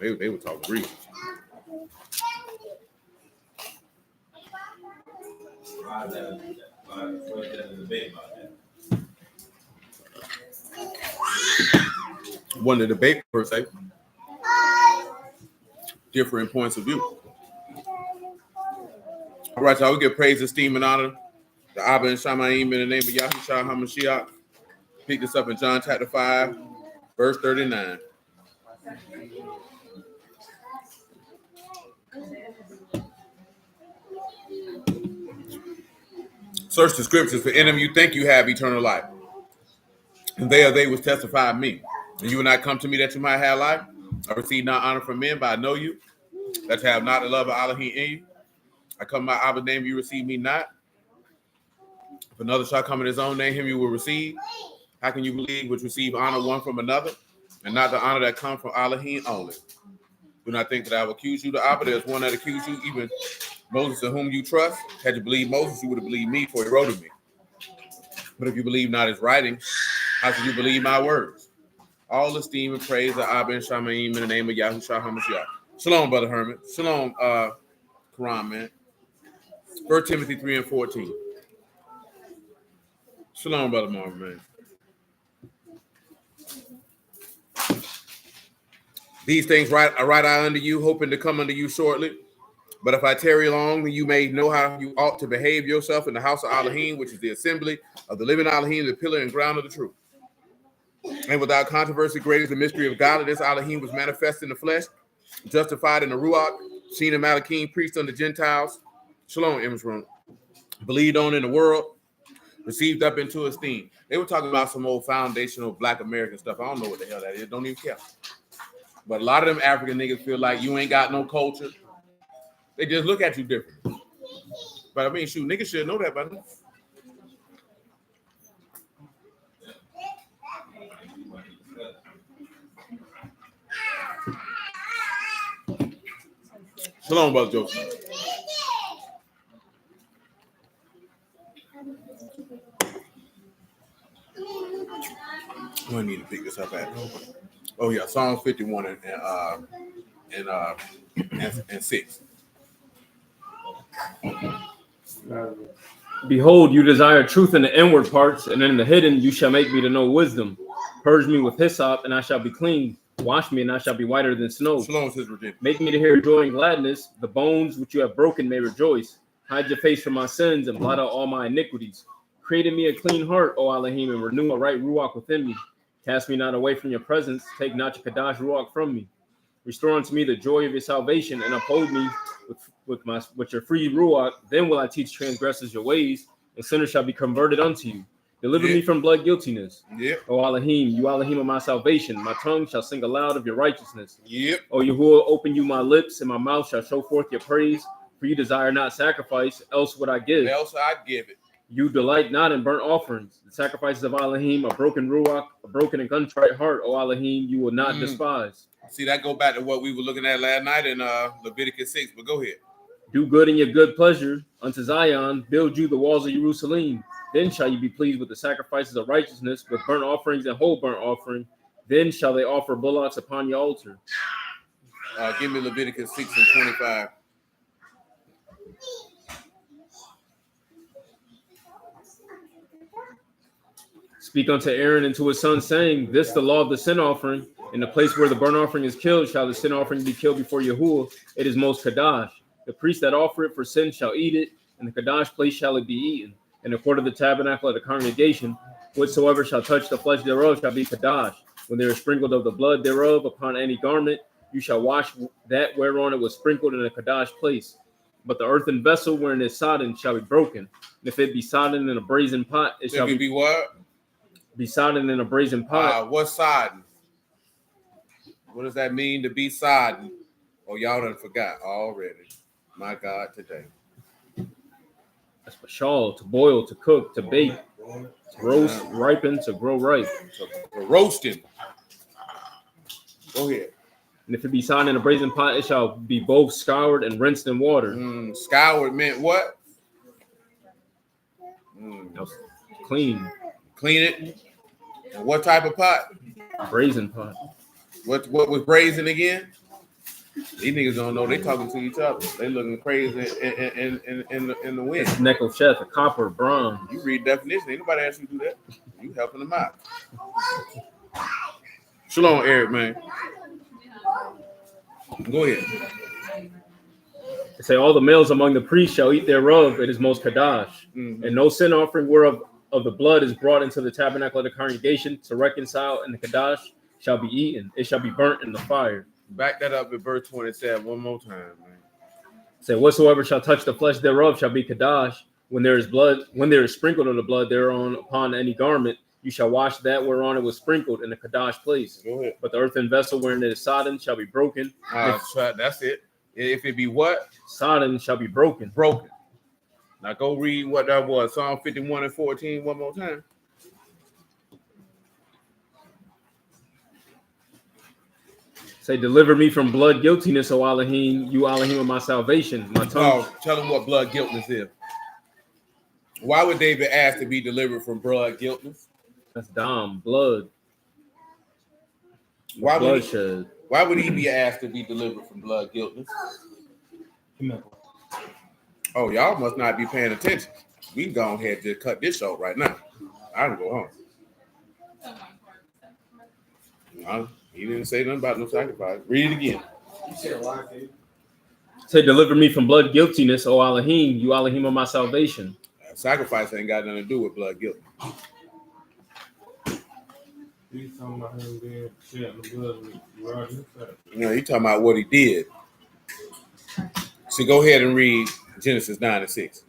They were talking Greek. One of the debate per se. Different points of view. All right, y'all. We give praise, esteem, and honor to Abba and Shamayim in the name of Yahushua HaMashiach. Pick this up in John chapter 5, verse 39. Search the scriptures, for in them you think you have eternal life. And they are they which testify of me. And you will not come to me that you might have life. I receive not honor from men, but I know you, that you have not the love of Alahym in you. I come in my Abba's name, you receive me not. If another shall come in his own name, him you will receive. How can you believe which receive honor one from another, and not the honor that comes from Alahym only? Do not think that I will accuse you to Abba. There's one that accused you, even Moses, in whom you trust. Had you believed Moses, you would have believed me, for he wrote of me. But if you believe not his writings, how can you believe my words? All esteem and praise of Abba and Shamayim in the name of Yahushua HaMashiach. Shalom, Brother Herman. Shalom, Quran, man. 1 Timothy 3 and 14. Shalom, Brother Marvin, man. These things write I unto you, hoping to come unto you shortly. But if I tarry long, then you may know how you ought to behave yourself in the house of Alahym, which is the assembly of the living Alahym, the pillar and ground of the truth. And without controversy, great is the mystery of godliness. Alahym was manifest in the flesh, justified in the Ruach, seen in Malachim, preached unto Gentiles. Shalom, Imran. Believed on in the world, received up into esteem. They were talking about some old foundational Black American stuff. I don't know what the hell that is. Don't even care. But a lot of them African niggas feel like you ain't got no culture. They just look at you different. But I mean, shoot, niggas should know that by now. Shalom, Brother Joseph. I need to pick this up at. Oh yeah, Psalms 51 and 6. Behold, you desire truth in the inward parts, and in the hidden you shall make me to know wisdom. Purge me with hyssop, and I shall be clean. Wash me, and I shall be whiter than snow. Shalom, Sister Virginia. Make me to hear joy and gladness. The bones which you have broken may rejoice. Hide your face from my sins, and blot out all my iniquities. Create in me a clean heart, O Alahym, and renew a right ruach within me. Cast me not away from your presence. Take not your Kadash ruach from me. Restore unto me the joy of your salvation, and uphold me with your free ruach. Then will I teach transgressors your ways, and sinners shall be converted unto you. Deliver me from blood guiltiness. O Alahym, you Alahym of my salvation. My tongue shall sing aloud of your righteousness. O Yahuwah, open you my lips, and my mouth shall show forth your praise. For you desire not sacrifice, else would I give. Else I'd give it. You delight not in burnt offerings. The sacrifices of Alahym, a broken ruach, a broken and contrite heart, O Alahym, you will not despise. See, that go back to what we were looking at last night in Leviticus 6, but go ahead. Do good in your good pleasure unto Zion, build you the walls of Jerusalem. Then shall you be pleased with the sacrifices of righteousness, with burnt offerings and whole burnt offering. Then shall they offer bullocks upon your altar. Give me Leviticus 6 and 25. Speak unto Aaron and to his son, saying, this the law of the sin offering. In the place where the burnt offering is killed, shall the sin offering be killed before Yahuwah. It is most Kadash. The priest that offer it for sin shall eat it, and the Kadash place shall it be eaten. In the court of the tabernacle of the congregation, whatsoever shall touch the flesh thereof shall be Kadash. When there is sprinkled of the blood thereof upon any garment, you shall wash that whereon it was sprinkled in a Kadash place. But the earthen vessel wherein it is sodden shall be broken. And if it be sodden in a brazen pot, it shall be what? Be sodden in a brazen pot. What's sodden? What does that mean to be sodden? Oh, y'all done forgot already. My God, today. That's bashal, to boil, to cook, to bake, to roast, ripen, to grow ripe. For roasting. Go ahead. And if it be sodden in a brazen pot, it shall be both scoured and rinsed in water. Scoured meant what? Clean. Clean it. And what type of pot? Brazen pot. What was brazen again? These niggas don't know they talking to each other. They looking crazy in the wind. Nickel, chef, a copper, bronze. You read definition. Ain't nobody ask you to do that. You helping them out. Shalom, Eric, man. Go ahead. They say all the males among the priests shall eat thereof. It is most kadash, and no sin offering whereof of the blood is brought into the tabernacle of the congregation to reconcile, and the kadash shall be eaten. It shall be burnt in the fire. Back that up at verse 27 one more time, man. Say, whatsoever shall touch the flesh thereof shall be kadash. When there is blood, when there is sprinkled of the blood thereon upon any garment, you shall wash that whereon it was sprinkled in the kadash place. Go ahead. But the earthen vessel wherein it is sodden shall be broken. That's it. If it be what? Sodden shall be broken. Broken. Now go read what that was. Psalm 51 and 14 one more time. Say, deliver me from blood guiltiness, O Alahym, you Alahym of my salvation. My tongue. Oh, tell them what blood guiltness is. Why would David ask to be delivered from blood guiltness? That's dumb. Blood. Why bloodshed. Why would he be asked to be delivered from blood guiltness? Oh, y'all must not be paying attention. We can go ahead and just cut this short right now. I can go home. No, he didn't say nothing about no sacrifice. Read it again. You said a lot, dude. Say, deliver me from blood guiltiness, O Alahym, you Alahym of my salvation. Sacrifice ain't got nothing to do with blood guilt. He's talking about him being shed in the blood right inside. You know, he talking about what he did. So go ahead and read Genesis 9 and 6.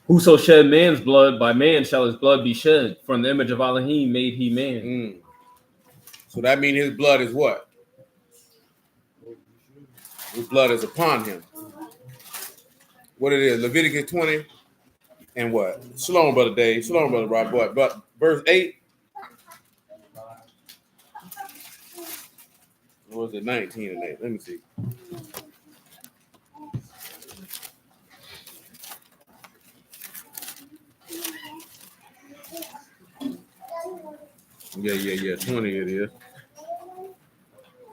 Whoso shed man's blood, by man shall his blood be shed. From the image of Alahym made he man. So that means his blood is what? His blood is upon him. What it is, Leviticus 20 and what? Shalom, Brother Dave. Shalom, Brother Rob. But verse 8. Or was it 19 and 8? Let me see. Yeah. 20 it is.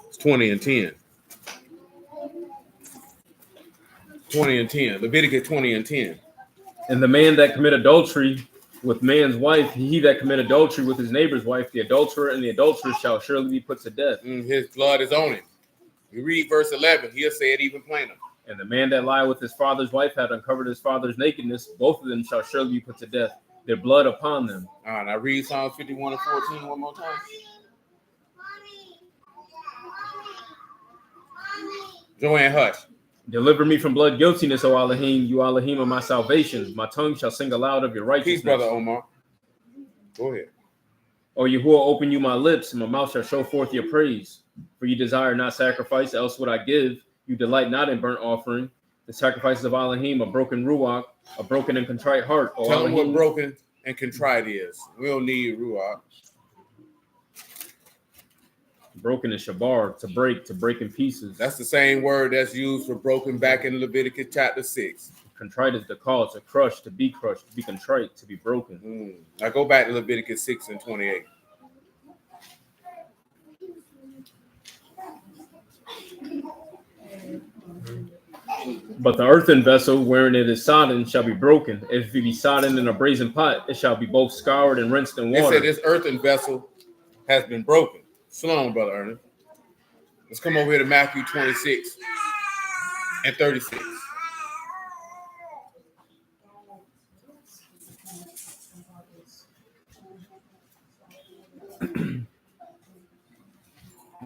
It's 20 and 10. 20 and 10. Leviticus 20 and 10. And the man that commit adultery with man's wife, he that commit adultery with his neighbor's wife, the adulterer and the adulteress shall surely be put to death. His blood is on him. You read verse 11, he'll say it even plainer. And the man that lie with his father's wife had uncovered his father's nakedness. Both of them shall surely be put to death. Their blood upon them. All right, now read Psalms 51 and 14 one more time. Joanne Hush. Deliver me from blood guiltiness, O Alahym, you Alahym of my salvation. My tongue shall sing aloud of your righteousness. Peace, Brother Omar. Go ahead. O Yahuwah, open you my lips, and my mouth shall show forth your praise. For you desire not sacrifice, else would I give. You delight not in burnt offering. The sacrifices of Alahym, a broken ruach, a broken and contrite heart. O Tell Alahym, them what broken and contrite is. We don't need ruach. broken is shabar, to break in pieces. That's the same word that's used for broken back in Leviticus chapter 6. Contrite is the cause, to crush, to be crushed, to be contrite, to be broken. Now go back to Leviticus 6 and 28. But the earthen vessel wherein it is sodden shall be broken. If it be sodden in a brazen pot, it shall be both scoured and rinsed in water. It said this earthen vessel has been broken. Shalom, Brother Ernest. Let's come over here to Matthew 26 and 36.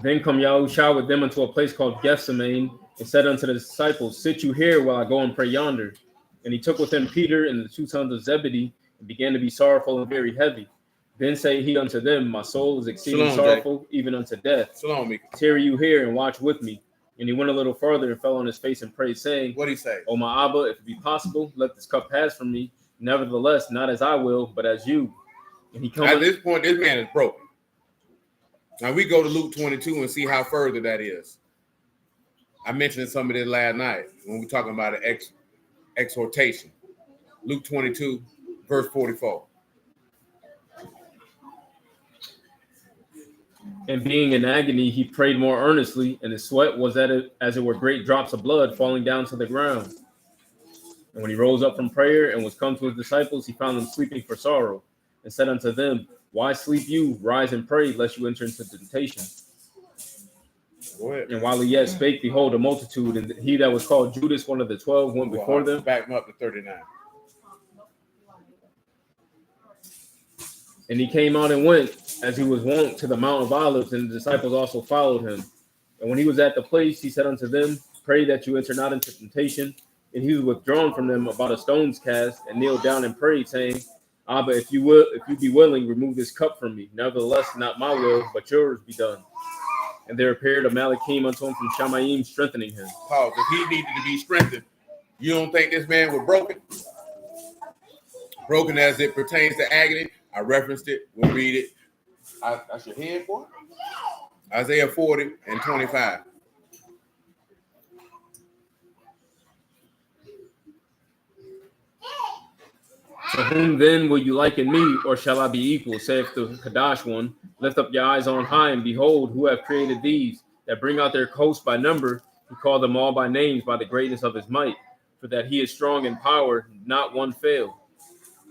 Then come Yahushua with them into a place called Gethsemane, and said unto the disciples, sit you here while I go and pray yonder. And he took with him Peter and the two sons of Zebedee, and began to be sorrowful and very heavy. Then said he unto them, my soul is exceeding sorrowful, even unto death. Shalom, Mika. Tarry you here and watch with me. And he went a little further and fell on his face and prayed, saying, What did he say? O my Abba, if it be possible, let this cup pass from me. Nevertheless, not as I will, but as you. And he At this point, this man is broken. Now we go to Luke 22 and see how further that is. I mentioned some of this last night when we were talking about an exhortation. Luke 22, verse 44. And being in agony, he prayed more earnestly, and his sweat was as it were great drops of blood falling down to the ground. And when he rose up from prayer and was come to his disciples, he found them sleeping for sorrow, and said unto them, Why sleep you? Rise and pray, lest you enter into temptation. And while he yet spake, behold, a multitude, and he that was called Judas, one of the 12, went before them. Back him up to 39. And he came out and went, as he was wont, to the Mount of Olives, and the disciples also followed him. And when he was at the place, he said unto them, Pray that you enter not into temptation. And he was withdrawn from them about a stone's cast, and kneeled down and prayed, saying, Abba, if you be willing, remove this cup from me. Nevertheless, not my will, but yours be done. And there appeared a Alahym unto him from Shamayim, strengthening him. Pause. If he needed to be strengthened, you don't think this man was broken? Broken as it pertains to agony. I referenced it. We'll read it. That's your head for it? Isaiah 40 and 25. To whom then will you liken me, or shall I be equal, saith the Kadash one? Lift up your eyes on high, and behold, who have created these, that bring out their coast by number. He called them all by names, by the greatness of his might, for that he is strong in power, not one fail.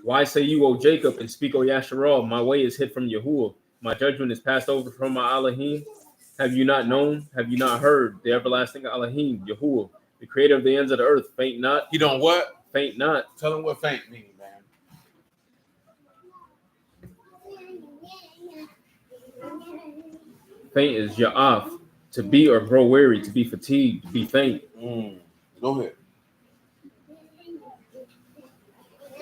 Why say you, O Jacob, and speak, O Yasharal, my way is hid from Yahuwah, my judgment is passed over from my Alahym? Have you not known? Have you not heard? The everlasting Alahym, Yahuwah, the creator of the ends of the earth, faint not. He don't what? Faint not. Tell him what faint means, man. Faint is ya'af, to be or grow weary, to be fatigued, to be faint. Go ahead.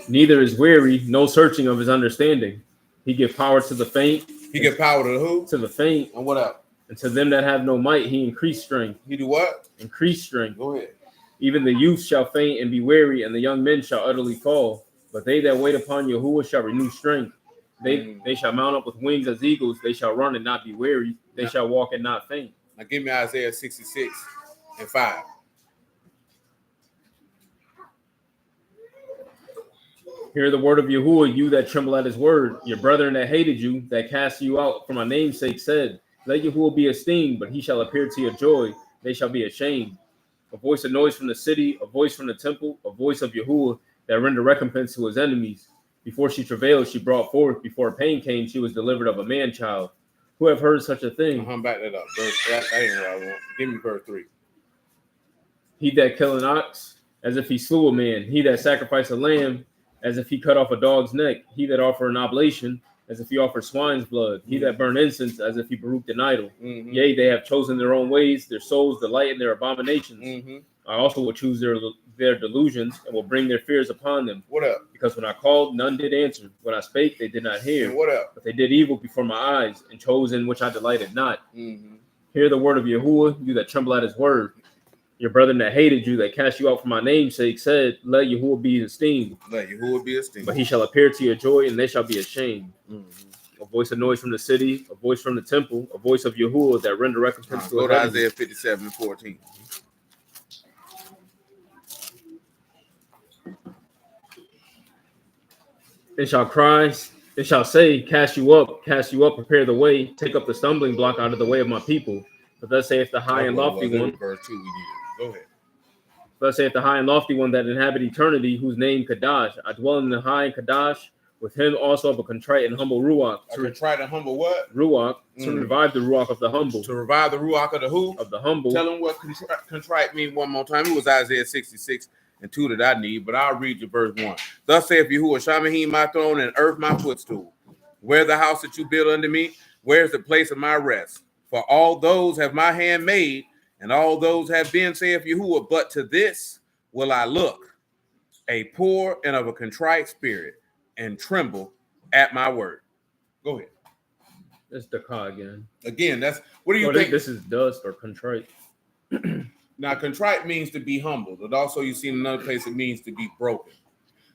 Neither is weary, no searching of his understanding. He give power to the faint. He give power to who? To the faint. And what else? And to them that have no might, he increased strength. He do what? Increased strength. Go ahead. Even the youth shall faint and be weary, and the young men shall utterly fall. But they that wait upon Yahuwah shall renew strength. They shall mount up with wings as eagles. They shall run and not be weary. They shall walk and not faint. Now give me Isaiah 66 and 5. Hear the word of Yahuwah, you that tremble at his word. Your brethren that hated you, that cast you out for my name's sake, said, Let Yahuwah be esteemed, but he shall appear to your joy. They shall be ashamed. A voice of noise from the city, a voice from the temple, a voice of Yahuwah that render recompense to his enemies. Before she travailed, she brought forth. Before pain came, she was delivered of a man-child. Who have heard such a thing? Back that up. That ain't what I want. Give me verse 3. He that kill an ox, as if he slew a man. He that sacrifice a lamb, as if he cut off a dog's neck. He that offer an oblation, as if he offer swine's blood. He that burn incense, as if he baruched an idol. Yea, they have chosen their own ways. Their souls delight in their abominations. I also will choose their delusions and will bring their fears upon them. What up? Because when I called, none did answer. When I spake, they did not hear. And what up? But they did evil before my eyes, and chose in which I delighted not. Hear the word of Yahuwah, you that tremble at his word. Your brethren that hated you, that cast you out for my name's sake, said, Let Yahuwah be esteemed. Let Yahuwah be esteemed. But he shall appear to your joy, and they shall be ashamed. A voice of noise from the city, a voice from the temple, a voice of Yahuwah that render recompense to go to heaven. Isaiah 57 and 14. It shall cry, it shall say, cast you up, prepare the way, take up the stumbling block out of the way of my people. But thus saith the high and lofty one. Verse 2 we needed. Go ahead. Thus saith the high and lofty one that inhabit eternity, whose name Kadash. I dwell in the high and Kadash, with him also of a contrite and humble Ruach. To contrite and humble what? Ruach, to revive the Ruach of the humble. To revive the Ruach of the who? Of the humble. Tell them what contrite means one more time. It was Isaiah 66 and 2 that I need, but I'll read you verse 1. Thus saith Yahuwah, Shamayim my throne and earth my footstool. Where's the house that you built unto me? Where's the place of my rest? For all those have my hand made, and all those have been, saith Yahuwah, but to this will I look, a poor and of a contrite spirit, and tremble at my word. Go ahead. That's the car again. Again, that's what do you think? This is dust or contrite. Now, contrite means to be humble, but also you see in another place it means to be broken.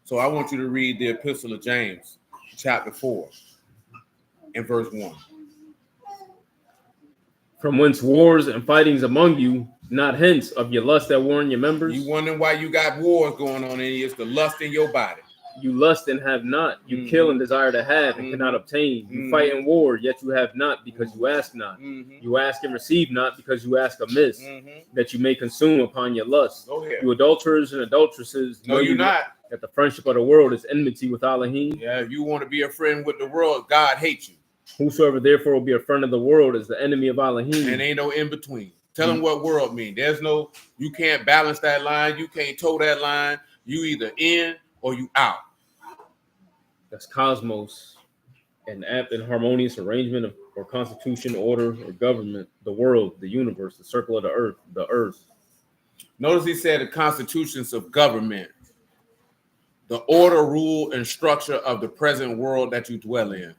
So I want you to read the Epistle of James, chapter 4, and verse 1. From whence wars and fightings among you, not hence of your lust that war in your members. You wondering why you got wars going on in you? It's the lust in your body. You lust and have not. You kill and desire to have and cannot obtain. You fight in war, yet you have not because you ask not. You ask and receive not because you ask amiss, that you may consume upon your lust. Go ahead. You adulterers and adulteresses, No, know you're you not. that the friendship of the world is enmity with Alahym. Yeah, if you want to be a friend with the world, God hates you. Whosoever therefore will be a friend of the world is the enemy of Alahym. And ain't no in between. Tell them what world mean. There's no, you can't balance that line. You can't toe that line. You either in or you out. That's cosmos, an apt and harmonious arrangement of or constitution, order, or government, the world, the universe, the circle of the earth. Notice he said the constitutions of government, the order, rule, and structure of the present world that you dwell in.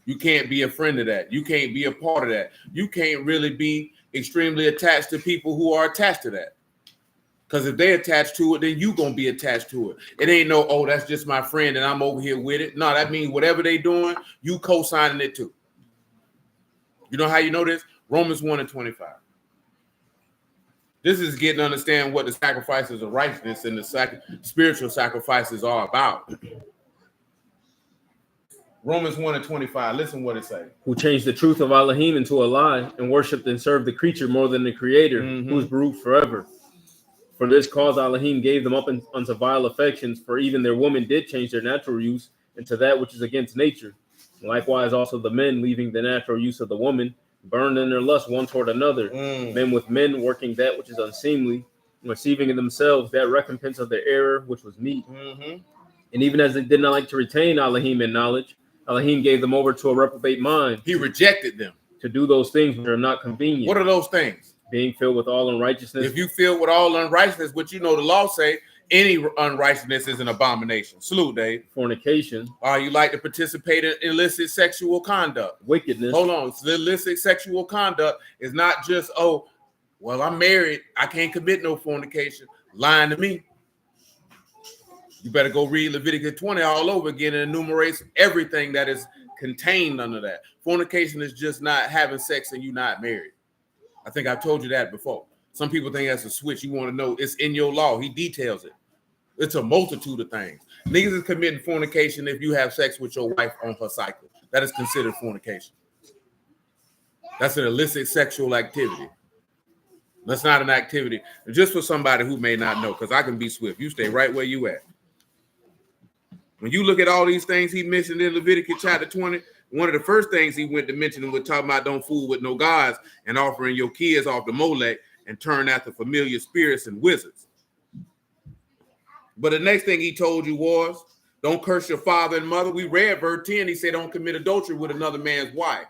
You can't be a friend of that. You can't be a part of that. You can't really be extremely attached to people who are attached to that. Because if they attach to it, then you going to be attached to it. It ain't no, oh, that's just my friend and I'm over here with it. No, that means whatever they doing, you co-signing it too. You know how you know this? Romans 1:25. This is getting to understand what the sacrifices of righteousness and the spiritual sacrifices are about. Romans 1:25. Listen what it says. Who changed the truth of Alahym into a lie and worshipped and served the creature more than the creator, who is Baruch forever. For this cause Alahym gave them up unto vile affections, for even their women did change their natural use into that which is against nature. Likewise also the men, leaving the natural use of the woman, burned in their lust one toward another, men with men working that which is unseemly, receiving in themselves that recompense of their error which was meet. And even as they did not like to retain Alahym in knowledge, Alahym gave them over to a reprobate mind. He rejected them to do those things which are not convenient. What are those things? Being filled with all unrighteousness. If you filled with all unrighteousness, which you know the law say, any unrighteousness is an abomination. Salute, Dave. Fornication. You like to participate in illicit sexual conduct. Wickedness. Hold on. So illicit sexual conduct is not just, oh, well, I'm married, I can't commit no fornication. Lying to me. You better go read Leviticus 20 all over again and enumerates everything that is contained under that. Fornication is just not having sex and you not married. I think I've told you that before. Some people think that's a switch. You want to know it's in your law. He details it. It's a multitude of things. Niggas is committing fornication if you have sex with your wife on her cycle. That is considered fornication. That's an illicit sexual activity. That's not an activity. Just for somebody who may not know, because I can be swift. You stay right where you at. When you look at all these things he mentioned in Leviticus chapter 20, one of the first things he went to mention was talking about don't fool with no gods and offering your kids off to Molech and turn after familiar spirits and wizards. But the next thing he told you was don't curse your father and mother. We read verse 10. He said don't commit adultery with another man's wife.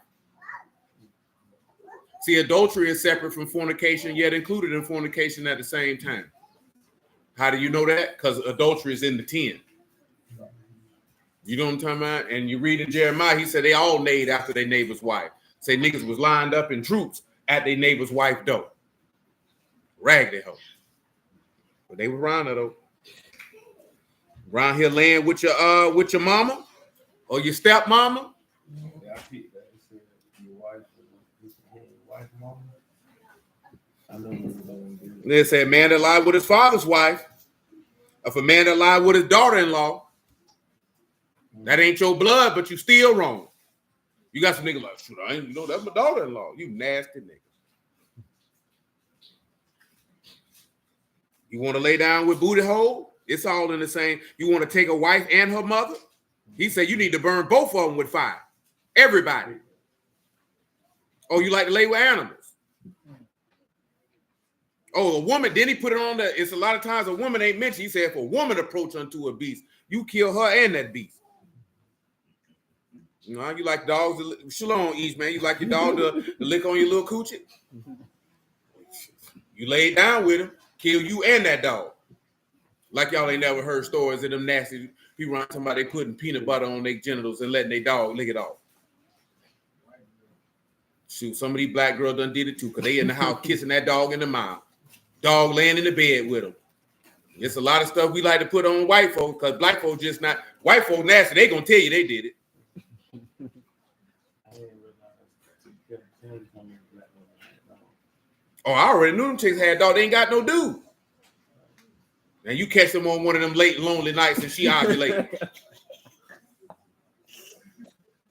See, adultery is separate from fornication, yet included in fornication at the same time. How do you know that? Because adultery is in the 10. You know what I'm talking about? And you read in Jeremiah, he said they all neighed after their neighbor's wife. Say niggas was lined up in troops at their neighbor's wife door. Ragged they hoe. But they were around her though. Around here laying with your mama or your stepmama. Yeah, I picked that. It said your wife, mama. I know you. They said man that lied with his father's wife. If a man that lied with his daughter-in-law, that ain't your blood, but you still wrong. You got some niggas like, shoot, I ain't, you know, that's my daughter-in-law. You nasty nigga. You want to lay down with booty hole? It's all in the same. You want to take a wife and her mother? He said you need to burn both of them with fire. Everybody. Oh, you like to lay with animals? Oh, a woman, then he put it on there. It's a lot of times a woman ain't mentioned. He said if a woman approach unto a beast, you kill her and that beast. You know, you like dogs to shalom, East, man. You like your dog to lick on your little coochie? You lay down with him, kill you and that dog. Like y'all ain't never heard stories of them nasty people around somebody putting peanut butter on their genitals and letting their dog lick it off. Shoot, some of these black girls done did it too, because they in the house kissing that dog in the mouth. Dog laying in the bed with them. It's a lot of stuff we like to put on white folks, because black folks just not, white folks nasty, they gonna tell you they did it. Oh, I already knew them chicks had dog. They ain't got no dude. And you catch them on one of them late lonely nights and she ovulating.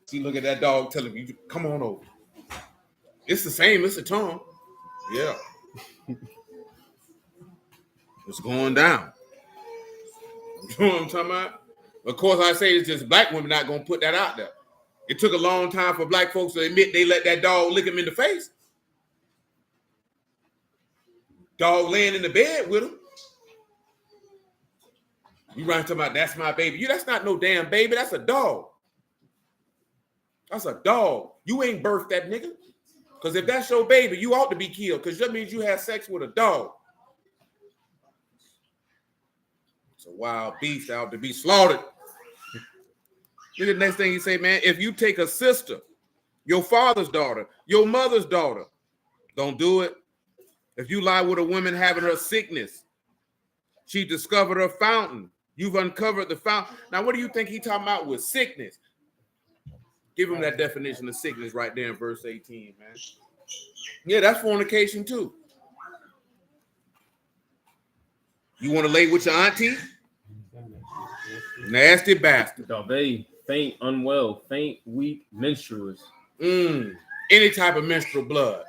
She look at that dog telling you, come on over. It's the same, it's a tongue. Yeah. It's going down. You know what I'm talking about? Of course, I say it's just black women not going to put that out there. It took a long time for black folks to admit they let that dog lick them in the face. Dog laying in the bed with him. You right talking about that's my baby. That's not no damn baby. That's a dog. That's a dog. You ain't birthed that nigga. Because if that's your baby, you ought to be killed. Because that means you had sex with a dog. It's a wild beast out to be slaughtered. Look at the next thing he say, man. If you take a sister, your father's daughter, your mother's daughter, don't do it. If you lie with a woman having her sickness, she discovered her fountain. You've uncovered the fountain. Now, what do you think he talking about with sickness? Give him that definition of sickness right there in verse 18, man. Yeah, that's fornication too. You want to lay with your auntie? Nasty bastard. Dave, faint, unwell, faint, weak, menstruous. Any type of menstrual blood.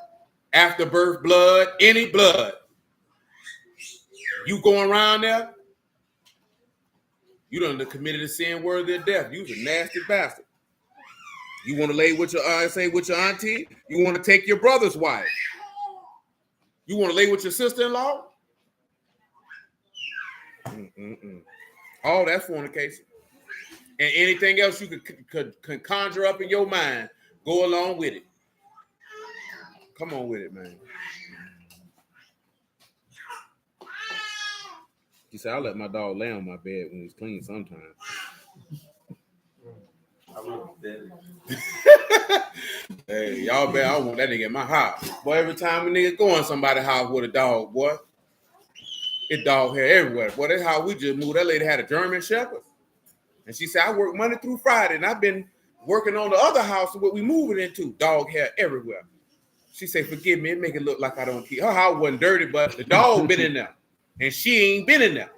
Afterbirth blood, any blood. You going around there? You done committed a sin worthy of death. You's a nasty bastard. You want to lay with your auntie? You want to take your brother's wife? You want to lay with your sister-in-law? All that's fornication. And anything else you could conjure up in your mind, go along with it. Come on with it, man. He said, I'll let my dog lay on my bed when he's clean sometimes. Hey, y'all bet I want that nigga in my house. Boy, every time a nigga go in somebody's house with a dog, boy, it dog hair everywhere. Boy, that's how we just moved. That lady had a German Shepherd. And she said, I work Monday through Friday, and I've been working on the other house what we moving into. Dog hair everywhere. She said, forgive me, it make it look like I don't keep. Her house wasn't dirty, but the dog been in there. And she ain't been in there.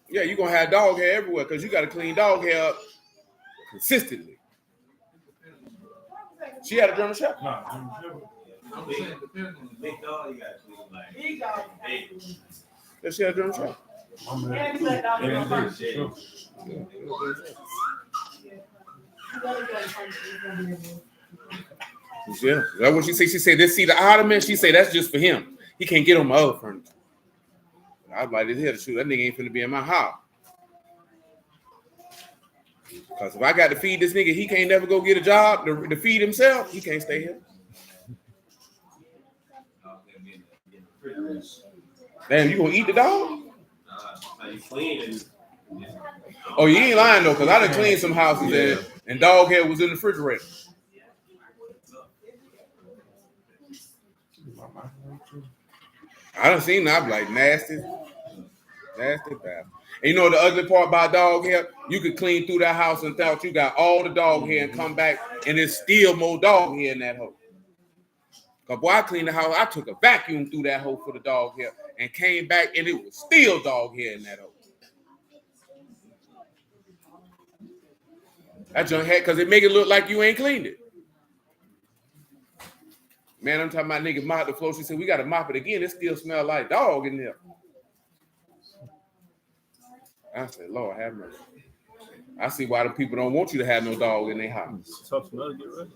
Yeah, you're going to have dog hair everywhere because you got to clean dog hair up consistently. She had a German Shepherd. Big dog, you got to clean like big dog. Yeah, she had a German Shepherd. Yeah, that's what she said. She said, "This see the ottoman." She said, "That's just for him. He can't get on my other furniture." I was like, "This here to shoot. That nigga ain't finna be in my house." Because if I got to feed this nigga, he can't never go get a job to feed himself. He can't stay here. Damn, you gonna eat the dog? Oh, you ain't lying though, because I done cleaned some houses and dog hair was in the refrigerator. I done seen that. I'm like, nasty bastard. And you know the ugly part about dog hair? You could clean through that house and thought you got all the dog hair and come back and there's still more dog hair in that hole. Because boy, I cleaned the house. I took a vacuum through that hole for the dog hair and came back and it was still dog hair in that hole. That junk had, because it make it look like you ain't cleaned it. Man, I'm talking about nigga mop the floor. She said, we got to mop it again. It still smell like dog in there. I said, Lord have mercy. I see why the people don't want you to have no dog in their house. Tough smell to get rid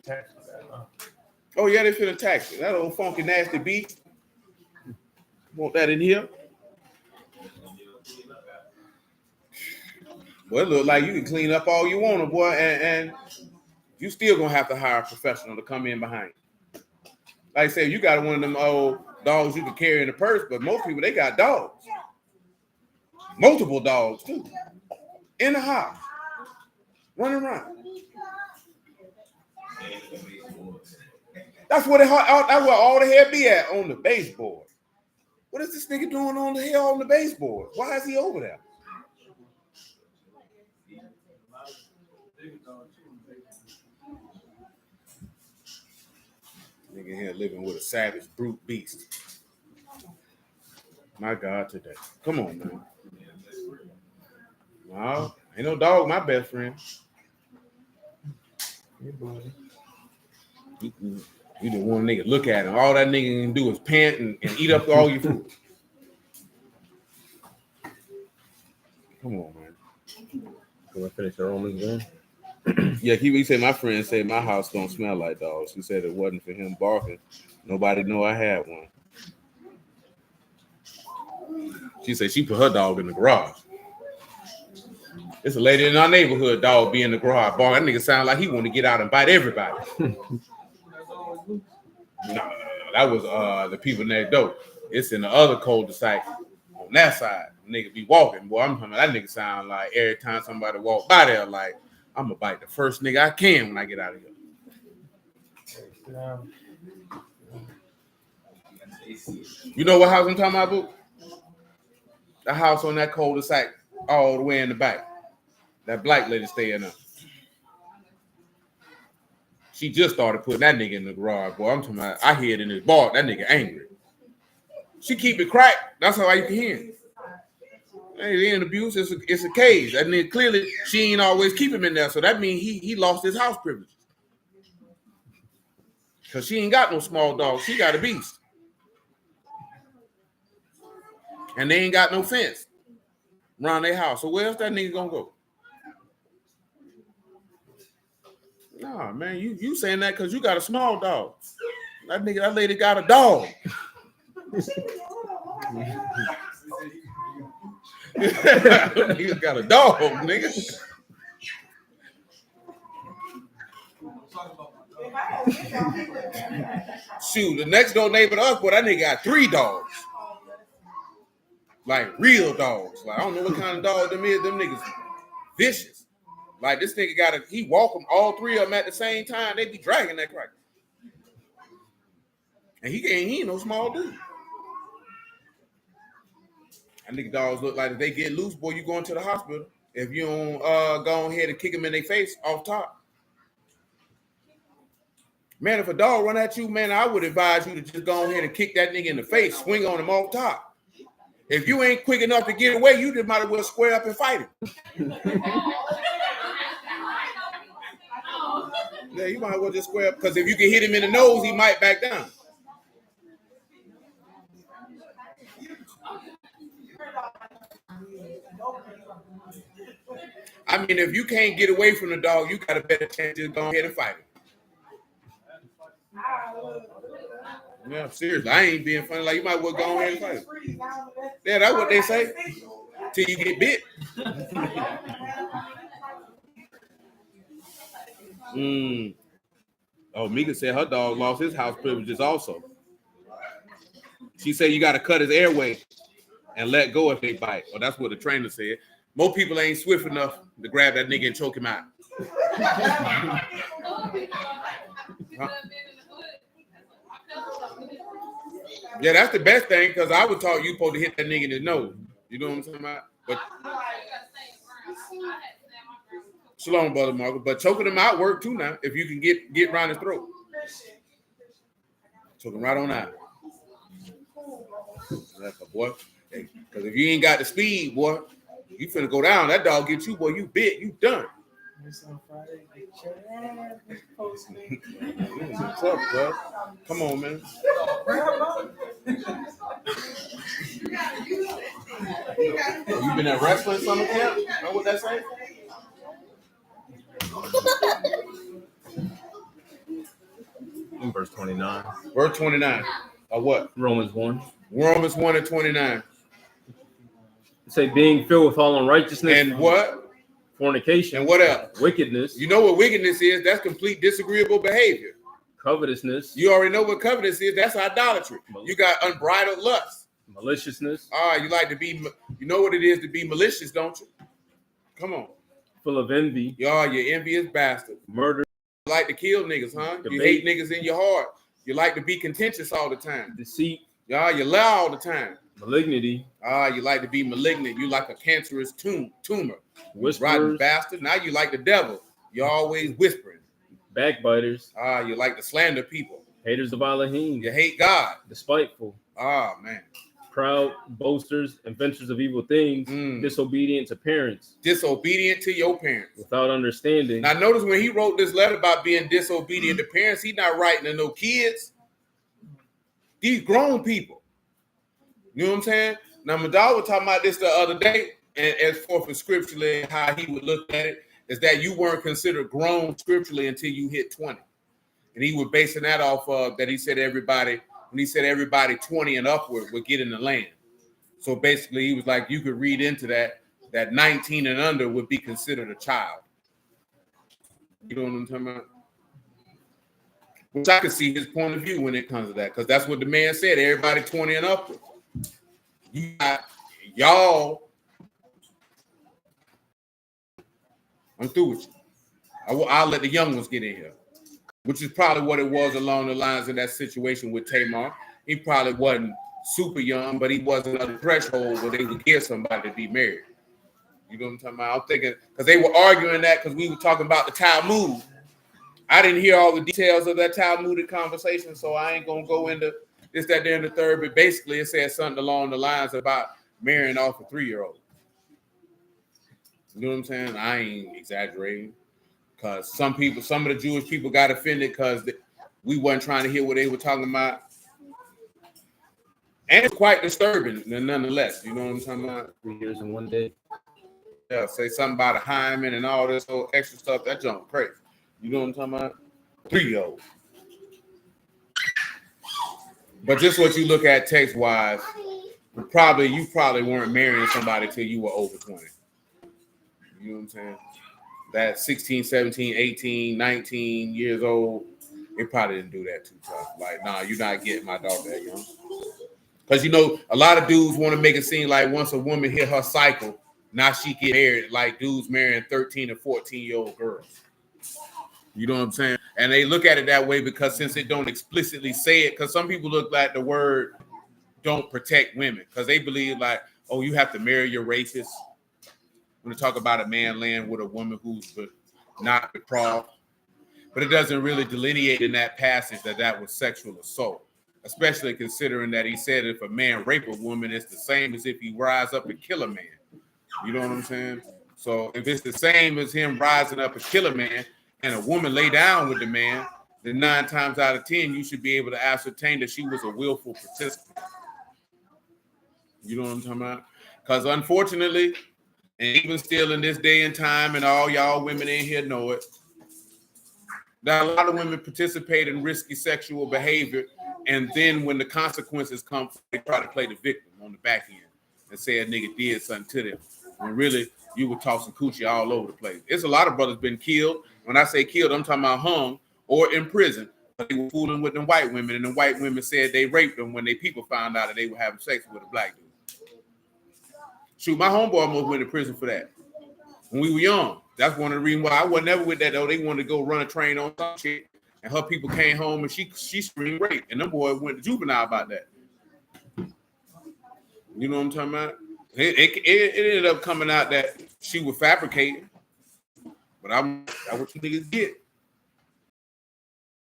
of. Oh, yeah, they finna tax it. That old funky, nasty beast. Want that in here? Well, it look like you can clean up all you want, boy, and you still gonna have to hire a professional to come in behind you. Like I said, you got one of them old dogs you can carry in the purse, but most people, they got dogs. Multiple dogs, too. In the house. Running around. That's where all the hair be at, on the baseboard. What is this nigga doing on the hair on the baseboard? Why is he over there? Nigga here living with a savage brute beast. My God, today. Come on, man. No, ain't no dog my best friend. Hey, buddy. You just want a nigga look at him. All that nigga can do is pant and eat up all your food. Come on, man. Can I finish the Romans then? Yeah, he said my friend said my house don't smell like dogs. He said it wasn't for him barking. Nobody know I had one. She said she put her dog in the garage. It's a lady in our neighborhood, dog be in the garage barking. That nigga sound like he want to get out and bite everybody. No. That was the people next door. It's in the other cul-de-sac on that side. Nigga be walking, boy. I'm talking about that nigga sound like every time somebody walk by there, like I'm gonna bite the first nigga I can when I get out of here. You know what house I'm talking about, boo? The house on that cul-de-sac all the way in the back. That black lady staying there. She just started putting that nigga in the garage, boy. I'm talking about, I hear it in his bark. That nigga angry. She keep it cracked. That's how you can hear it. It ain't abuse. It's a cage. And then clearly she ain't always keep him in there. So that means he lost his house privileges. Because she ain't got no small dog. She got a beast. And they ain't got no fence around their house. So where else that nigga gonna go? Nah, man, you saying that because you got a small dog. That lady got a dog. Nigga got a dog, nigga. Shoot, the next door neighbor to us, boy, that nigga got 3 dogs. Like real dogs. Like I don't know what kind of dog them is. Them niggas vicious. Like this nigga he walk them all 3 of them at the same time. They be dragging that crack. And he ain't no small dude. That nigga dogs look like if they get loose, boy, you going to the hospital. If you don't go ahead and kick them in their face off top. Man, if a dog run at you, man, I would advise you to just go ahead and kick that nigga in the face, swing on him off top. If you ain't quick enough to get away, you just might as well square up and fight him. Yeah, you might as well just square up, because if you can hit him in the nose, he might back down. I mean, if you can't get away from the dog, you got a better chance to go ahead and fight him. Yeah, seriously, I ain't being funny. Like, you might well go ahead and fight him. Yeah, that's what they say. Till you get bit. Oh, Mika said her dog lost his house privileges also. She said you got to cut his airway and let go if they bite. Well, that's what the trainer said. Most people ain't swift enough to grab that nigga and choke him out. Huh? Yeah, that's the best thing, because I would taught you supposed to hit that nigga in his nose. You know what I'm talking about? But shalom, brother Marcus. But choking him out work too now. If you can get around his throat. Choke him right on out. That's a boy. Because if you ain't got the speed, boy, you finna go down. That dog get you, boy. You bit. You done. It's on Friday. Get your ass posted. What's up, bro? Come on, man. You been at wrestling summer camp? Know what that say? In verse 29. Verse 29. Or what? Romans 1. Romans 1 and 29. Say being filled with all unrighteousness. And what? Fornication. And what else? Wickedness. You know what wickedness is? That's complete disagreeable behavior. Covetousness. You already know what covetous is. That's idolatry. You got unbridled lust. Maliciousness. You like to be, you know what it is to be malicious, don't you? Come on. Full of envy. Y'all, you envious bastard. Murder. You like to kill niggas, huh? Debate. You hate niggas in your heart. You like to be contentious all the time. Deceit. Y'all, you lie all the time. Malignity. You like to be malignant. You like a cancerous tumor. Whisperers. Rotten bastard. Now you like the devil. You're always whispering. Backbiters. You like to slander people. Haters of Alahym. You hate God. Despiteful. Man. proud, boasters, inventors of evil things, disobedient to parents. Disobedient to your parents. Without understanding. Now, notice when he wrote this letter about being disobedient to parents, he's not writing to no kids. These grown people. You know what I'm saying? Now, Madal was talking about this the other day, and as far as scripturally, how he would look at it, is that you weren't considered grown scripturally until you hit 20. And he was basing that off of that he said everybody, when he said everybody 20 and upward would get in the land. So basically, he was like, you could read into that 19 and under would be considered a child. You know what I'm talking about? Which I can see his point of view when it comes to that, because that's what the man said, everybody 20 and upward. You got y'all. I'm through with you. I'll let the young ones get in here, which is probably what it was along the lines of that situation with Tamar. He probably wasn't super young, but he wasn't on the threshold where they would get somebody to be married. You know what I'm talking about? I'm thinking, because they were arguing that because we were talking about the Talmud. I didn't hear all the details of that Talmudic conversation, so I ain't going to go into this, that, there, and the third, but basically it said something along the lines about marrying off a 3-year-old. You know what I'm saying? I ain't exaggerating, because some of the Jewish people got offended because we wasn't trying to hear what they were talking about. And it's quite disturbing, nonetheless. You know what I'm talking about? 3 years in one day. Yeah, say something about a hymen and all this whole extra stuff. That junk crazy. You know what I'm talking about? 3-year-old. But just what you look at text-wise, you probably weren't marrying somebody till you were over 20. You know what I'm saying? That 16, 17, 18, 19 years old, they probably didn't do that too tough. Like, nah, you're not getting my daughter that young. Because, you know, a lot of dudes want to make it seem like once a woman hit her cycle, now she get married, like dudes marrying 13 or 14-year-old girls. You know what I'm saying? And they look at it that way because since it don't explicitly say it, because some people look like the word don't protect women because they believe like, oh, you have to marry your rapist. When they talk about a man laying with a woman who's not betrothed. But it doesn't really delineate in that passage that was sexual assault, especially considering that he said if a man rape a woman, it's the same as if he rise up and kill a man. You know what I'm saying? So if it's the same as him rising up and kill a man, and a woman lay down with the man, then 9 times out of 10, you should be able to ascertain that she was a willful participant. You know what I'm talking about? Because unfortunately, and even still in this day and time, and all y'all women in here know it, that a lot of women participate in risky sexual behavior, and then when the consequences come, they try to play the victim on the back end and say a nigga did something to them. When really, you were tossing coochie all over the place. It's a lot of brothers been killed. When I say killed, I'm talking about hung or in prison. But they were fooling with them white women, and the white women said they raped them when they people found out that they were having sex with a black dude. Shoot, my homeboy almost went to prison for that when we were young. That's one of the reasons why I was never with that, though. They wanted to go run a train on some shit, and her people came home, and she screamed rape, and them boys went to juvenile about that. You know what I'm talking about? It ended up coming out that she was fabricating, but that's what you niggas get.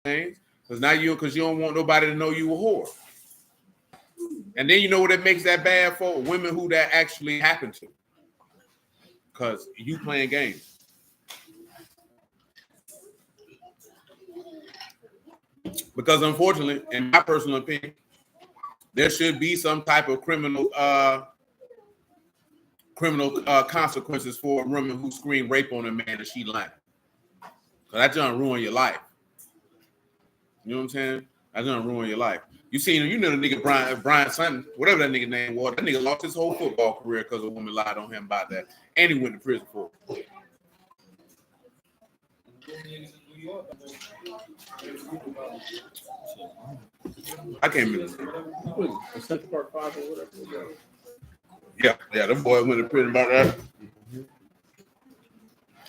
Because now because you don't want nobody to know you a whore. And then you know what it makes that bad for? Women who that actually happened to. Because you playing games. Because unfortunately, in my personal opinion, there should be some type of criminal consequences for a woman who screamed rape on a man and she lying. So that doesn't ruin your life. You know what I'm saying? That doesn't ruin your life. You know the nigga Brian Sutton, whatever that nigga name was, that nigga lost his whole football career because a woman lied on him about that. And he went to prison for it. I can't remember. Yeah, them boy went to prison about that.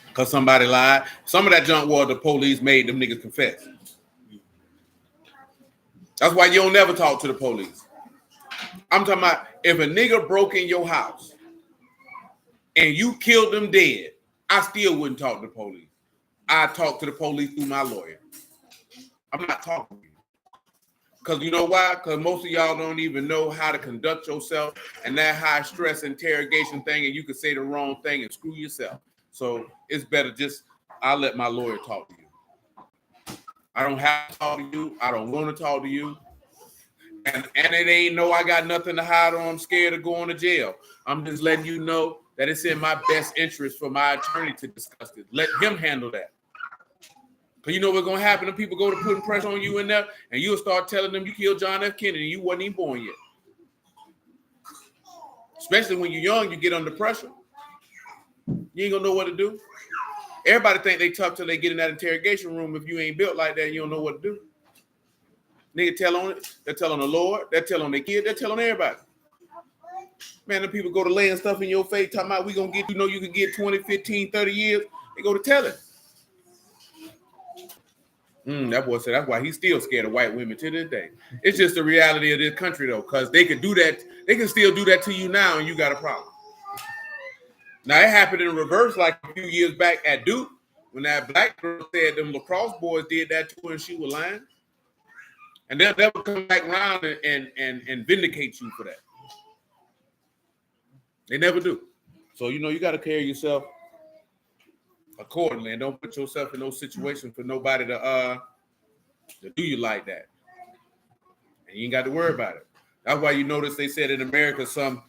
Because somebody lied. Some of that junk was the police made them niggas confess. That's why you don't never talk to the police. I'm talking about if a nigga broke in your house and you killed them dead, I still wouldn't talk to the police. I talk to the police through my lawyer. I'm not talking to you. Because you know why? Because most of y'all don't even know how to conduct yourself and that high stress interrogation thing, and you could say the wrong thing and screw yourself. So it's better just, I'll let my lawyer talk to you. I don't have to talk to you. I don't want to talk to you. And it ain't no I got nothing to hide or I'm scared of going to jail. I'm just letting you know that it's in my best interest for my attorney to discuss it. Let him handle that. Because you know what's going to happen if people go to putting pressure on you in there, and you'll start telling them you killed John F. Kennedy and you wasn't even born yet. Especially when you're young, you get under pressure. You ain't going to know what to do. Everybody think they tough till they get in that interrogation room. If you ain't built like that, you don't know what to do. Nigga tell on it. They tell on the Lord. They tell on their kid. They tell on everybody. Man, the people go to laying stuff in your face, talking about we going to get, you know, you can get 20, 15, 30 years. They go to tell it. That boy said that's why he's still scared of white women to this day. It's just the reality of this country, though, because they can do that. They can still do that to you now, and you got a problem. Now, it happened in reverse like a few years back at Duke when that black girl said them lacrosse boys did that to her and she was lying. And they'll never come back around and vindicate you for that. They never do. So, you know, you got to carry yourself accordingly and don't put yourself in those situations for nobody to do you like that. And you ain't got to worry about it. That's why you notice they said in America some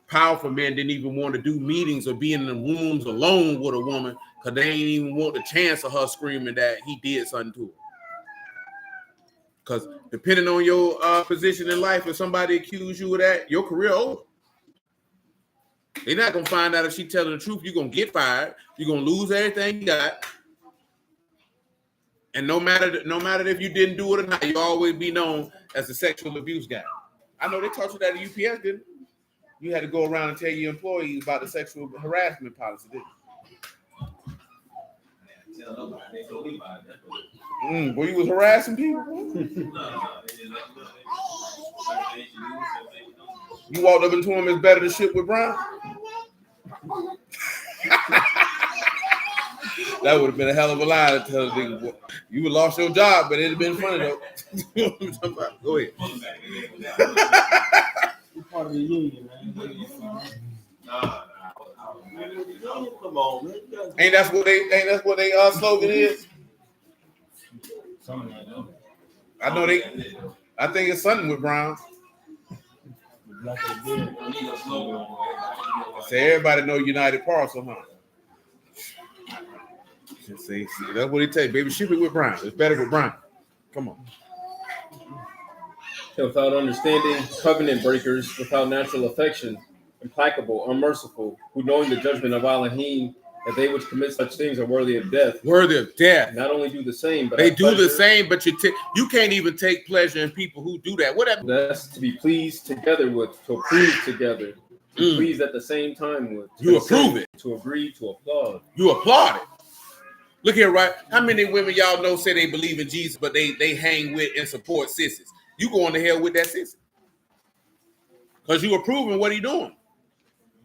powerful men didn't even want to do meetings or be in the rooms alone with a woman because they ain't even want the chance of her screaming that he did something to her. Because depending on your position in life, if somebody accuse you of that, your career over. They're not going to find out if she's telling the truth. You're going to get fired. You're going to lose everything you got. And no matter if you didn't do it or not, you'll always be known as the sexual abuse guy. I know they taught you that at UPS, didn't they? You had to go around and tell your employees about the sexual harassment policy, didn't you? Boy, you was harassing people? You walked up into him, it's better to shit with Brown? That would have been a hell of a lie to tell the nigga, boy. You would have lost your job, but it'd have been funny, though. Go ahead. You're part of the union, man. Come on, man. Ain't that's what they slogan is? Something like that. I think it's something with Brown. Say everybody know United Parcel, huh? See, that's what it takes, baby. Ship it with Brown. It's better with Brown. Come on. Without understanding, covenant breakers, without natural affection, implacable, unmerciful, who knowing the judgment of Alahym, that they which commit such things are worthy of death. Worthy of death. Not only do the same, but they do the same, but you can't even take pleasure in people who do that. Whatever. That's to be pleased together with, to approve together, to please at the same time with. You approve it. To agree, to applaud. You applaud it. Look here, right? How many women y'all know say they believe in Jesus, but they hang with and support sissies? You going to hell with that sissy. Because you approving what he doing.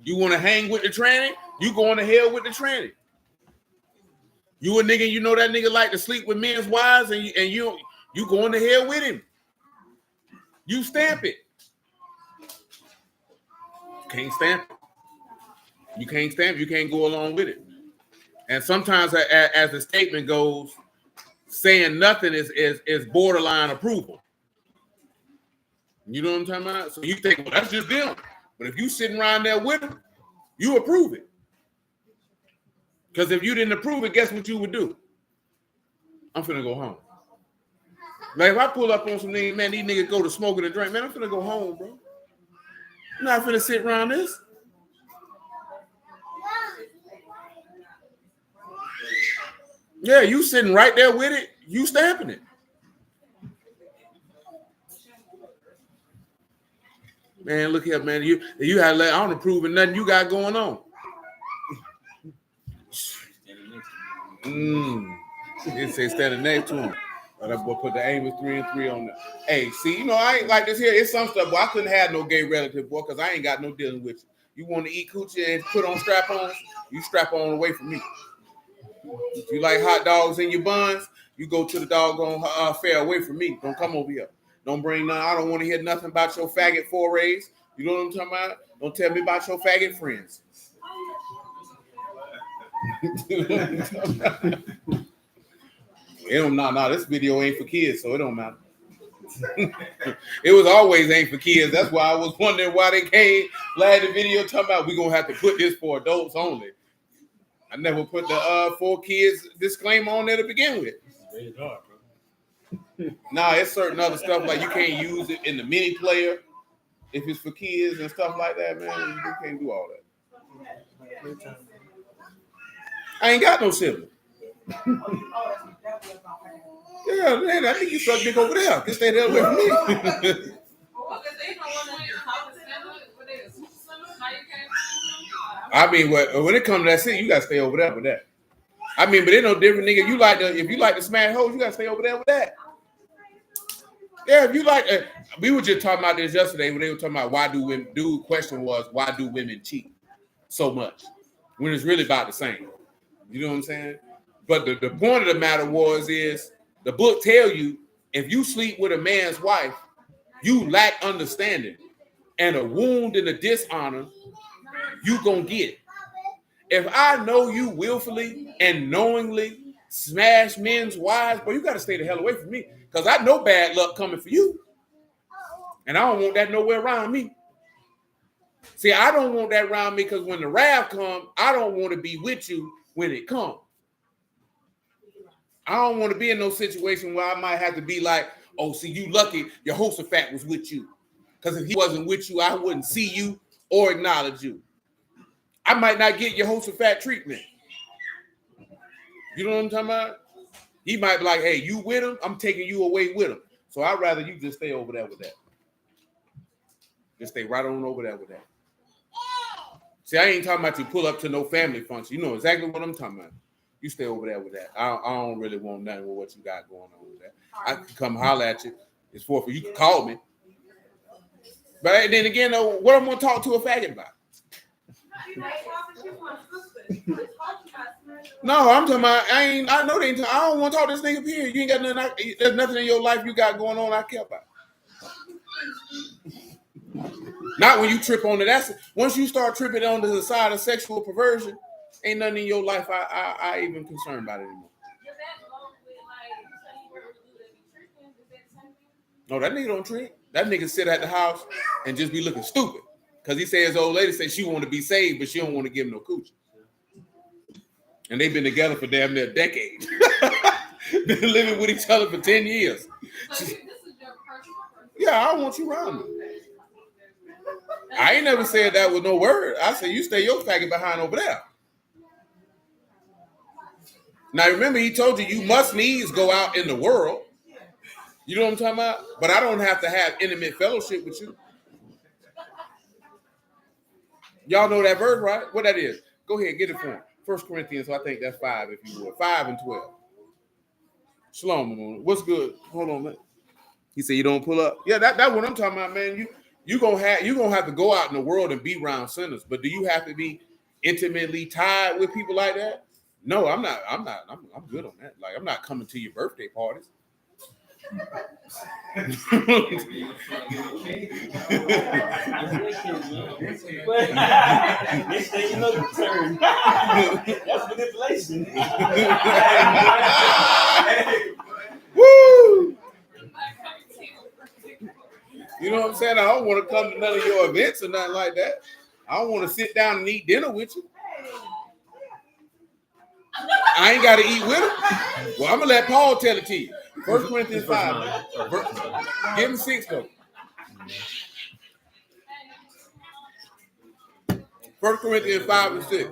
You want to hang with the tranny? You going to hell with the tranny. You a nigga, you know that nigga like to sleep with men's wives, and you going to hell with him. You stamp it. Can't stamp it. You can't stamp it. You can't go along with it. And sometimes, as the statement goes, saying nothing is borderline approval. You know what I'm talking about? So you think, well, that's just them. But if you sitting around there with them, you approve it. Because if you didn't approve it, guess what you would do? I'm finna go home. Like if I pull up on some niggas, man, these niggas go to smoking and drink, man, I'm finna go home, bro. I'm not finna sit around this. Yeah, you sitting right there with it, you stamping it. Man, look here, man. You had to let I don't approve of nothing you got going on. It say standing next to him. But that boy put the aim with 3 and 3 on there. Hey, see, you know, I ain't like this here. It's some stuff, but I couldn't have no gay relative, boy, because I ain't got no dealing with you. You want to eat coochie and put on strap-ons? You strap on away from me. If you like hot dogs in your buns, you go to the doggone fair away from me. Don't come over here. Don't bring none. I don't want to hear nothing about your faggot forays. You know what I'm talking about? Don't tell me about your faggot friends. It don't nah, this video ain't for kids, so it don't matter. It was always ain't for kids. That's why I was wondering why they came glad the video talking about we gonna have to put this for adults only. I never put the for kids disclaimer on there to begin with. Nah, it's certain other stuff like you can't use it in the mini player if it's for kids and stuff like that, man. You can't do all that. I ain't got no sibling. Yeah, man, I think you suck dick over there. Just stay there away from me. I mean, when it comes to that shit, you gotta stay over there with that. I mean, but it no different, nigga. If you like to smash hoes, you gotta stay over there with that. Yeah, if you like, we were just talking about this yesterday when they were talking about why do women. Dude, question was why do women cheat so much when it's really about the same. You know what I'm saying? But the point of the matter is the book tell you if you sleep with a man's wife, you lack understanding, and a wound and a dishonor, you gonna get it. If I know you willfully and knowingly smash men's wives, boy, you gotta stay the hell away from me. Because I know bad luck coming for you. And I don't want that nowhere around me. See, I don't want that around me because when the wrath comes, I don't want to be with you when it comes. I don't want to be in no situation where I might have to be like, oh, see, you lucky your Jehoshaphat was with you. Because if he wasn't with you, I wouldn't see you or acknowledge you. I might not get your Jehoshaphat treatment. You know what I'm talking about? He might be like, hey, you with him? I'm taking you away with him. So I'd rather you just stay over there with that. Just stay right on over there with that. See, I ain't talking about you pull up to no family function. You know exactly what I'm talking about. You stay over there with that. I don't really want nothing with what you got going on with that. I can come holler at you. It's for you can call me. But then again, though, what I'm going to talk to a faggot about? No, I'm talking about, I know they ain't, I don't want to talk to this nigga, period. You ain't got nothing, there's nothing in your life you got going on I care about. Not when you trip on it. Once you start tripping on the side of sexual perversion, ain't nothing in your life I even concerned about it anymore. No, that nigga don't trip. That nigga sit at the house and just be looking stupid. Because he said his old lady said she want to be saved, but she don't want to give him no coochie. And they've been together for damn near a decade. Been living with each other for 10 years. So this is your personal. Yeah, I don't want you around me. I ain't never said that with no word. I said, you stay your faggot behind over there. Now, remember, he told you must needs go out in the world. You know what I'm talking about? But I don't have to have intimate fellowship with you. Y'all know that verse, right? What that is? Go ahead, get it for him. 1 Corinthians, so I think that's 5, if you would. 5 and 12. Shalom, what's good? Hold on, man. He said you don't pull up. Yeah, that's what I'm talking about, man. You gonna have to go out in the world and be around sinners, but do you have to be intimately tied with people like that? No, I'm not. I'm good on that. Like, I'm not coming to your birthday parties. Next thing you know, you turn. That's manipulation. Woo! You know what I'm saying? I don't want to come to none of your events or nothing like that. I don't want to sit down and eat dinner with you. I ain't got to eat with him. Well, I'm going to let Paul tell it to you. 1 Corinthians 5. Give him 6, though. 1 Corinthians 5 and 6.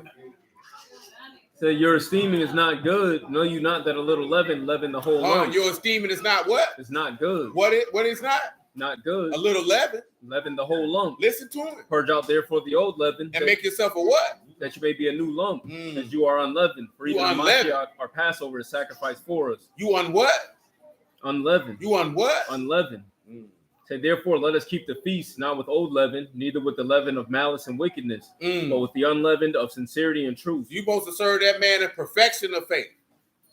So your esteeming is not good. Know you not that a little leaven the whole lump. Your esteeming is not what? It's not good. What is not? Not good. A little leaven. Leaven the whole lump. Listen to him. Purge out therefore the old leaven. And make yourself a what? That you may be a new lump. That you are unleavened. For even Mashiach, our Passover is sacrificed for us. You on what? Unleavened. You on what? Unleavened. Say, therefore, let us keep the feast, not with old leaven, neither with the leaven of malice and wickedness, but with the unleavened of sincerity and truth. You supposed to serve that man in perfection of faith.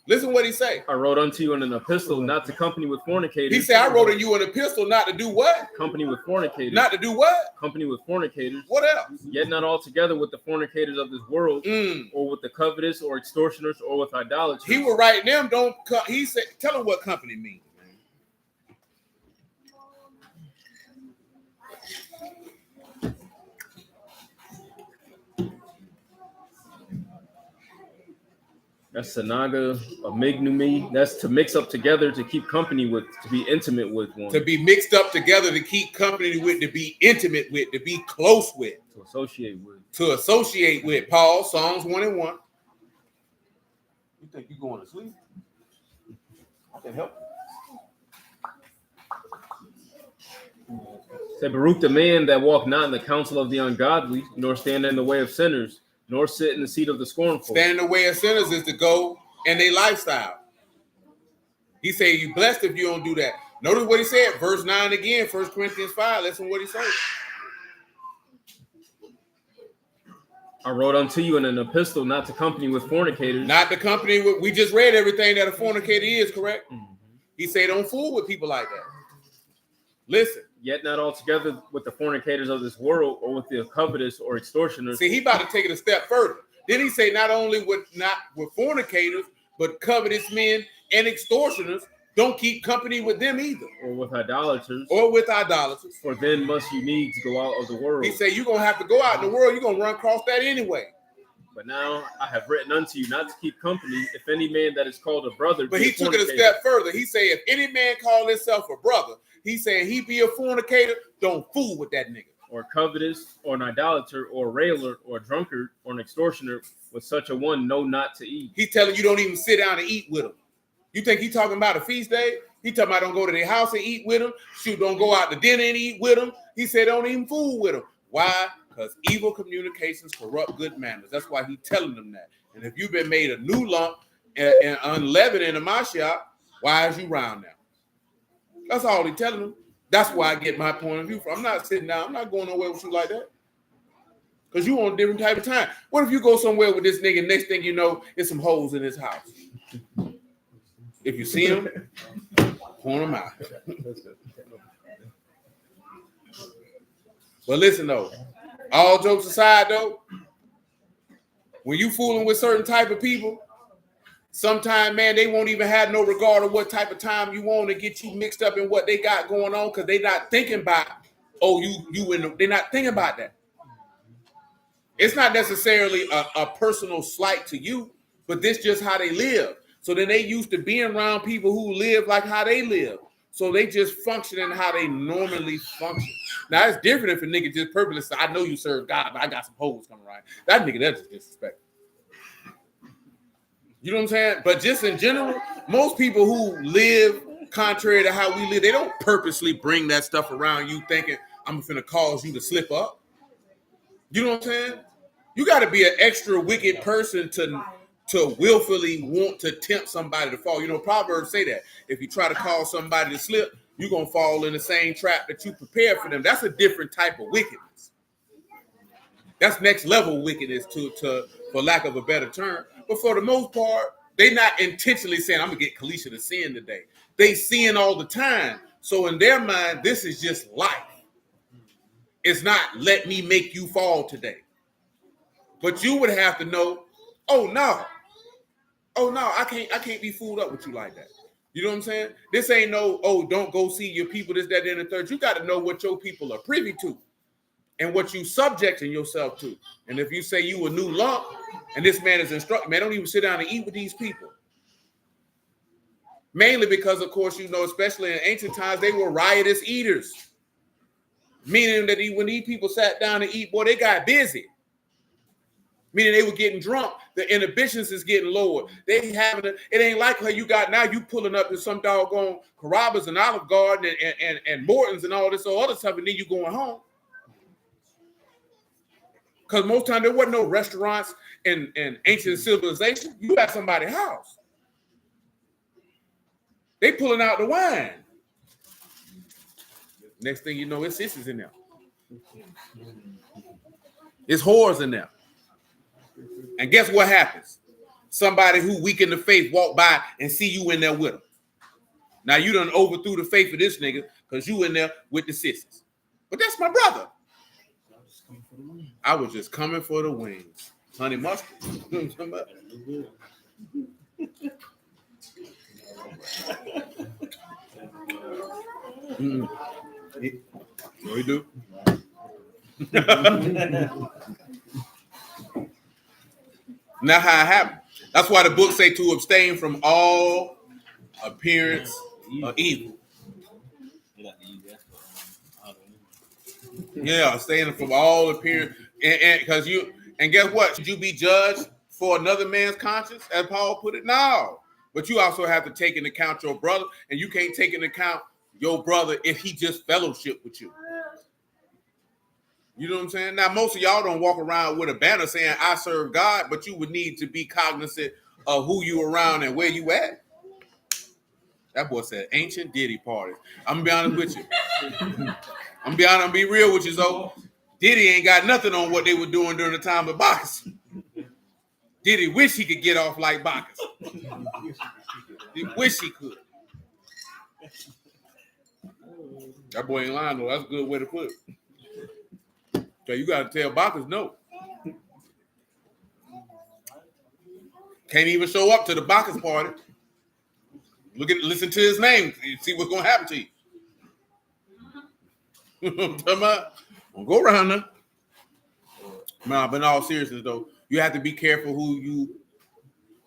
Listen what he say. I wrote unto you in an epistle not to company with fornicators. He said, I wrote in you an epistle not to do what? Company with fornicators. Not to do what? Company with fornicators. What else? Yet not altogether with the fornicators of this world, or with the covetous, or extortioners, or with idolaters. He will write them, don't come. He said, tell them what company means. That's Sanaga, a mignumi. That's to mix up together, to keep company with, to be intimate with one. To be mixed up together, to keep company with, to be intimate with, to be close with. To associate with. To associate with. Paul, Psalms 1 and 1. You think you're going to sleep? I can help you. Say, Baruch the man that walk not in the counsel of the ungodly, nor stand in the way of sinners, nor sit in the seat of the scornful. Stand in the way of sinners is to go in their lifestyle. He said, you blessed if you don't do that. Notice what he said, verse 9 again, 1 Corinthians 5. Listen what he said. I wrote unto you in an epistle not to company with fornicators. Not to company with, we just read everything that a fornicator is, correct? Mm-hmm. He said, don't fool with people like that. Listen. Yet not altogether with the fornicators of this world, or with the covetous or extortioners. See, he about to take it a step further. Then he say not only with fornicators, but covetous men and extortioners, don't keep company with them either. Or with idolaters. Or with idolaters. For then must you needs go out of the world. He say you're going to have to go out in the world. You're going to run across that anyway. But now I have written unto you not to keep company, if any man that is called a brother. But he took it a step further. He said, if any man call himself a brother, he said he be a fornicator, don't fool with that nigga. Or covetous, or an idolater, or a railer, or a drunkard, or an extortioner, with such a one know not to eat. He telling you don't even sit down and eat with him. You think he talking about a feast day? He talking about don't go to their house and eat with them. Shoot, don't go out to dinner and eat with them. He said don't even fool with them. Why? Because evil communications corrupt good manners. That's why he telling them that. And if you've been made a new lump and unleavened in the Mashiach, why is you round now? That's all he telling them. That's where I get my point of view from. I'm not sitting down. I'm not going nowhere with you like that. Because you on a different type of time. What if you go somewhere with this nigga, next thing you know, there's some holes in his house? If you see him, point them out. But listen, though. All jokes aside, though, when you fooling with certain type of people, sometimes, man, they won't even have no regard of what type of time you want to get you mixed up in what they got going on because they not thinking about, they're not thinking about that. It's not necessarily a personal slight to you, but this just how they live. So then they used to being around people who live like how they live. So they just function in how they normally function. Now, it's different if a nigga just purposely say, I know you serve God, but I got some hoes coming around. That nigga, that's just disrespect. You know what I'm saying? But just in general, most people who live contrary to how we live, they don't purposely bring that stuff around you thinking, I'm finna cause you to slip up. You know what I'm saying? You got to be an extra wicked person to willfully want to tempt somebody to fall. You know, Proverbs say that. If you try to cause somebody to slip, you're going to fall in the same trap that you prepared for them. That's a different type of wickedness. That's next level wickedness to for lack of a better term. But for the most part, they not intentionally saying, I'm going to get Kalisha to sin today. They sin all the time. So in their mind, this is just life. It's not let me make you fall today. But you would have to know, oh no, I can't be fooled up with you like that. You know what I'm saying? This ain't no, don't go see your people, this, that, and the third. You got to know what your people are privy to and what you subjecting yourself to. And if you say you a new lump and this man is instructed, man, don't even sit down and eat with these people. Mainly because, of course, you know, especially in ancient times, they were riotous eaters. Meaning that when these people sat down to eat, boy, they got busy. Meaning they were getting drunk. The inhibitions is getting lower. They having it ain't like how you got now. You pulling up to some doggone Carrabba's and Olive Garden and Morton's and all this other stuff, and then you going home. Because most time there wasn't no restaurants in ancient civilization. You at somebody's house. They pulling out the wine. Next thing you know, it's sisters in there. It's whores in there. And guess what happens? somebody who weak in the faith walk by and see you in there with them. Now you done overthrew the faith of this nigga because you in there with the sisters. But that's my brother. I was just coming for the wings. Honey mustard. You know what I'm talking about? What we do? Now how it happened. That's why the book say to abstain from all appearance of evil. Yeah, abstaining from all appearance, and because and guess what? Should you be judged for another man's conscience, as Paul put it? No, but you also have to take into account your brother, and you can't take into account your brother if he just fellowship with you. You know what I'm saying? Now, most of y'all don't walk around with a banner saying "I serve God," but you would need to be cognizant of who you around and where you at. That boy said ancient Diddy party. I'm gonna be honest with you. I'm gonna be real with you, so Diddy ain't got nothing on what they were doing during the time of Bacchus. Diddy wish he could get off like Bacchus. He wish he could. That boy ain't lying though. That's a good way to put it. So you gotta tell Bacchus no. Can't even show up to the Bacchus party. Listen to his name. See what's gonna happen to you. You know what I'm talking about? Don't go around there. Nah, but in all seriousness though, you have to be careful who you.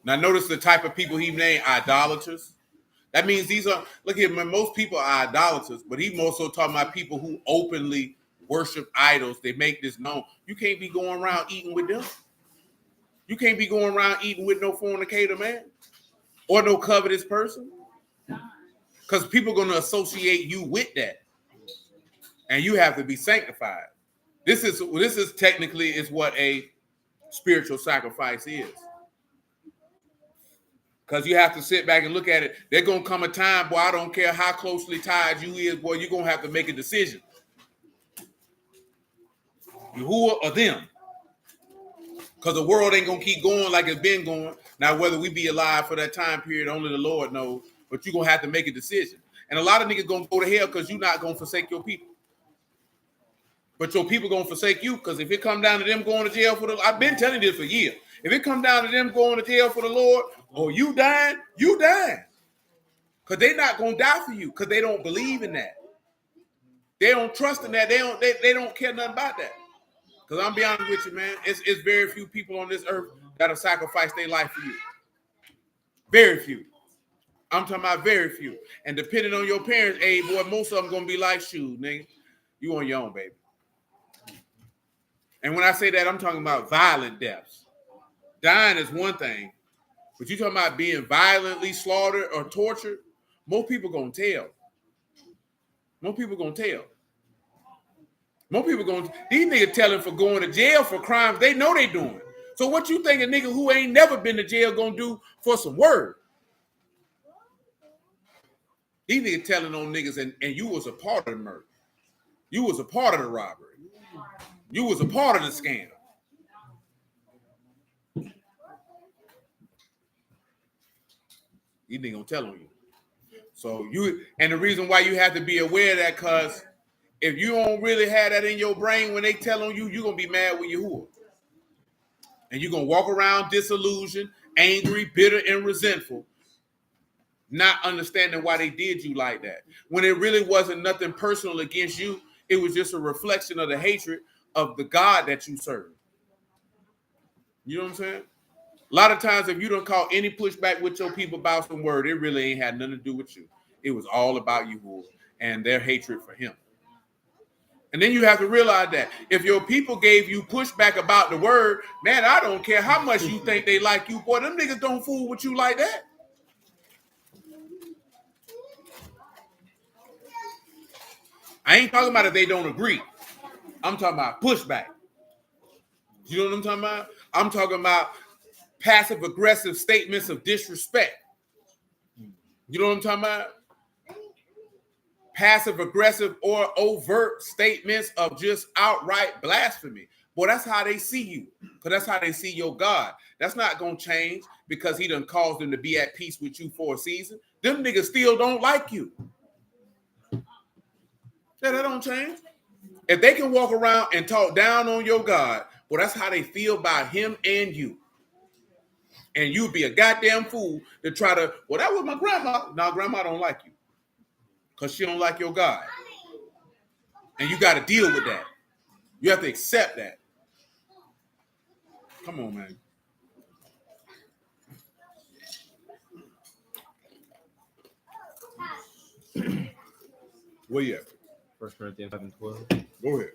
Now notice the type of people he named idolaters. That means these are, look here, man, most people are idolaters, but he also talking about people who openly worship idols. They make this known. You can't be going around eating with them. You can't be going around eating with no fornicator, man, or no covetous person, because people are going to associate you with that, and you have to be sanctified. This is technically is what a spiritual sacrifice is, because you have to sit back and look at it. There's going to come a time, boy, I don't care how closely tied you is, boy, you're going to have to make a decision. Who or them? Because the world ain't going to keep going like it's been going. Now, whether we be alive for that time period, only the Lord knows, but you're going to have to make a decision. And a lot of niggas going to go to hell because you're not going to forsake your people. But your people going to forsake you, because if it come down to them going to jail for the, I've been telling you this for years. If it come down to them going to jail for the Lord, or you dying, you dying. Because they're not going to die for you, because they don't believe in that. They don't trust in that. They don't care nothing about that. Because I'm be honest with you, man, it's very few people on this earth that'll sacrifice their life for you. Very few. I'm talking about very few. And depending on your parents' age, boy, most of them going to be like, shoot, nigga, you on your own, baby. And when I say that, I'm talking about violent deaths. Dying is one thing, but you talking about being violently slaughtered or tortured, most people going to tell. Most people going to tell. Most people going to, these niggas telling for going to jail for crimes they know they doing. So what you think a nigga who ain't never been to jail going to do for some word? These niggas telling on niggas and you was a part of the murder. You was a part of the robbery. You was a part of the scam. These niggas gonna tell on you. So and the reason why you have to be aware of that, because if you don't really have that in your brain when they tell on you, you're gonna be mad with your whore. And you're gonna walk around disillusioned, angry, bitter, and resentful, not understanding why they did you like that. When it really wasn't nothing personal against you, it was just a reflection of the hatred of the God that you serve. You know what I'm saying? A lot of times, if you don't call any pushback with your people about some word, it really ain't had nothing to do with you. It was all about you and their hatred for him. And then you have to realize that if your people gave you pushback about the word, man, I don't care how much you think they like you, boy, them niggas don't fool with you like that. I ain't talking about if they don't agree. I'm talking about pushback. You know what I'm talking about? I'm talking about passive-aggressive statements of disrespect. You know what I'm talking about? Passive-aggressive or overt statements of just outright blasphemy. Boy, that's how they see you. Because that's how they see your God. That's not going to change because he done caused them to be at peace with you for a season. Them niggas still don't like you. Yeah, that don't change. If they can walk around and talk down on your God, well, that's how they feel about him and you. And you'd be a goddamn fool to try to, well, that was my grandma. No, grandma don't like you. Because she don't like your God. And you got to deal with that. You have to accept that. Come on, man. Where you at? 1 Corinthians 5:12. Go ahead.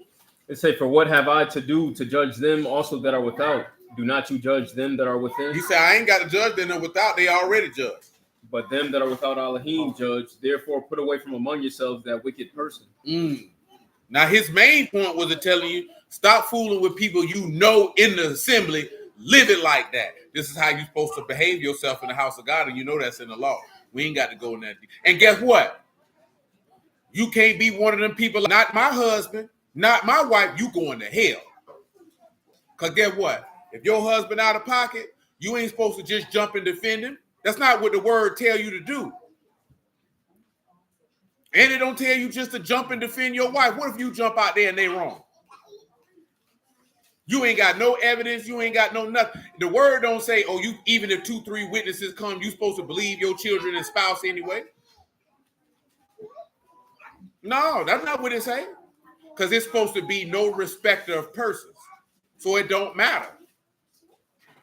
It say, for what have I to do to judge them also that are without? Do not you judge them that are within? He said, I ain't got to judge them without, they already judged. But them that are without Alahym judge. Therefore put away from among yourselves that wicked person. Now, his main point was to tell you, stop fooling with people you know in the assembly, live it like that. This is how you're supposed to behave yourself in the house of God, and you know that's in the law. We ain't got to go in that. And guess what? You can't be one of them people, not my husband, not my wife, you going to hell. Because guess what? If your husband out of pocket, you ain't supposed to just jump and defend him. That's not what the word tell you to do. And it don't tell you just to jump and defend your wife. What if you jump out there and they wrong? You ain't got no evidence. You ain't got no nothing. The word don't say, oh, you even if 2-3 witnesses come, you supposed to believe your children and spouse anyway. No, that's not what it say. Because it's supposed to be no respecter of persons. So it don't matter.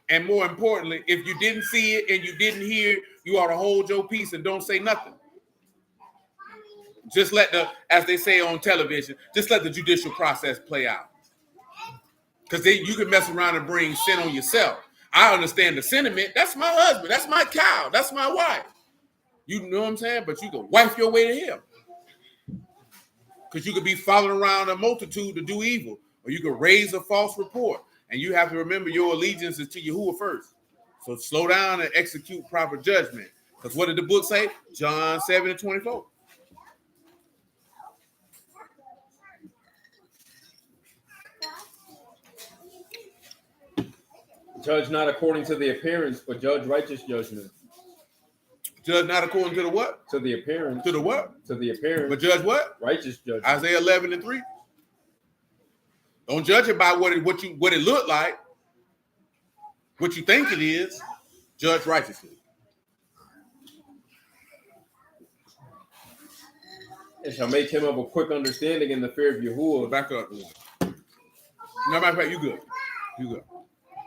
And more importantly, if you didn't see it and you didn't hear it, you ought to hold your peace and don't say nothing. Just let the, as they say on television, just let the judicial process play out. Because you can mess around and bring sin on yourself. I understand the sentiment. That's my husband. That's my cow. That's my wife. You know what I'm saying? But you can wife your way to him. Because you could be following around a multitude to do evil. Or you could raise a false report. And you have to remember your allegiance is to Yahuwah first. So slow down and execute proper judgment. Because what did the book say? John 7:24. Judge not according to the appearance, but judge righteous judgment. Judge not according to the what? To the appearance. To the what? To the appearance. But judge what? Righteous judgment. Isaiah 11:3. Don't judge it by what it looked like, what you think it is. Judge righteously. It shall make him of a quick understanding in the fear of Yahuwah. Back up. No, matter of fact, you good. You good.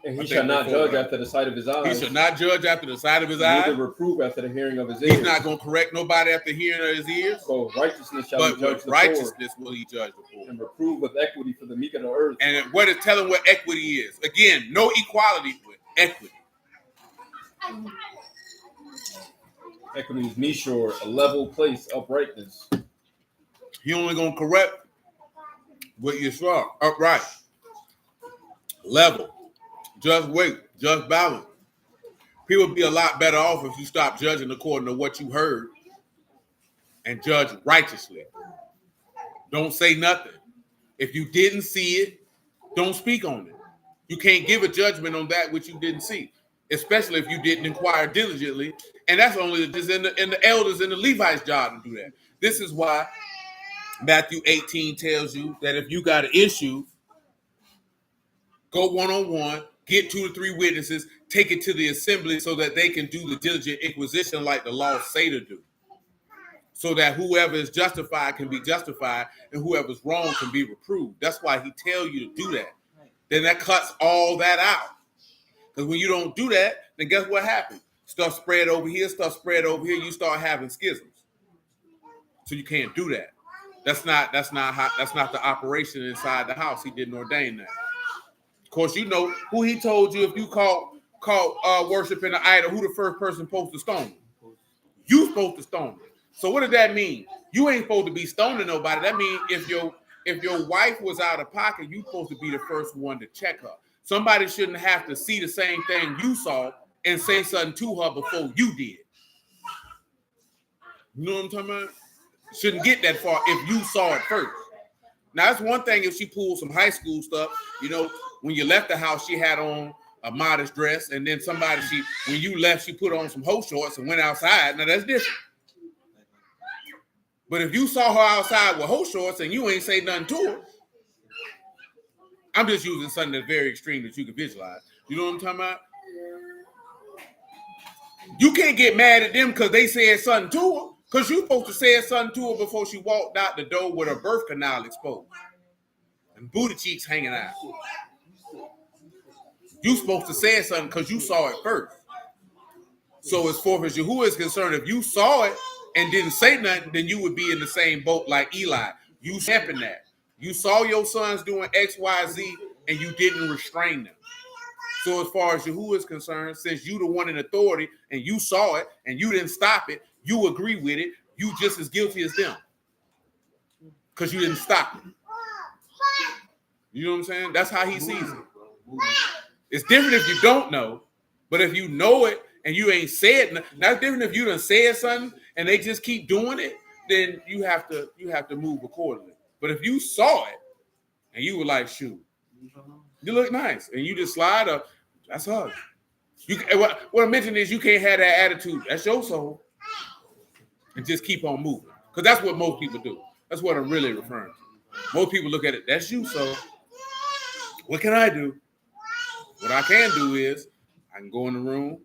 And he shall not judge after the sight of his eyes. He shall not judge after the sight of his eyes. Neither reprove after the hearing of his ears. He's not going to correct nobody after hearing of his ears. So righteousness shall but he judge the righteousness will he judge the poor. and reprove with equity for the meek of the earth. And what is telling what equity is? Again, no equality, but equity. Equity is mishor, a level place, uprightness. He only going to correct what you saw, upright, level, just weight, just balance. People would be a lot better off if you stop judging according to what you heard and judge righteously. Don't say nothing. If you didn't see it, don't speak on it. You can't give a judgment on that which you didn't see, especially if you didn't inquire diligently. And that's only just in the elders and the Levites' job to do that. This is why Matthew 18 tells you that if you got an issue, go one-on-one, get 2 to 3 witnesses, take it to the assembly so that they can do the diligent inquisition like the law say to do. So that whoever is justified can be justified and whoever's wrong can be reproved. That's why he tell you to do that. Then that cuts all that out. Because when you don't do that, then guess what happens? Stuff spread over here, you start having schisms. So you can't do that. That's not the operation inside the house. He didn't ordain that. Of course, you know who he told you if you caught worshiping an idol, who the first person supposed to stone? You supposed to stone him. So what does that mean? You ain't supposed to be stoning nobody. That means if your wife was out of pocket, you supposed to be the first one to check her. Somebody shouldn't have to see the same thing you saw and say something to her before you did. You know what I'm talking about? Shouldn't get that far if you saw it first. Now, that's one thing if she pulled some high school stuff. When you left the house, she had on a modest dress, and then when you left, she put on some hoe shorts and went outside. Now, that's different. But if you saw her outside with hoe shorts and you ain't say nothing to her, I'm just using something that's very extreme that you can visualize. You know what I'm talking about? You can't get mad at them because they said something to her, because you supposed to say something to her before she walked out the door with her birth canal exposed and booty cheeks hanging out. You supposed to say something because you saw it first. So as far as Yahuwah is concerned, if you saw it and didn't say nothing, then you would be in the same boat like Eli. You stepping that. You saw your sons doing X, Y, Z, and you didn't restrain them. So as far as Yahuwah is concerned, since you the one in authority and you saw it and you didn't stop it, you agree with it, you just as guilty as them. Because you didn't stop it. You know what I'm saying? That's how he sees it. It's different if you don't know, but if you know it and you ain't said nothing, that's different if you done said something and they just keep doing it, then you have to move accordingly. But if you saw it and you were like, shoot, you look nice, and you just slide up, that's her. What I mentioned is you can't have that attitude. That's your soul. And just keep on moving. Because that's what most people do. That's what I'm really referring to. Most people look at it, that's you, so what can I do? What I can do is I can go in the room,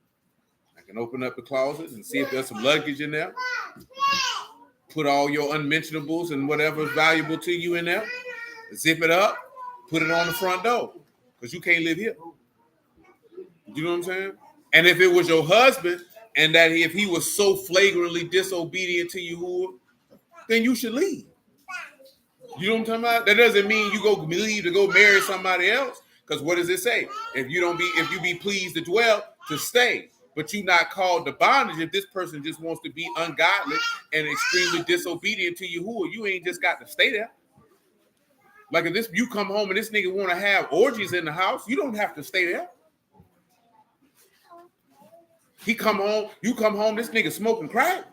I can open up the closet and see if there's some luggage in there. Put all your unmentionables and whatever's valuable to you in there. Zip it up, put it on the front door. Because you can't live here. You know what I'm saying? And if it was your husband, and that if he was so flagrantly disobedient to you, then you should leave. You know what I'm talking about? That doesn't mean you go leave to go marry somebody else. Because what does it say? If you be pleased to dwell, to stay. But you not called to bondage if this person just wants to be ungodly and extremely disobedient to Yahuwah. You ain't just got to stay there. Like if you come home and this nigga want to have orgies in the house, you don't have to stay there. He come home, you come home, this nigga smoking crack,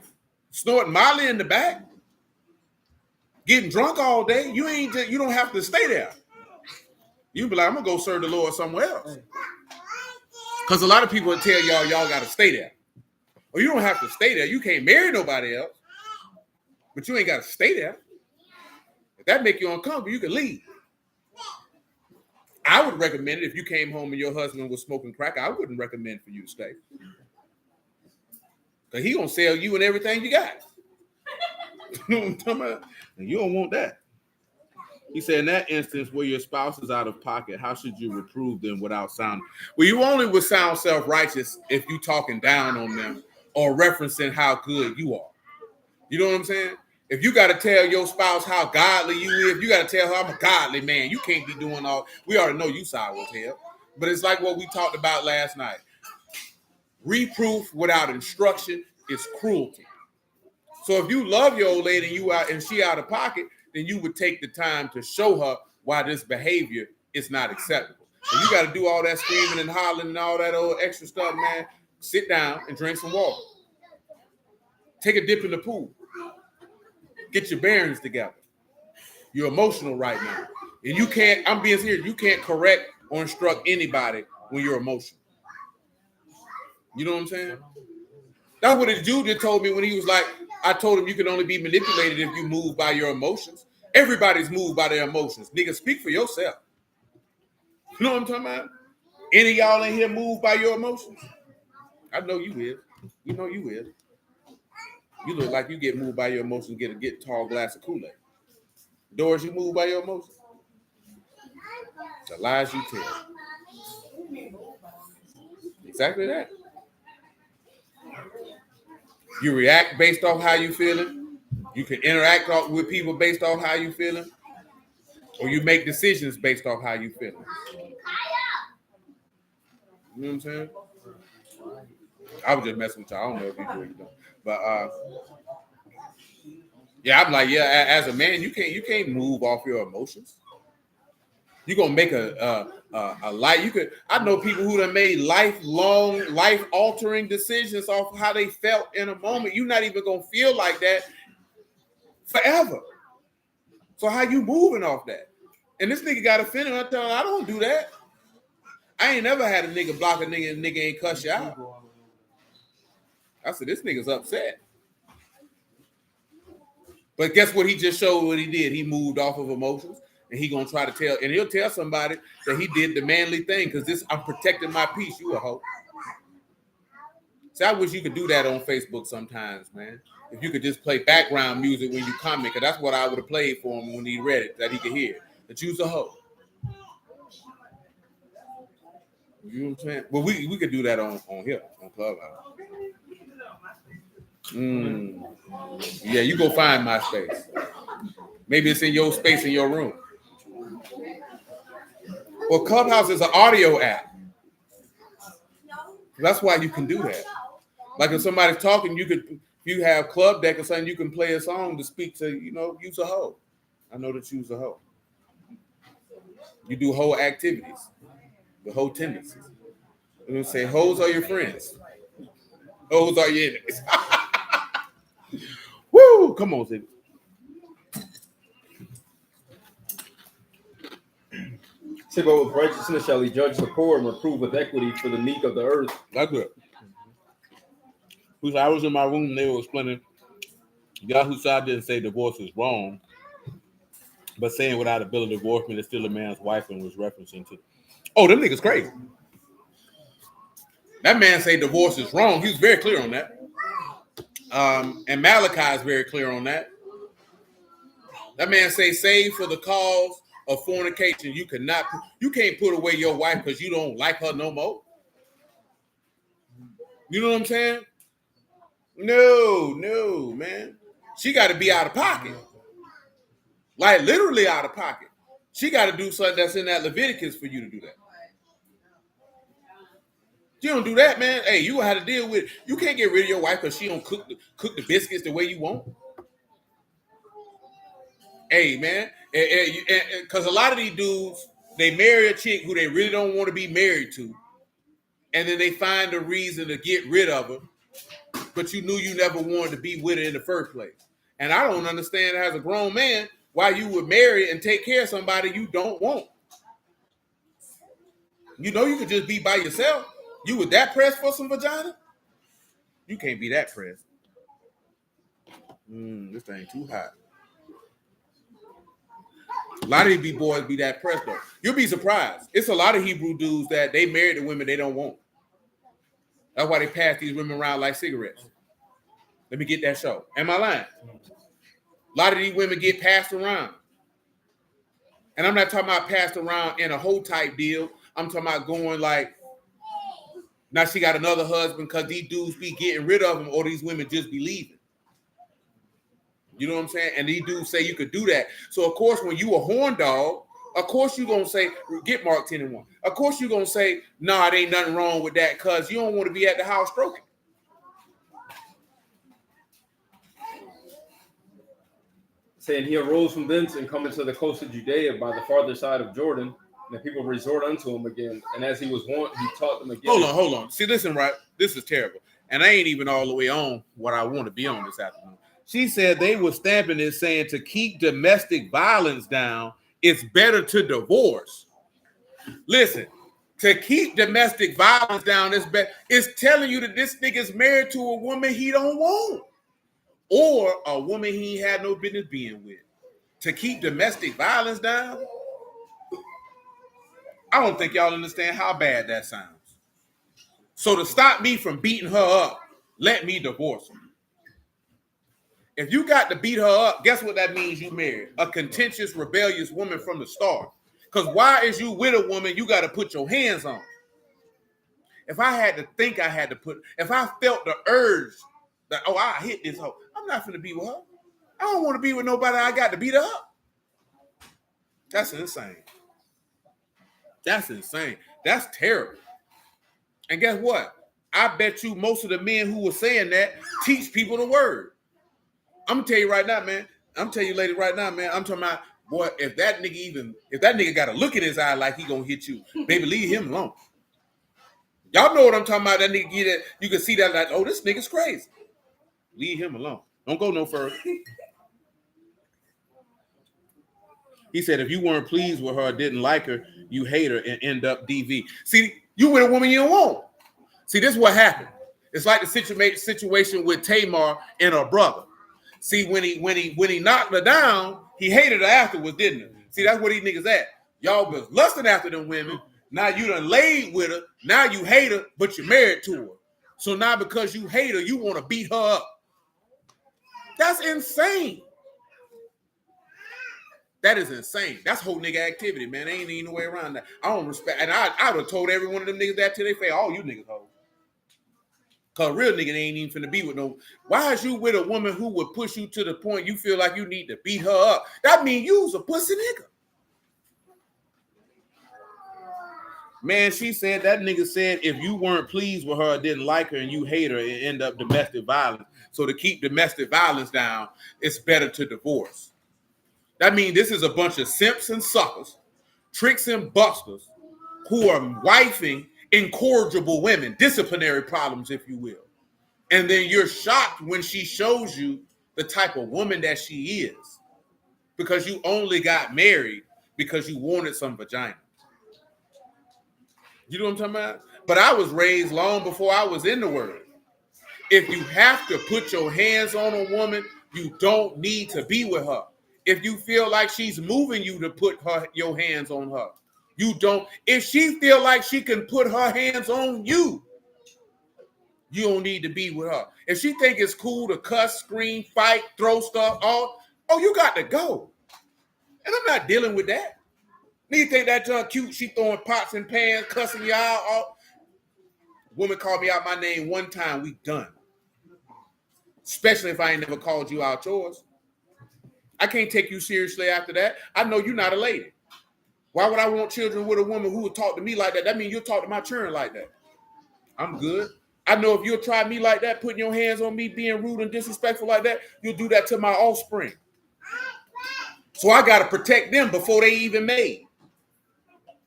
snorting Molly in the back, getting drunk all day. You don't have to stay there. You be like, I'm gonna go serve the Lord somewhere else. Because a lot of people tell y'all gotta stay there. Or you don't have to stay there. You can't marry nobody else, but you ain't gotta stay there. If that make you uncomfortable, you can leave. I would recommend it if you came home and your husband was smoking crack. I wouldn't recommend for you to stay. Because he gonna sell you and everything you got. You know what I'm talking about? And you don't want that. He said, in that instance where your spouse is out of pocket, how should you reprove them without sound? Well, you only would sound self-righteous if you talking down on them or referencing how good you are. You know what I'm saying? If you got to tell your spouse how godly you is, you got to tell her, I'm a godly man. You can't be doing all. We already know you sour as hell. But it's like what we talked about last night. Reproof without instruction is cruelty. So if you love your old lady and she out of pocket, then you would take the time to show her why this behavior is not acceptable. And you got to do all that screaming and hollering and all that old extra stuff, man. Sit down and drink some water. Take a dip in the pool. Get your bearings together. You're emotional right now. And you can't, I'm being serious, you can't correct or instruct anybody when you're emotional. You know what I'm saying? That's what the Jew just told me when he was like, I told him you can only be manipulated if you move by your emotions. Everybody's moved by their emotions. Nigga, speak for yourself. You know what I'm talking about? Any of y'all in here moved by your emotions? I know you is. You know you is. You look like you get moved by your emotions, get a tall glass of Kool-Aid. Doris, you move by your emotions? The lies you tell. Exactly that. You react based off how you feeling. You can interact with people based off how you feeling. Or you make decisions based off how you feeling. You know what I'm saying? I was just messing with y'all. I don't know if you do or you don't. But yeah, I'm like, yeah, as a man, you can't move off your emotions. You're gonna make a life. I know people who have made lifelong, life-altering decisions off how they felt in a moment. You're not even gonna feel like that forever. So how you moving off that? And this nigga got offended. I tell him, I don't do that. I ain't never had a nigga block a nigga and nigga ain't cuss you out. I said, this nigga's upset. But guess what? He just showed what he did. He moved off of emotions, and he gonna try to tell, and he'll tell somebody that he did the manly thing because I'm protecting my peace. You a hoe. See, I wish you could do that on Facebook sometimes, man. If you could just play background music when you comment, because that's what I would have played for him when he read it, that he could hear. That you's a hoe. You know what I'm saying? Well, we could do that on here, on Clubhouse. Yeah, you go find my space. Maybe it's in your space in your room. Well, Clubhouse is an audio app. That's why you can do that. Like if somebody's talking, you have Club Deck or something, you can play a song to speak to, use a hoe. I know that you's a hoe. You do hoe activities, the hoe tendencies. I'm gonna say hoes are your friends. Hoes are your enemies. Woo! Come on, Ziggy. Say, but with righteousness shall he judge the poor and reprove with equity for the meek of the earth. That's good. I was in my room and they were explaining Yahoo Shah didn't say divorce is wrong, but saying without a bill of divorcement is still a man's wife and was referencing to. Oh, them niggas crazy. That man say divorce is wrong. He was very clear on that. And Malachi is very clear on that. That man say save for the cause of fornication. You can't put away your wife because you don't like her no more. You know what I'm saying? No, man. She got to be out of pocket. Like literally out of pocket. She got to do something that's in that Leviticus for you to do that. You don't do that, man. Hey, you gonna have to deal with it. You can't get rid of your wife because she don't cook the biscuits the way you want. Hey, man, because a lot of these dudes, they marry a chick who they really don't want to be married to, and then they find a reason to get rid of her, but you knew you never wanted to be with her in the first place. And I don't understand as a grown man why you would marry and take care of somebody you don't want. You know you could just be by yourself. You were that pressed for some vagina? You can't be that pressed. This thing too hot. A lot of these boys be that pressed though. You'll be surprised. It's a lot of Hebrew dudes that they marry the women they don't want. That's why they pass these women around like cigarettes. Let me get that show. Am I lying? A lot of these women get passed around. And I'm not talking about passed around in a whole type deal. I'm talking about going like, now she got another husband because these dudes be getting rid of them or these women just be leaving. You know what I'm saying? And these dudes say you could do that. So, of course, when you a horn dog, of course you're going to say, get Mark 10 and 1. Of course you're going to say, nah, it ain't nothing wrong with that because you don't want to be at the house stroking. Saying he arose from thence and come into the coast of Judea by the farther side of Jordan, and the people resort unto him again. And as he was wont, he taught them again. Hold on. See, listen, right? This is terrible. And I ain't even all the way on what I want to be on this afternoon. She said they were stamping it saying to keep domestic violence down, it's better to divorce. Listen, to keep domestic violence down, it's telling you that this nigga's married to a woman he don't want. Or a woman he had no business being with. To keep domestic violence down, I don't think y'all understand how bad that sounds. So to stop me from beating her up, let me divorce her. If you got to beat her up, guess what that means you married? A contentious, rebellious woman from the start. Because why is you with a woman you got to put your hands on? If I had to think if I felt the urge that, I hit this hoe, I'm not finna be with her. I don't want to be with nobody I got to beat her up. That's insane. That's terrible. And guess what? I bet you most of the men who were saying that teach people the word. I'm gonna tell you right now, man. I'm telling you ladies right now, man. I'm talking about, boy, if that nigga got to look in his eye like he gonna hit you, baby, leave him alone. Y'all know what I'm talking about. That nigga get it. You can see that like, oh, this nigga's crazy. Leave him alone. Don't go no further. He said, if you weren't pleased with her or didn't like her, you hate her and end up DV. See, you with a woman you don't want. See, this is what happened. It's like the situation with Tamar and her brother. See, when he knocked her down, he hated her afterwards, didn't he? See, that's what these niggas at. Y'all was lusting after them women. Now you done laid with her. Now you hate her, but you're married to her. So now because you hate her, you want to beat her up. That's insane. That is insane. That's whole nigga activity, man. Ain't even no way around that. I don't respect, and I would have told every one of them niggas that till they face. All you niggas hoes. Cause a real nigga ain't even finna be with no. Why is you with a woman who would push you to the point you feel like you need to beat her up? That mean you was a pussy nigga. Man, she said that nigga said if you weren't pleased with her or didn't like her and you hate her, it end up domestic violence. So to keep domestic violence down, it's better to divorce. That means this is a bunch of simps and suckers, tricks and busters who are wifing incorrigible women, disciplinary problems, if you will. And then you're shocked when she shows you the type of woman that she is because you only got married because you wanted some vagina. You know what I'm talking about? But I was raised long before I was in the word. If you have to put your hands on a woman, you don't need to be with her. If you feel like she's moving you to put your hands on her, you don't. If she feel like she can put her hands on you, you don't need to be with her. If she think it's cool to cuss, scream, fight, throw stuff, you got to go. And I'm not dealing with that. Nigga think that junk cute, she throwing pots and pans, cussing y'all out. Woman called me out my name one time, we done. Especially if I ain't never called you out yours. I can't take you seriously after that. I know you're not a lady. Why would I want children with a woman who would talk to me like that? That means you'll talk to my children like that. I'm good. I know if you'll try me like that, putting your hands on me, being rude and disrespectful like that, you'll do that to my offspring. So I got to protect them before they even made.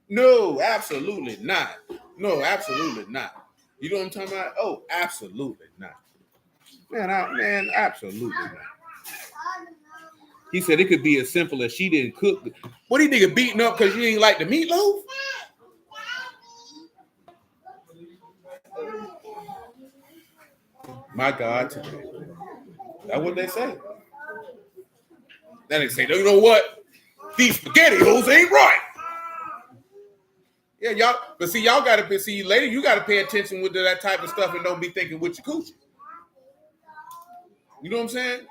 No, absolutely not. No, absolutely not. You know what I'm talking about? Oh, absolutely not. Man, absolutely not. He said it could be as simple as she didn't cook. What do you nigga beating up because you ain't like the meatloaf? My God, today. That's what they say. Then they say, you know what? These SpaghettiOs ain't right. Yeah, y'all. But see, y'all got to see later. You got to pay attention with that type of stuff and don't be thinking with your coochie. You know what I'm saying?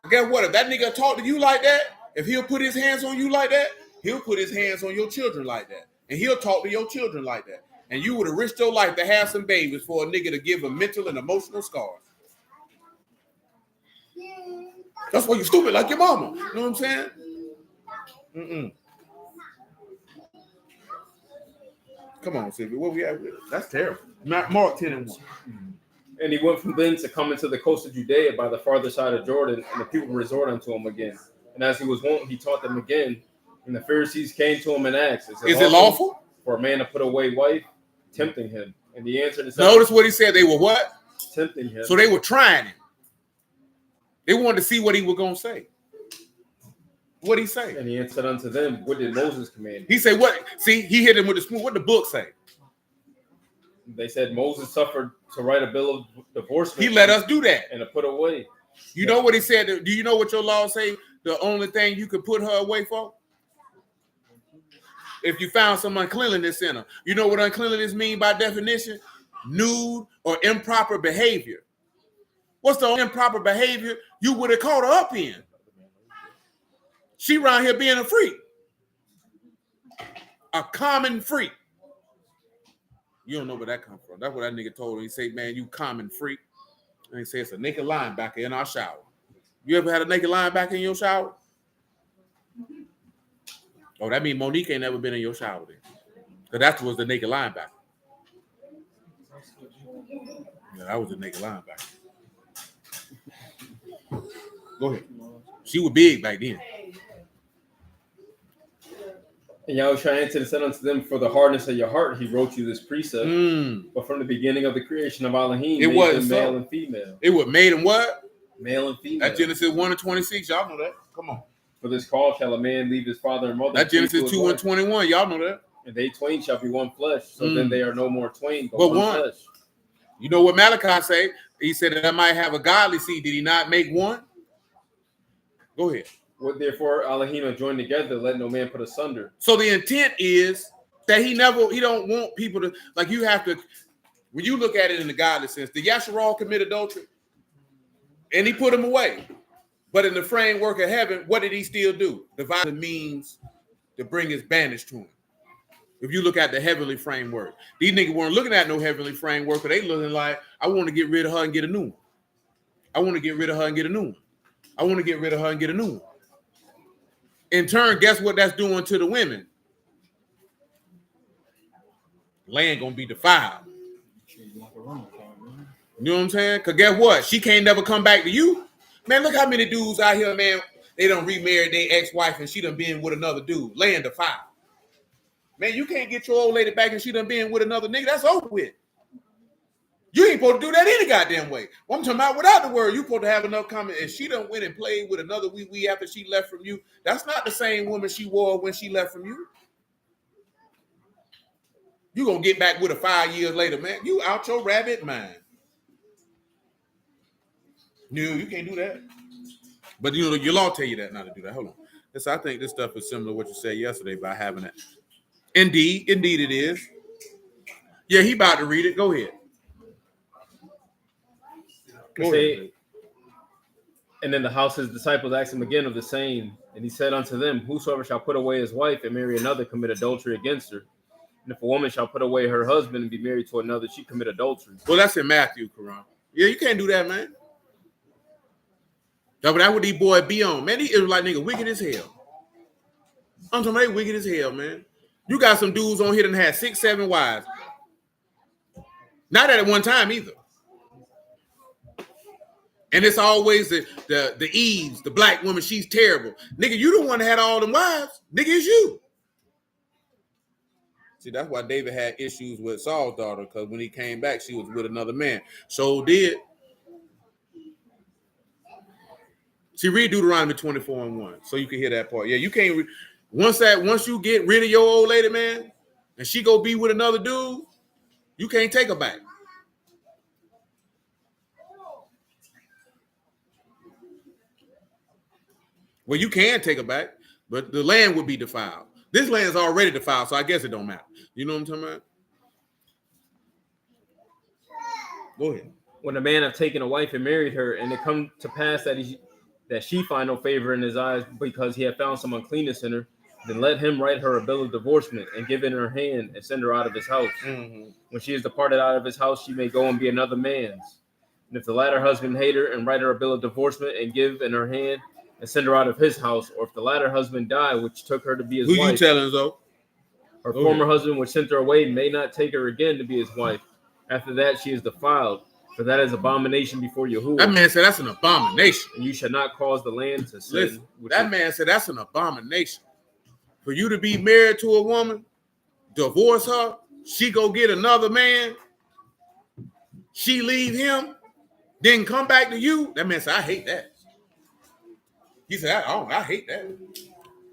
Guess what? If that nigga talk to you like that, if he'll put his hands on you like that, he'll put his hands on your children like that, and he'll talk to your children like that. And you would have risked your life to have some babies for a nigga to give them mental and emotional scars. That's why you stupid like your mama. You know what I'm saying? Come on, Sylvia. What we have? That's terrible. Mark 10:1. And he went from thence to come into the coast of Judea by the farther side of Jordan, and the people resort unto him again. And as he was wont, he taught them again. And the Pharisees came to him and asked, Is it lawful for a man to put away wife? Tempting him. And he answered and said, Notice what he said. They were what? Tempting him. So they were trying him. They wanted to see what he was going to say. What did he say? And he answered unto them, What did Moses command? He said, what? See, he hit him with the spoon. What did the book say? They said Moses suffered to write a bill of divorcement. He let us do that. And to put away. You know what he said? Do you know what your law say? The only thing you could put her away for? If you found some uncleanliness in her. You know what uncleanliness mean by definition? Nude or improper behavior. What's the improper behavior you would have caught her up in? She around here being a freak. A common freak. You don't know where that comes from. That's what that nigga told him. He said, man, you common freak. And he said, it's a naked linebacker in our shower. You ever had a naked linebacker in your shower? Oh, that means Monique ain't never been in your shower then. Because that was the naked linebacker. Yeah, that was the naked linebacker. Go ahead. She was big back then. And Yahushua answered and said unto them, For the hardness of your heart, he wrote you this precept. But from the beginning of the creation of Alahym, it was male and female. It was made in what? Male and female. That's Genesis 1:26. Y'all know that. Come on. For this cause shall a man leave his father and mother. That's Genesis 2 and 21. Y'all know that. And they twain shall be one flesh. So then they are no more twain, but one flesh. You know what Malachi say? He said that I might have a godly seed. Did he not make one? Go ahead. What therefore Alahym joined together, let no man put asunder. So the intent is that he don't want people to, like, you have to, when you look at it in the godly sense, did Yasharal commit adultery? And he put him away. But in the framework of heaven, what did he still do? Devise the means to bring his banish to him. If you look at the heavenly framework, these niggas weren't looking at no heavenly framework, but they looking like, I want to get rid of her and get a new one. I want to get rid of her and get a new one. I want to get rid of her and get a new one. In turn, guess what that's doing to the women? Land gonna be defiled. You know what I'm saying? Because guess what? She can't never come back to you. Man, look how many dudes out here, man, they done remarried their ex-wife and she done been with another dude. Land defiled. Man, you can't get your old lady back and she done been with another nigga. That's over with. You ain't supposed to do that any goddamn way. Well, I'm talking about without the word. You supposed to have enough comment. And she done went and played with another wee after she left from you. That's not the same woman she wore when she left from you. You gonna get back with her 5 years later, man. You out your rabbit mind. No, you can't do that. But you know, your law tell you that not to do that. Hold on. I think this stuff is similar to what you said yesterday by having it. Indeed it is. Yeah, he about to read it. Go ahead. And then the house his disciples asked him again of the same, and he said unto them, whosoever shall put away his wife and marry another commit adultery against her. And if a woman shall put away her husband and be married to another, she commit adultery. Well, that's in Matthew, Quran. Yeah, you can't do that, man. That's what these boys be on. Man, these Israelite niggas wicked as hell. I'm talking about they wicked as hell, man. You got some dudes on here that had 6, 7 wives. Not at one time either. And it's always the Eves, the black woman, she's terrible. Nigga, you the one that had all them wives. Nigga, it's you. See, that's why David had issues with Saul's daughter, because when he came back, she was with another man. So did. See, read Deuteronomy 24 and 1, so you can hear that part. Yeah, you can't. Once you get rid of your old lady, man, and she go be with another dude, you can't take her back. Well, you can take her back, but the land would be defiled. This land is already defiled, so I guess it don't matter. You know what I'm talking about? Go ahead. When a man have taken a wife and married her, and it come to pass that she find no favor in his eyes because he had found some uncleanness in her, then let him write her a bill of divorcement and give it in her hand and send her out of his house. Mm-hmm. When she is departed out of his house, she may go and be another man's. And if the latter husband hate her and write her a bill of divorcement and give in her hand and send her out of his house, or if the latter husband die, which took her to be his wife. Who you telling, though? Her former husband, which sent her away, may not take her again to be his wife. After that, she is defiled, for that is abomination before Yahuwah. That man said that's an abomination. And you shall not cause the land to sin. Listen, that man said that's an abomination. For you to be married to a woman, divorce her, she go get another man, she leave him, then come back to you. That man said, I hate that. He said, I hate that.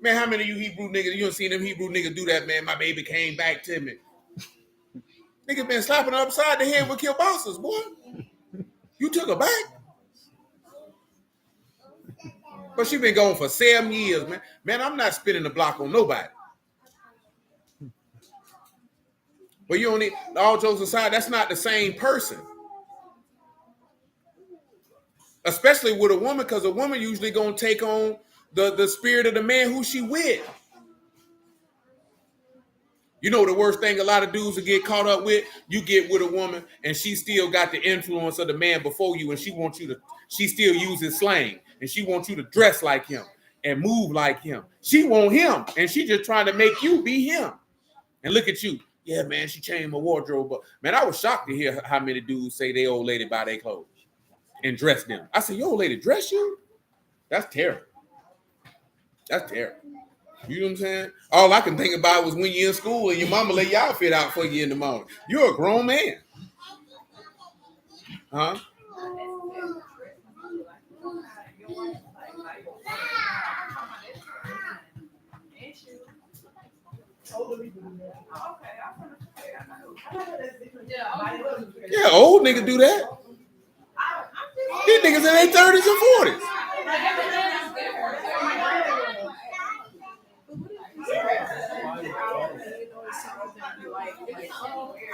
Man, how many of you Hebrew niggas, you don't see them Hebrew niggas do that, man? My baby came back to me. Niggas been slapping her upside the head with kielbasas, boy. You took her back. But she been going for 7 years, man. Man, I'm not spinning the block on nobody. But you don't need, all jokes aside, that's not the same person. Especially with a woman, because a woman usually gonna take on the spirit of the man who she with. You know the worst thing a lot of dudes will get caught up with? You get with a woman and she still got the influence of the man before you, and she still uses slang, and she wants you to dress like him and move like him. She want him, and she just trying to make you be him. And look at you. Yeah, man, she changed my wardrobe. But man, I was shocked to hear how many dudes say they old lady buy their clothes and dress them. I said, your old lady dress you? That's terrible. That's terrible. You know what I'm saying? All I can think about was when you're in school and your mama lay your outfit out for you in the morning. You're a grown man. Huh? Yeah, old niggas do that. These niggas in their 30s and 40s.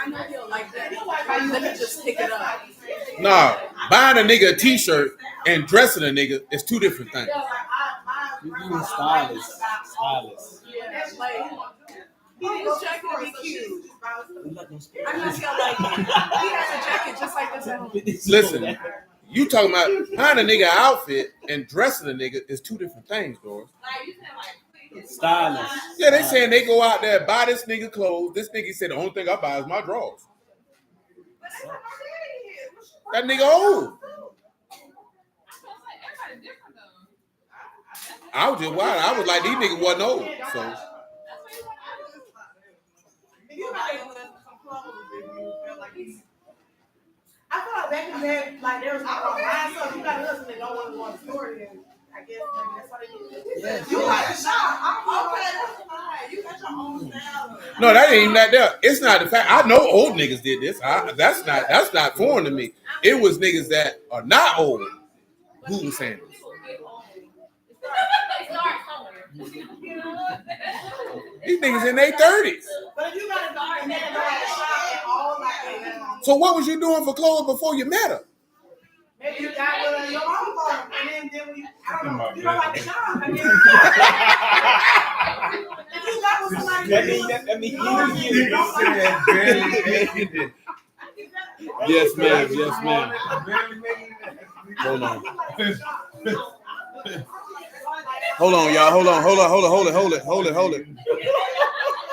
I know he'll like that. Let me just pick it up. Nah, buying a nigga a t-shirt and dressing a nigga is two different things. You being stylist. Yeah, like his jacket would be cute. I'm not gonna like it. He has a jacket just like this at home. Listen, you talking about buying a nigga outfit and dressing a nigga is two different things, Doris. Stylist. Yeah, they saying they go out there buy this nigga clothes. This nigga said the only thing I buy is my drawers. That nigga old. I was just wild. I was like, these niggas wasn't old. So I feel like back in the day, like there was online, so you got a husband that don't want to go on the store, and I guess maybe that's why they do it. Yes. You like to shop. I'm okay, that's fine. You got your own style. no, that ain't even that there. It's not the fact. I know old niggas did this. That's not foreign to me. It was niggas that are not old who was saying this. These niggas in their 30s. But if you got a daughter and they don't know how to shop and all like So what was you doing for clothes before you met her? maybe you got your mom bought them, and then when you, I don't know, you don't like to shop. I mean, if you got with somebody, Yes, ma'am. Yes, ma'am. Hold on. Hold on, y'all. Hold it.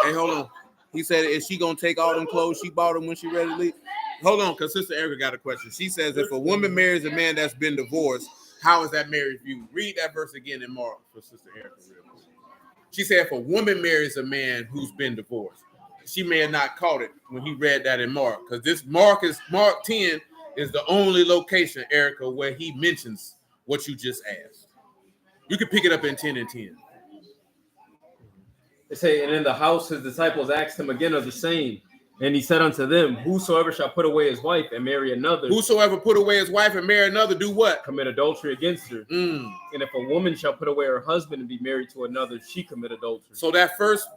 Hey, hold on. He said, is she gonna take all them clothes she bought him when she ready to leave? Hold on, because Sister Erica got a question. She says, if a woman marries a man that's been divorced, how is that marriage viewed? Read that verse again in Mark for Sister Erica real quick. She said, if a woman marries a man who's been divorced, she may have not caught it when he read that in Mark, because this Mark 10 is the only location, Erica, where he mentions what you just asked. You can pick it up in 10 and 10. They say, and in the house his disciples asked him again of the same. And he said unto them, whosoever shall put away his wife and marry another, Whosoever put away his wife and marry another, do what? commit adultery against her. Mm. And if a woman shall put away her husband and be married to another, she commit adultery. So that first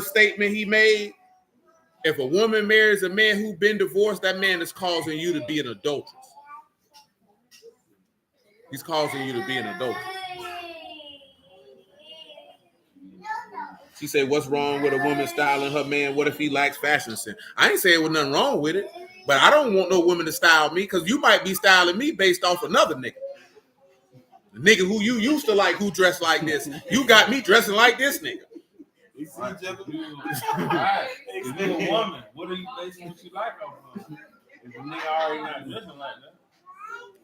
statement he made, if a woman marries a man who's been divorced, that man is causing you to be an adulteress. He's causing you to be an adulteress. She said, what's wrong with a woman styling her man? What if he lacks fashion sense? I ain't saying there was nothing wrong with it, but I don't want no woman to style me, because you might be styling me based off another nigga. The nigga who you used to like who dressed like this. You got me dressing like this nigga. You see each other. Right. If you're a woman, what are you basing what you like off of? If a nigga already not dressing like that,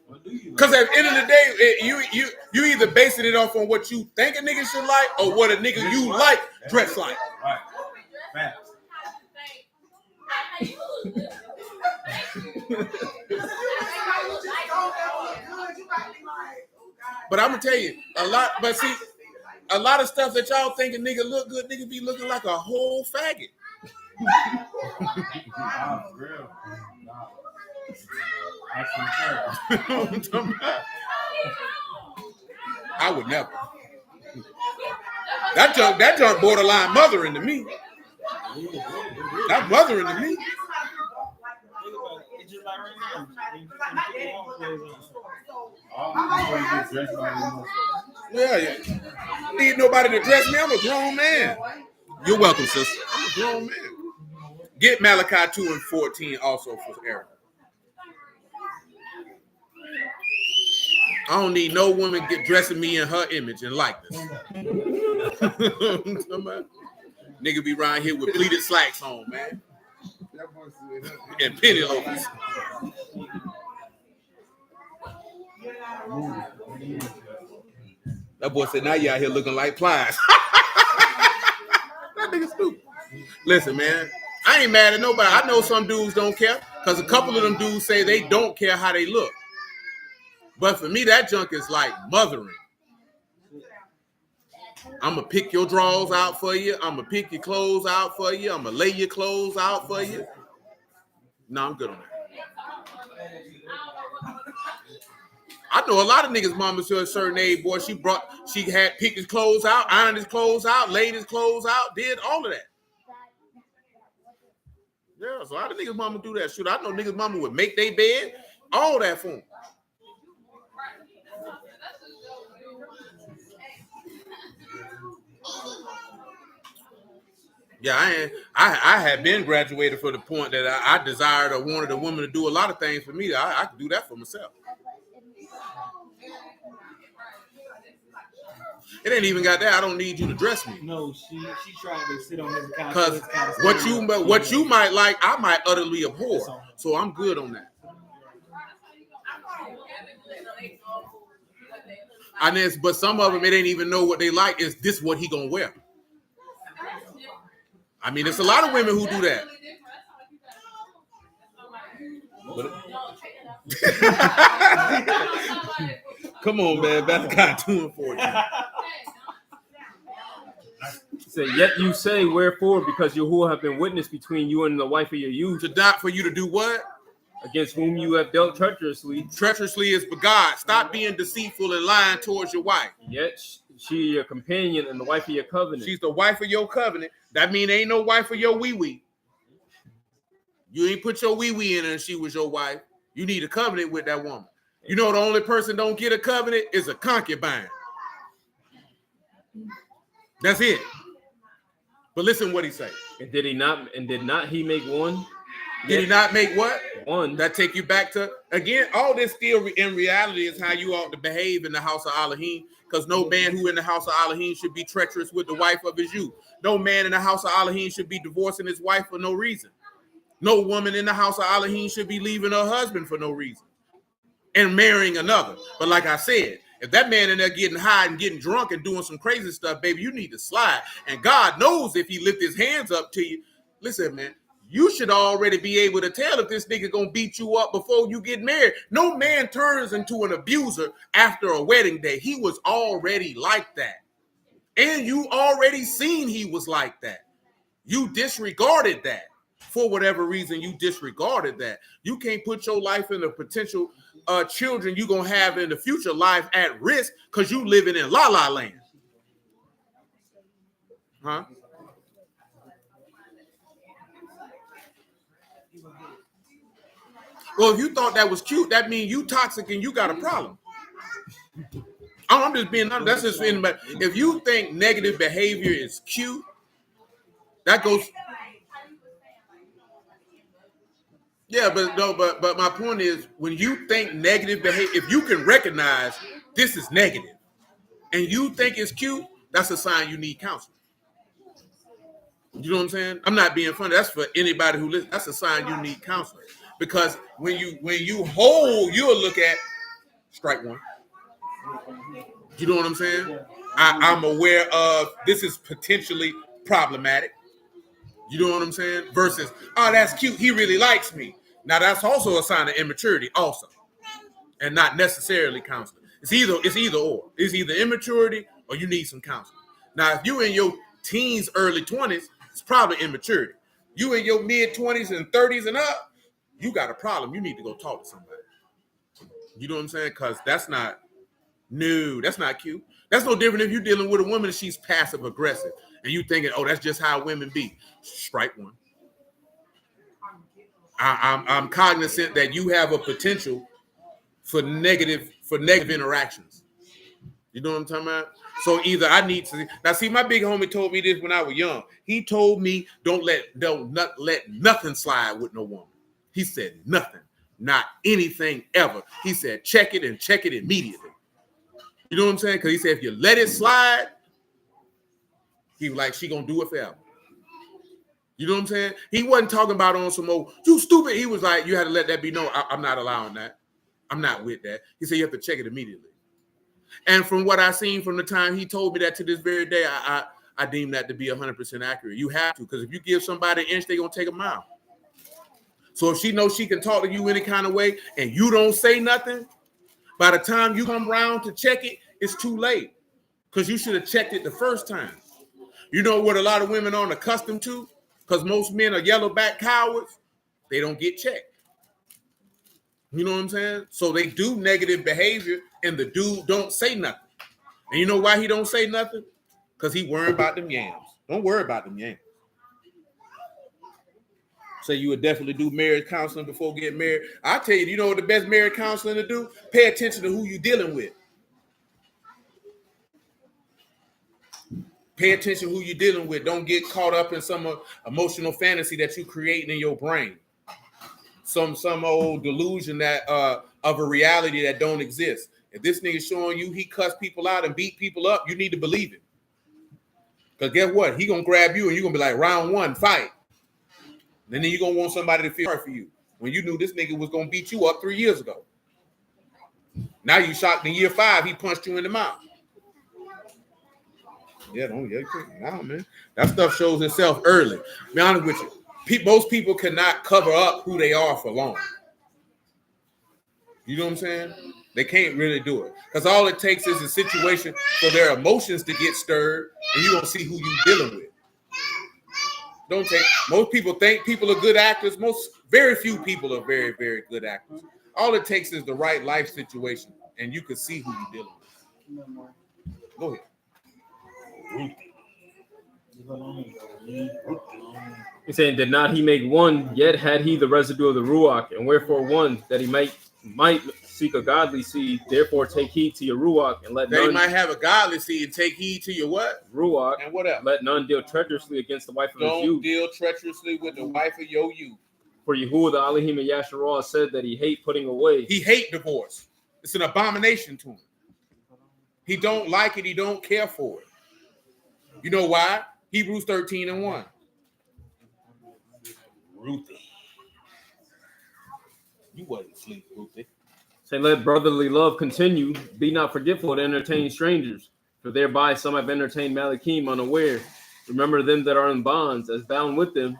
what do you like? Because at the end of the day, you either basing it off on what you think a nigga should like or what a nigga you like dress like. Right. Facts. But I'm gonna tell you a lot. But see, a lot of stuff that y'all think a nigga look good, nigga be looking like a whole faggot. Nah, for real. Nah. I would never. That junk borderline mothering to me. That mothering to me. It's just like right now. Yeah. Need nobody to dress me. I'm a grown man. You're welcome, sister. I'm a grown man. Get Malachi 2 and 14 also for Eric. I don't need no woman dressing me in her image and likeness. Nigga be around here with pleated slacks on, man. And penny loafers. That boy said, now you out here looking like plies. That nigga stupid. Listen, man, I ain't mad at nobody. I know some dudes don't care, because a couple of them dudes say they don't care how they look. But for me, that junk is like mothering. I'm gonna pick your drawers out for you. I'm gonna pick your clothes out for you. I'm gonna lay your clothes out for you. No, I'm good on that. I know a lot of niggas' mamas to a certain age, boy. She had picked his clothes out, ironed his clothes out, laid his clothes out, did all of that. Yeah, so a lot of niggas' mama do that. Shoot, I know niggas' mama would make their bed, all that for them. Yeah, I had been graduated for the point that I desired or wanted a woman to do a lot of things for me. I could do that for myself. It ain't even got that. I don't need you to dress me. No, she tried to sit on his couch. Because what you might like, I might utterly abhor. So I'm good on that. But some of them, it ain't even know what they like. Is this what he gonna wear? I mean, there's a lot of women who do that. Come on, man. That's kind of doing for you. Say, yet you say, wherefore, because Yahuwah have been witness between you and the wife of your youth. To not for you to do what? Against whom you have dealt treacherously. Treacherously is but God. Stop being deceitful and lying towards your wife. Yet she your companion and the wife of your covenant. She's the wife of your covenant. That mean ain't no wife of your wee-wee. You ain't put your wee-wee in her and she was your wife. You need a covenant with that woman. You know the only person don't get a covenant is a concubine. That's it. But listen what he say. And did not he make one? Did he not make what? One. That take you back to, again, all this still in reality is how you ought to behave in the house of Alahym, because no man who in the house of Alahym should be treacherous with the wife of his youth. No man in the house of Alahym should be divorcing his wife for no reason. No woman in the house of Alahym should be leaving her husband for no reason and marrying another. But like I said, if that man in there getting high and getting drunk and doing some crazy stuff, baby, you need to slide. And God knows if he lift his hands up to you, listen, man, you should already be able to tell if this nigga gonna beat you up before you get married. No man turns into an abuser after a wedding day. He was already like that. And you already seen he was like that. You disregarded that. For whatever reason, you disregarded that. You can't put your life and the potential children you're going to have in the future life at risk because you living in la-la land. Huh? Well, if you thought that was cute, that means you toxic and you got a problem. I'm just being honest. That's just in. If you think negative behavior is cute, that goes. Yeah, but my point is, when you think negative behavior, if you can recognize this is negative and you think it's cute, that's a sign you need counseling. You know what I'm saying? I'm not being funny. That's for anybody who listens. That's a sign you need counseling. Because when you hold, you'll look at strike one. You know what I'm saying? I'm aware of this is potentially problematic. You know what I'm saying? Versus, oh, that's cute. He really likes me. Now that's also a sign of immaturity, also, and not necessarily counseling. It's either or. It's either immaturity or you need some counseling. Now, if you in your teens, early 20s, it's probably immaturity. You in your mid 20s and 30s and up, you got a problem. You need to go talk to somebody. You know what I'm saying? Because that's not cute. That's no different if you're dealing with a woman and she's passive aggressive and you thinking, oh, that's just how women be. Strike one. I'm cognizant that you have a potential for negative interactions. You know what I'm talking about? So either I need to now see my big homie told me this when I was young. He told me don't let nothing slide with no woman. He said nothing, not anything ever. He said check it and check it immediately. You know what I'm saying? Because he said if you let it slide, he was like she gonna do it forever. You know what I'm saying? He wasn't talking about on some old, you stupid. He was like, you had to let that be known. I'm not allowing that. I'm not with that. He said you have to check it immediately. And from what I seen from the time he told me that to this very day, I deem that to be 100% accurate. You have to, because if you give somebody an inch, they're going to take a mile. So if she knows she can talk to you any kind of way and you don't say nothing, by the time you come around to check it, it's too late. Because you should have checked it the first time. You know what a lot of women aren't accustomed to? Because most men are yellowback cowards. They don't get checked. You know what I'm saying? So they do negative behavior and the dude don't say nothing. And you know why he don't say nothing? Because he worried about them yams. Don't worry about them yams. So you would definitely do marriage counseling before getting married. I tell you, you know what the best marriage counseling to do? Pay attention to who you're dealing with. Pay attention to who you're dealing with. Don't get caught up in some emotional fantasy that you're creating in your brain. Some old delusion that of a reality that don't exist. If this nigga showing you he cuss people out and beat people up, you need to believe it. Because guess what? He gonna grab you and you're gonna be like, round one, fight. And then you're gonna want somebody to feel sorry for you when you knew this nigga was gonna beat you up 3 years ago. Now you shocked in year 5, he punched you in the mouth. Yeah, man. That stuff shows itself early. Be honest with you. Most people cannot cover up who they are for long. You know what I'm saying? They can't really do it. Because all it takes is a situation for their emotions to get stirred, and you're gonna see who you're dealing with. Most people think people are good actors. Very few people are very, very good actors. All it takes is the right life situation, and you can see who you're dealing with. Go ahead. He's saying, did not he make one, yet had he the residue of the Ruach, and wherefore one, that he might seek a godly seed, therefore take heed to your Ruach, and let none... They might have a godly seed and take heed to your what? Ruach. And what else? Let none deal treacherously against the wife of his youth. Don't deal treacherously with the wife of your youth. For Yahuwah the Alahym and Yasharah said that he hate putting away. He hate divorce. It's an abomination to him. He don't like it. He don't care for it. You know why? Hebrews 13:1. Ruthie. You wasn't asleep, Ruthie. Say, let brotherly love continue. Be not forgetful to entertain strangers, for thereby some have entertained Malachim unaware. Remember them that are in bonds, as bound with them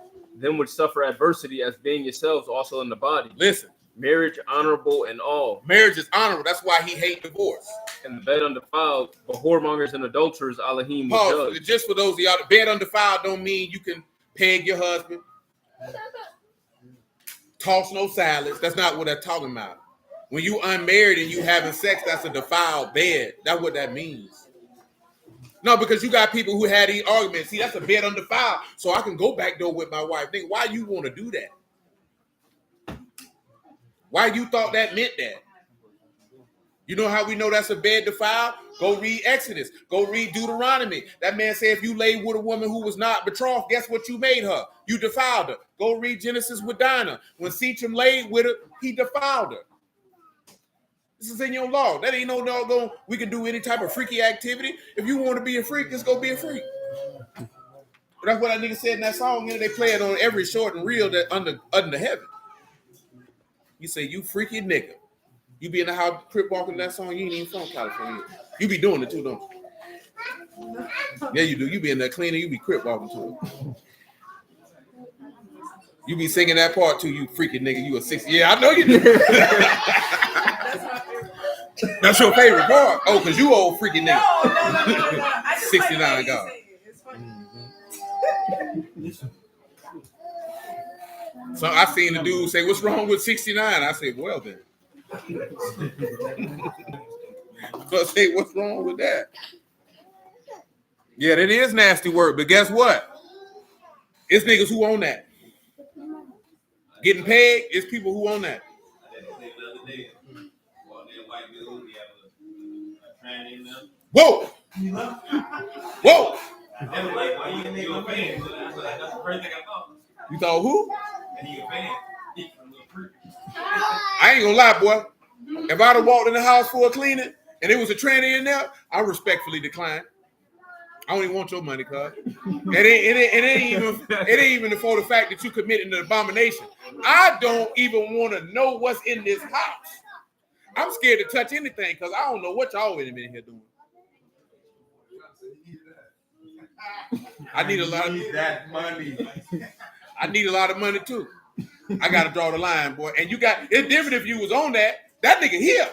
which suffer adversity, as being yourselves also in the body. Listen. Marriage honorable in all. Marriage is honorable. That's why he hate divorce. And the bed undefiled, but whoremongers and adulterers, Alahym will judge. Just for those of y'all, the bed undefiled don't mean you can peg your husband. Toss no salads. That's not what they're talking about. When you unmarried and you having sex, that's a defiled bed. That's what that means. No, because you got people who had these arguments. See, that's a bed undefiled, so I can go back door with my wife. Think, why you want to do that? Why you thought that meant that? You know how we know that's a bed defiled? Go read Exodus. Go read Deuteronomy. That man said if you lay with a woman who was not betrothed, guess what you made her? You defiled her. Go read Genesis with Dinah. When Secham laid with her, he defiled her. This is in your law. That ain't no doggone, we can do any type of freaky activity. If you want to be a freak, just go be a freak. But that's what that nigga said in that song. They play it on every short and reel that under heaven. You say, you freaky nigga. You be in the house crip walking that song, you ain't even from California. You be doing it too, don't you? Yeah, you do. You be in there cleaning, you be crip walking to it. You be singing that part too, you freaky nigga. You a 60. Yeah, I know you do. That's your favorite part. Oh, because you old freaky nigga. No. 69 God. It's funny. So I seen the dude say, what's wrong with 69? I said, well then. So I say, what's wrong with that? Yeah, that is nasty work, but guess what? It's niggas who own that. Getting paid, it's people who own that. Whoa! Whoa! You thought who? I ain't gonna lie, boy. If I'd have walked in the house for a cleaning and it was a tranny in there, I respectfully decline. I don't even want your money, cuz. It ain't even for the fact that you committed an abomination. I don't even want to know what's in this house. I'm scared to touch anything because I don't know what y'all in here doing. I need a lot of that money. I need a lot of money too. I gotta draw the line, boy. And it's different if you was on that nigga here.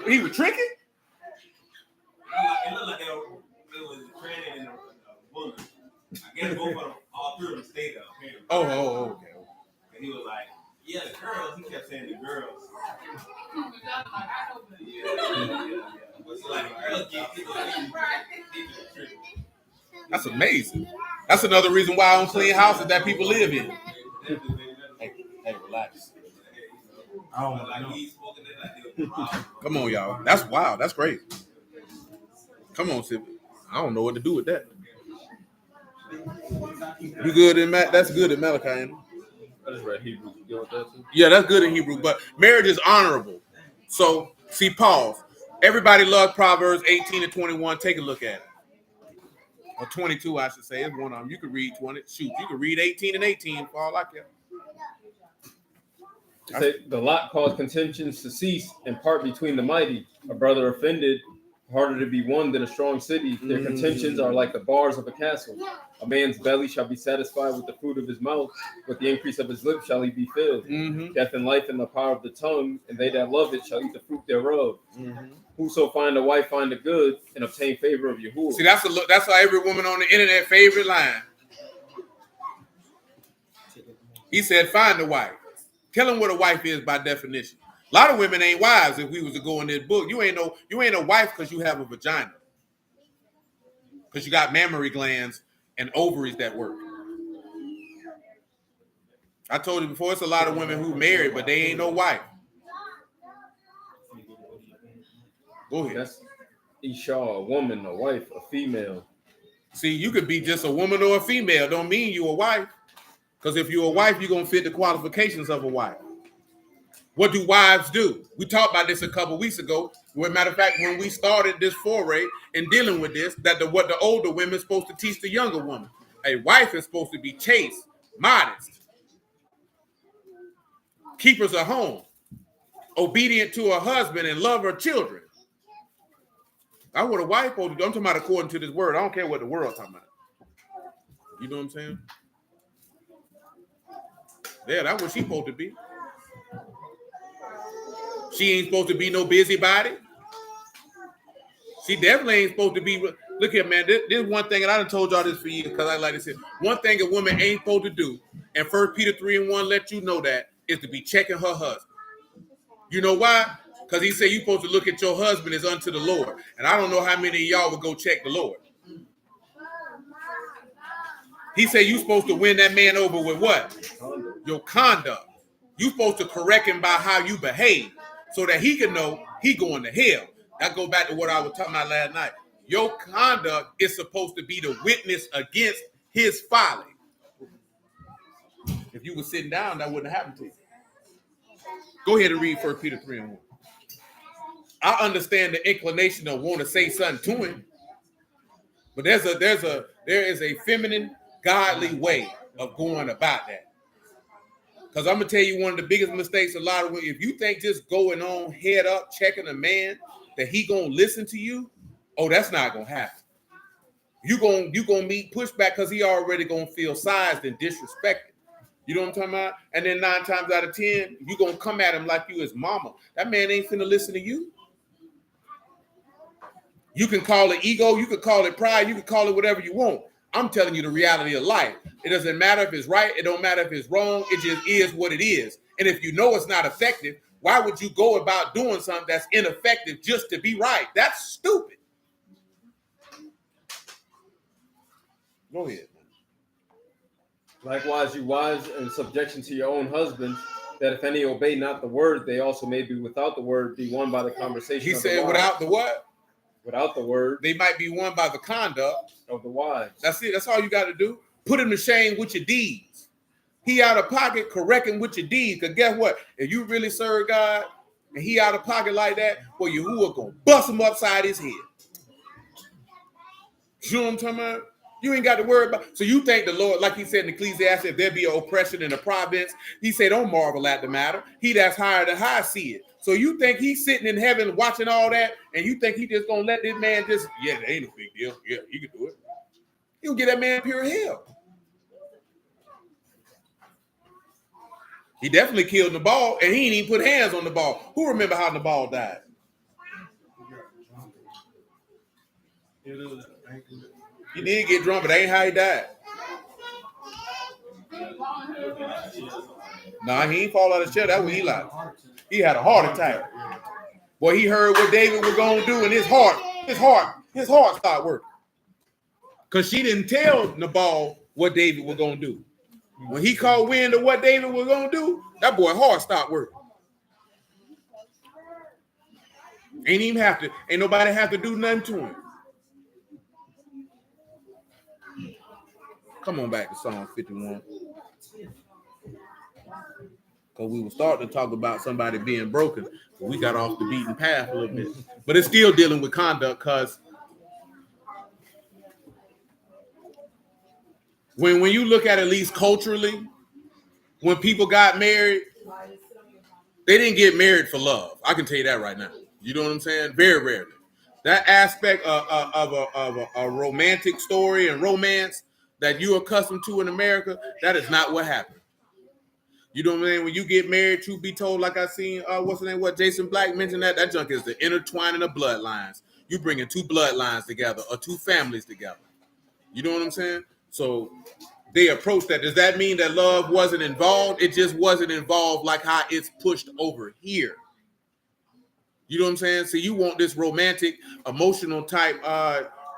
He was tricking? It looked like it was training in a bullet. I guess both of them, all three of them stayed up. Oh, okay. And he was like, yeah, the girls. He kept saying the girls. Yeah. But see, like, the girls get That's amazing. That's another reason why I don't clean houses that people live in. Hey, relax. Come on, y'all. That's wild. That's crazy. Come on, Sip. I don't know what to do with that. You good in Matt? That's good in Malachi. Ain't it? I just read Hebrew. You deal with that too? Yeah, that's good in Hebrew. But marriage is honorable. So, see, pause. Everybody loves Proverbs 18 and 21. Take a look at it. Or 22, I should say. It's one of them. You could read 20. Shoot, you could read 18 and 18 for all I care. Say, the lot caused contentions to cease and part between the mighty. A brother offended, harder to be won than a strong city. Their contentions are like the bars of a castle. A man's belly shall be satisfied with the fruit of his mouth. With the increase of his lips shall he be filled. Death and life in the power of the tongue, and they that love it shall eat the fruit thereof. Whoso find a wife find a good and obtain favor of Yahuwah. See, that's how every woman on the internet favorite line. He said, find a wife. Tell him what a wife is by definition. A lot of women ain't wives. If we was to go in this book, you ain't a wife because you have a vagina, because you got mammary glands and ovaries that work. I told you before, it's a lot of women who married, but they ain't no wife. Go ahead. That's Isha, a woman, a wife, a female. See, you could be just a woman or a female. Don't mean you a wife. Because if you're a wife, you're going to fit the qualifications of a wife. What do wives do? We talked about this a couple weeks ago. As a matter of fact, when we started this foray in dealing with this, what the older women are supposed to teach the younger woman. A wife is supposed to be chaste, modest, keepers of home, obedient to her husband, and love her children. That's what a wife supposed to do. I'm talking about according to this word. I don't care what the world's talking about. You know what I'm saying? Yeah, that's what she's supposed to be. She ain't supposed to be no busybody. She definitely ain't supposed to be. Look here, man. This is one thing, and I done told y'all this for years because I like to say one thing a woman ain't supposed to do, and 1 Peter 3:1 let you know that, is to be checking her husband. You know why? Because he said you're supposed to look at your husband as unto the Lord. And I don't know how many of y'all would go check the Lord. He said you're supposed to win that man over with what? Your conduct. You're supposed to correct him by how you behave so that he can know he going to hell. That goes back to what I was talking about last night. Your conduct is supposed to be the witness against his folly. If you were sitting down, that wouldn't happen to you. Go ahead and read 1 Peter 3:1. I understand the inclination of want to say something to him, but there is a feminine, godly way of going about that. Because I'm gonna tell you one of the biggest mistakes a lot of women, if you think just going on head up checking a man that he gonna listen to you, oh, that's not gonna happen. You gonna meet pushback because he already gonna feel sized and disrespected. You know what I'm talking about? And then 9 times out of 10, you gonna come at him like you his mama. That man ain't finna listen to you. You can call it ego, you can call it pride, you can call it whatever you want. I'm telling you the reality of life. It doesn't matter if it's right, it don't matter if it's wrong, it just is what it is. And if you know it's not effective, why would you go about doing something that's ineffective just to be right? That's stupid. Go ahead. Likewise, you wives, in subjection to your own husbands, that if any obey not the word, they also may be without the word, be won by the conversation. He said without the what? Without the word. They might be won by the conduct of the wives. That's it. That's all you got to do. Put him to shame with your deeds. He out of pocket, correct him with your deeds. Because guess what? If you really serve God and he out of pocket like that, well, Yahuwah gonna bust him upside his head. You know what I'm talking about? You ain't got to worry about. So you think the Lord, like he said in Ecclesiastes, if there be an oppression in a province, he said, don't marvel at the matter. He that's higher than high see it. So you think he's sitting in heaven watching all that, and you think he just gonna let this man just, yeah, that ain't a big deal. Yeah, he can do it. He'll get that man pure hell. He definitely killed Nabal, and he didn't even put hands on Nabal. Who remember how Nabal died? He did get drunk, but that ain't how he died. Nah, he ain't fall out of his chair. That was Eli. He had a heart attack. Boy, he heard what David was gonna do, and his heart started working. Because she didn't tell Nabal what David was gonna do. When he caught wind of what David was gonna do, that boy heart stopped working. Ain't nobody have to do nothing to him. Come on back to Psalm 51. Because we were starting to talk about somebody being broken. We got off the beaten path a little bit. But it's still dealing with conduct, because when you look at least culturally, when people got married, they didn't get married for love. I can tell you that right now. You know what I'm saying? Very rarely. That aspect of a romantic story and romance that you're accustomed to in America, that is not what happened. You know what I mean? When you get married, truth be told, like I seen, what's the name? What Jason Black mentioned that junk is the intertwining of bloodlines. You bringing two bloodlines together or two families together. You know what I'm saying? So they approach that. Does that mean that love wasn't involved? It just wasn't involved like how it's pushed over here. You know what I'm saying? So you want this romantic, emotional type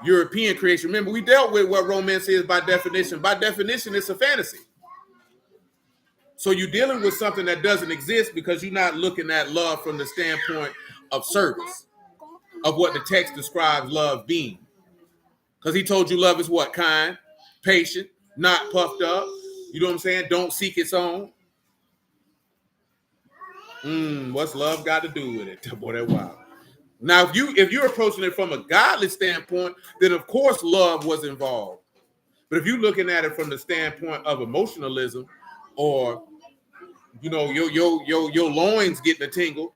European creation. Remember, we dealt with what romance is by definition. By definition, it's a fantasy. So you're dealing with something that doesn't exist because you're not looking at love from the standpoint of service, of what the text describes love being. Because he told you love is what? Kind, patient, not puffed up. You know what I'm saying? Don't seek its own. What's love got to do with it? Boy, that wild. Now, if you're approaching it from a godly standpoint, then of course love was involved. But if you're looking at it from the standpoint of emotionalism, or your loins getting a tingle,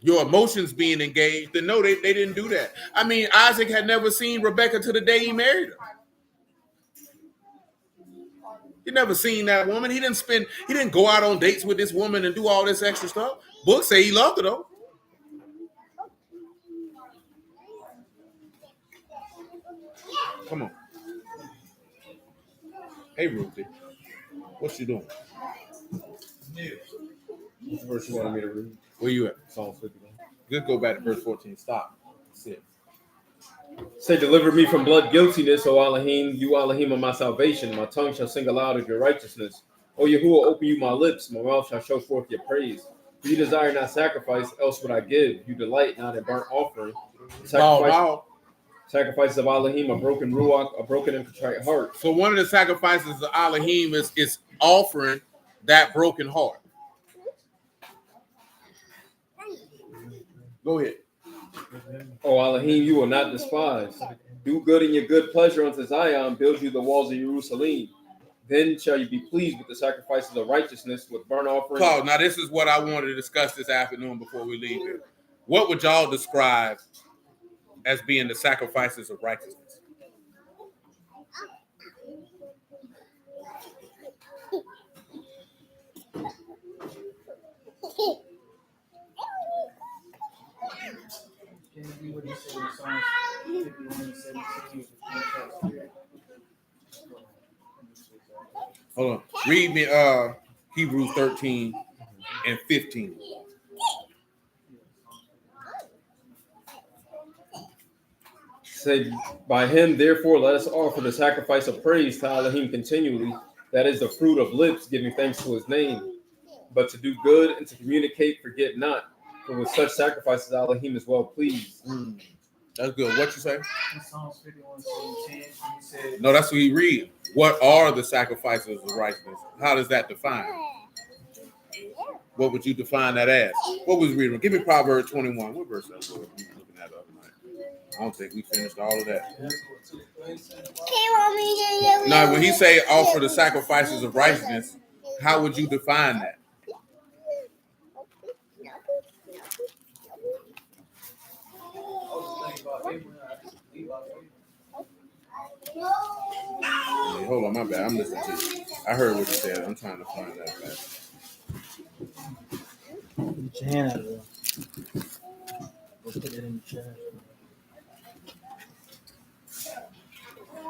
your emotions being engaged, then no, they didn't do that. I mean, Isaac had never seen Rebecca to the day he married her. He never seen that woman. He didn't go out on dates with this woman and do all this extra stuff. Books say he loved her though. Come on. Hey, Ruthie. What you doing? Verse you wanted me to read? Where you at? Psalm 51. Just go back to verse 14. Stop. Sit. Say, deliver me from blood guiltiness, O Alahym. You, Alahym, are my salvation. My tongue shall sing aloud of your righteousness. O Yahuwah, open you my lips. My mouth shall show forth your praise. For you desire not sacrifice, else would I give. You delight not in burnt offering. Sacrifices of Alahym, a broken ruach, a broken and contrite heart. So one of the sacrifices of Alahym is offering that broken heart. Go ahead. O Alahym, you will not despise. Do good in your good pleasure unto Zion. Build you the walls of Jerusalem. Then shall you be pleased with the sacrifices of righteousness, with burnt offerings. Claude, now this is what I wanted to discuss this afternoon before we leave here. What would y'all describe as being the sacrifices of righteousness? Hold on. Read me Hebrews 13 and 15. Said, by him, therefore, let us offer the sacrifice of praise to Alahym continually. That is the fruit of lips, giving thanks to his name. But to do good and to communicate, forget not. For with such sacrifices, Alahym is well pleased. That's good. What you say? In Psalms 51:10, he said, No, that's what he read. What are the sacrifices of righteousness? How does that define? What would you define that as? What was reading? Give me Proverbs 21. What verse that was? Looking at the other night. I don't think we finished all of that. Now, when he say offer the sacrifices of righteousness, how would you define that? Hey, hold on, my bad. I'm listening to you. I heard what you said. I'm trying to find that back. Get your hand out of there. Go put it in the trash.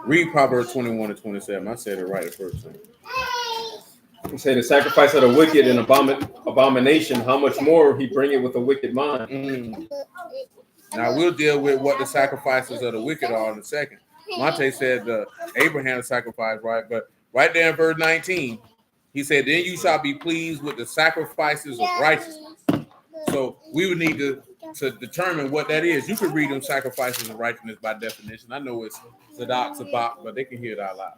Read Proverbs 21 and 27. I said it right the first time. He say the sacrifice of the wicked and abomination, how much more he bring it with a wicked mind. Now we'll deal with what the sacrifices of the wicked are in a second. Monte said Abraham's sacrifice, right? But right there in verse 19, he said, then you shall be pleased with the sacrifices of righteousness. So we would need to determine what that is. You could read them sacrifices of righteousness by definition. I know it's Zadok, Sabak, but they can hear it out loud.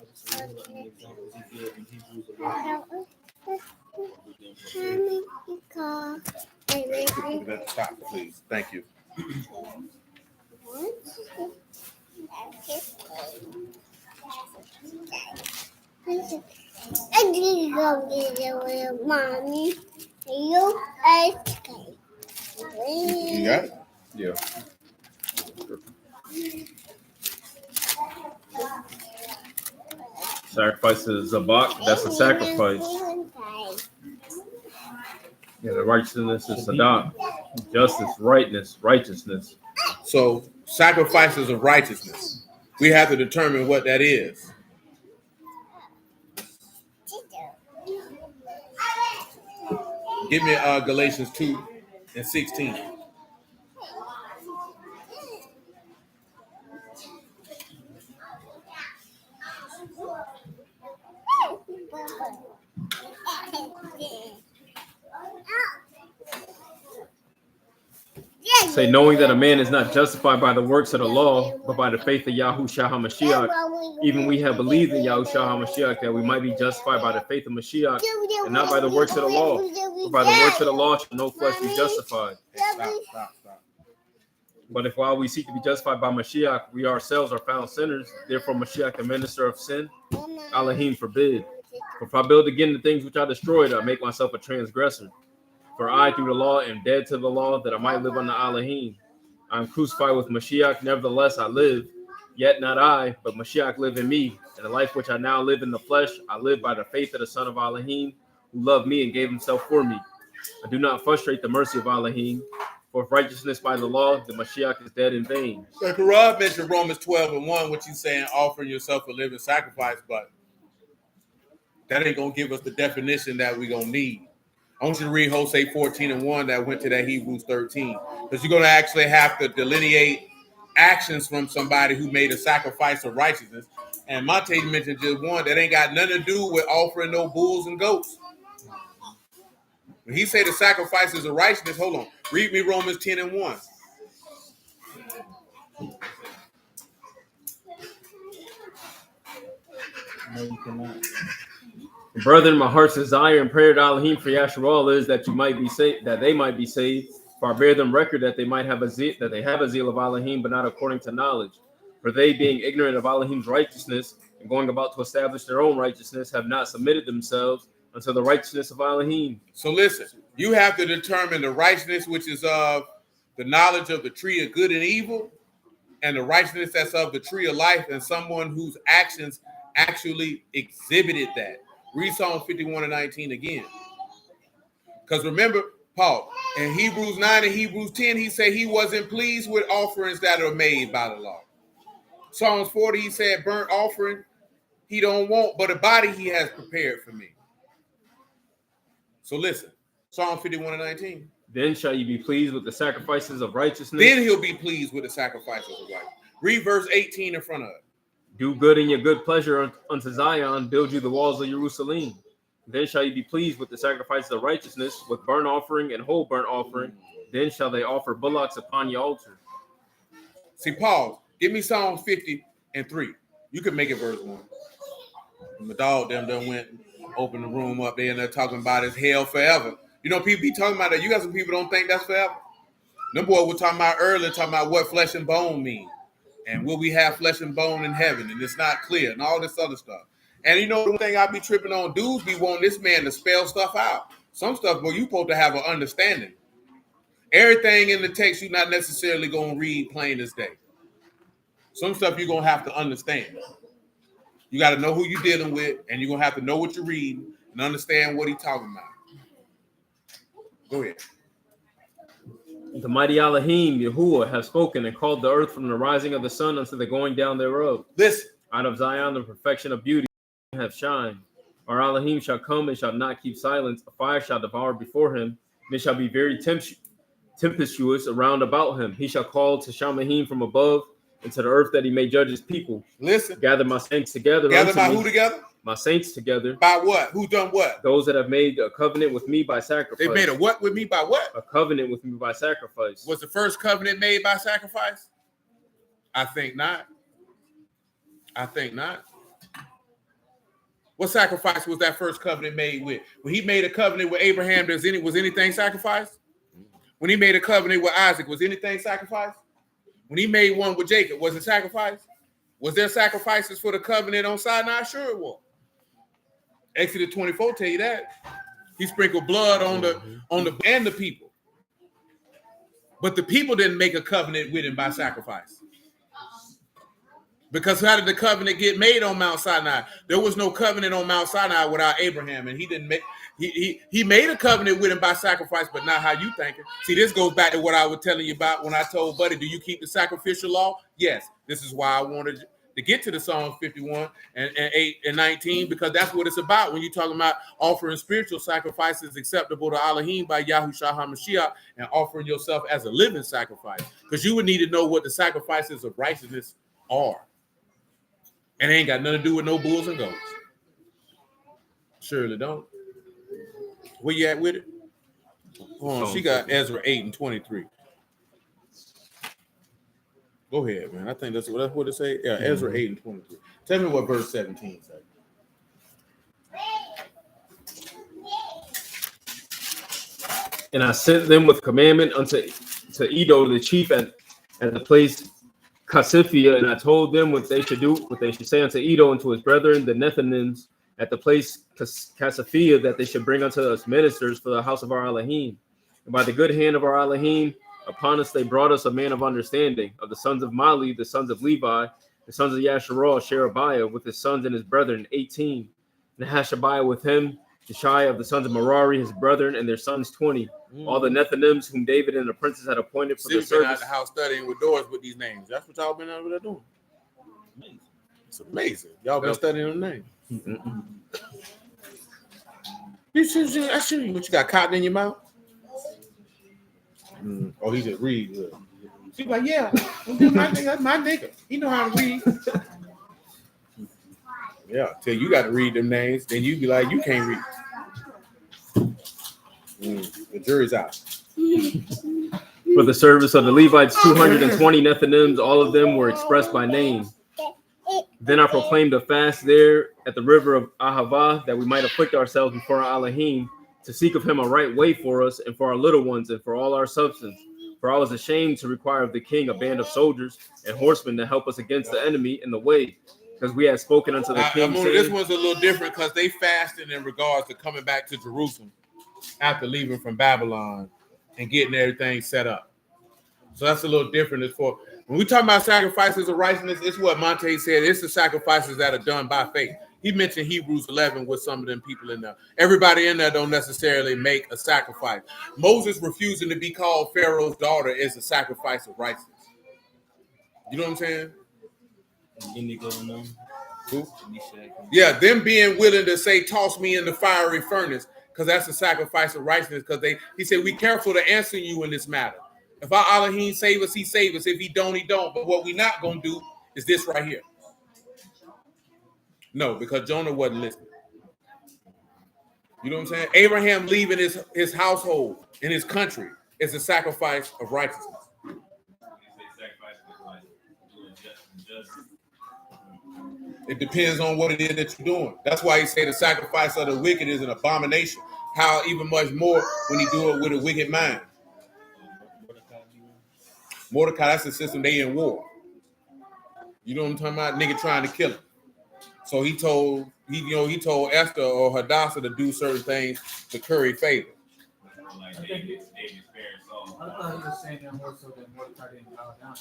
At the top, please. Thank you. I did go get it with mommy. You ice cream. You got it? Yeah. Sacrifice is Zabak, that's a sacrifice. Yeah, the righteousness is Sadak. Justice, righteousness. So sacrifices of righteousness. We have to determine what that is. Give me Galatians 2 and 16. Say, knowing that a man is not justified by the works of the law, but by the faith of Yahushua HaMashiach, even we have believed in Yahushua HaMashiach that we might be justified by the faith of Mashiach, and not by the works of the law. For by the works of the law shall no flesh be justified. Stop. But if while we seek to be justified by Mashiach, we ourselves are found sinners, therefore Mashiach, the minister of sin, Alahym forbid. For if I build again the things which I destroyed, I make myself a transgressor. For I, through the law, am dead to the law, that I might live under Alahym. I am crucified with Mashiach, nevertheless I live. Yet not I, but Mashiach live in me. And the life which I now live in the flesh, I live by the faith of the Son of Alahym, who loved me and gave himself for me. I do not frustrate the mercy of Alahym. For if righteousness by the law, the Mashiach is dead in vain. So Karab mentioned Romans 12 and 1, which he's saying offering yourself a living sacrifice, but that ain't going to give us the definition that we're going to need. I want you to read Hosea 14 and 1 that went to that Hebrews 13, because you're going to actually have to delineate actions from somebody who made a sacrifice of righteousness. And Monte mentioned just one that ain't got nothing to do with offering no bulls and goats. When he say the sacrifices of righteousness, hold on, read me Romans 10 and 1. No, you cannot. Brethren, my heart's desire and prayer to Alahym for Yasharal is that you might be saved, that they might be saved. For I bear them record that they might have a zeal, that they have a zeal of Alahym, but not according to knowledge. For they, being ignorant of Alahym's righteousness and going about to establish their own righteousness, have not submitted themselves unto the righteousness of Alahym. So listen, you have to determine the righteousness which is of the knowledge of the tree of good and evil, and the righteousness that's of the tree of life, and someone whose actions actually exhibited that. Read Psalm 51 and 19 again. Because remember, Paul, in Hebrews 9 and Hebrews 10, he said he wasn't pleased with offerings that are made by the law. Psalms 40, he said burnt offering he don't want, but a body he has prepared for me. So listen, Psalm 51 and 19. Then shall you be pleased with the sacrifices of righteousness. Then he'll be pleased with the sacrifices of righteousness. Read verse 18 in front of it. Do good in your good pleasure unto Zion, build you the walls of Jerusalem. Then shall you be pleased with the sacrifices of righteousness, with burnt offering and whole burnt offering. Then shall they offer bullocks upon your altar. See, pause. Give me Psalm 50 and 3. You can make it verse 1. My dog them went and opened the room up there and they're talking about it's hell forever. You know, people be talking about that. You got some people don't think that's forever. Them boys were talking about earlier, talking about what flesh and bone mean. And will we have flesh and bone in heaven? And it's not clear and all this other stuff. And you know, the thing I be tripping on, dudes be wanting this man to spell stuff out. Some stuff where you supposed to have an understanding. Everything in the text you're not necessarily going to read plain as day. Some stuff you're going to have to understand. You got to know who you're dealing with, and you're gonna have to know what you're reading and understand what he's talking about. Go ahead. The mighty Alahym, Yahuwah, have spoken and called the earth from the rising of the sun unto the going down thereof. Listen. Out of Zion, the perfection of beauty have shined. Our Alahym shall come and shall not keep silence. A fire shall devour before him, and it shall be very tempestuous around about him. He shall call to Shamahim from above, and to the earth that he may judge his people. Listen. Gather my saints together. Gather my who together? My saints together. By what? Who done what? Those that have made a covenant with me by sacrifice. They made a what with me by what? A covenant with me by sacrifice. Was the first covenant made by sacrifice? I think not. I think not. What sacrifice was that first covenant made with? When he made a covenant with Abraham, was anything sacrificed? When he made a covenant with Isaac, was anything sacrificed? When he made one with Jacob, was it sacrificed? Was there sacrifices for the covenant on Sinai? Sure it was. Exodus 24 tell you that. He sprinkled blood on the people. But the people didn't make a covenant with him by sacrifice. Because how did the covenant get made on Mount Sinai? There was no covenant on Mount Sinai without Abraham, and he didn't make. He made a covenant with him by sacrifice, but not how you thinking. See, this goes back to what I was telling you about when I told Buddy, do you keep the sacrificial law? Yes. This is why I wanted to get to the Psalms 51 and 8 and 19, because that's what it's about when you're talking about offering spiritual sacrifices acceptable to Alahym by Yahushua HaMashiach and offering yourself as a living sacrifice. Because you would need to know what the sacrifices of righteousness are. And it ain't got nothing to do with no bulls and goats. Surely don't. Where you at with it? Oh, she got Ezra 8 and 23. Go ahead, man. I think that's what it say. Yeah, Ezra 8 and 23. Tell me what verse 17 says. And I sent them with commandment to Edo the chief at the place Kasiphia, and I told them what they should do, what they should say unto Edo and to his brethren, the Nethinims, at the place Kasiphia, that they should bring unto us ministers for the house of our Alahym. And by the good hand of our Alahym, upon us they brought us a man of understanding, of the sons of Mali, the sons of Levi, the sons of Yasharah, Sherebiah, with his sons and his brethren, 18. And Hashabiah with him, Jeshaiah of the sons of Merari, his brethren, and their sons, 20. All the Nethinims whom David and the princes had appointed for the service. Been out the house studying with doors with these names. That's what y'all been out there doing. It's amazing. Y'all been studying them names. I show you what you got cotton in your mouth. Oh, he just read. She's like, yeah, that's my nigga. He know how to read. Yeah, till you got to read them names, then you be like, you can't read. The jury's out. For the service of the Levites, 220 Nethinims, all of them were expressed by name. Then I proclaimed a fast there at the river of Ahava, that we might afflict ourselves before our Alahym, to seek of him a right way for us and for our little ones and for all our substance. For I was ashamed to require of the king a band of soldiers and horsemen to help us against the enemy in the way, because we had spoken unto the king. Saying, this one's a little different because they fasted in regards to coming back to Jerusalem after leaving from Babylon and getting everything set up. So that's a little different. It's for when we talk about sacrifices of righteousness, it's what Monte said. It's the sacrifices that are done by faith. He mentioned Hebrews 11 with some of them people in there. Everybody in there don't necessarily make a sacrifice. Moses refusing to be called Pharaoh's daughter is a sacrifice of righteousness. You know what I'm saying? Who? Yeah, them being willing to say, toss me in the fiery furnace, because that's a sacrifice of righteousness. Because he said, we careful to answer you in this matter. If our Alahym save us, he save us. If he don't, he don't. But what we not going to do is this right here. No, because Jonah wasn't listening. You know what I'm saying? Abraham leaving his household and his country is a sacrifice of righteousness. It depends on what it is that you're doing. That's why he said the sacrifice of the wicked is an abomination. How even much more when he do it with a wicked mind. Mordecai, that's the system they in war. You know what I'm talking about? Nigga trying to kill him. So he told Esther or Hadassah to do certain things to curry favor. Like David's parents saw. thought he was saying that more so than Mordecai didn't bow down.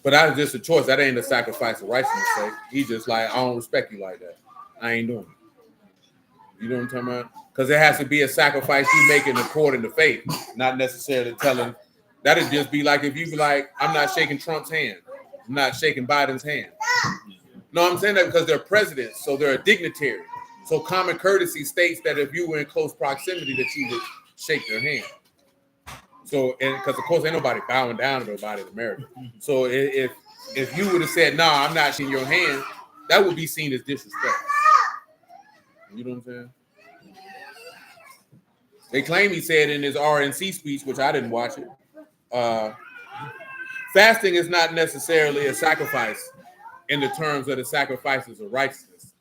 But that is just a choice. That ain't a sacrifice of righteousness' sake. He's just like, I don't respect you like that. I ain't doing it. You know what I'm talking about? Because it has to be a sacrifice you making according to faith, not necessarily telling. That'd just be like if you be like, I'm not shaking Trump's hand. I'm not shaking Biden's hand. No, I'm saying that because they're presidents, so they're a dignitary. So common courtesy states that if you were in close proximity, that you would shake their hand. So, and because of course ain't nobody bowing down to nobody in America. So if you would have said, "No, I'm not shaking your hand," that would be seen as disrespect. You know what I'm saying? They claim he said in his RNC speech, which I didn't watch it. Fasting is not necessarily a sacrifice in the terms of the sacrifices of righteousness.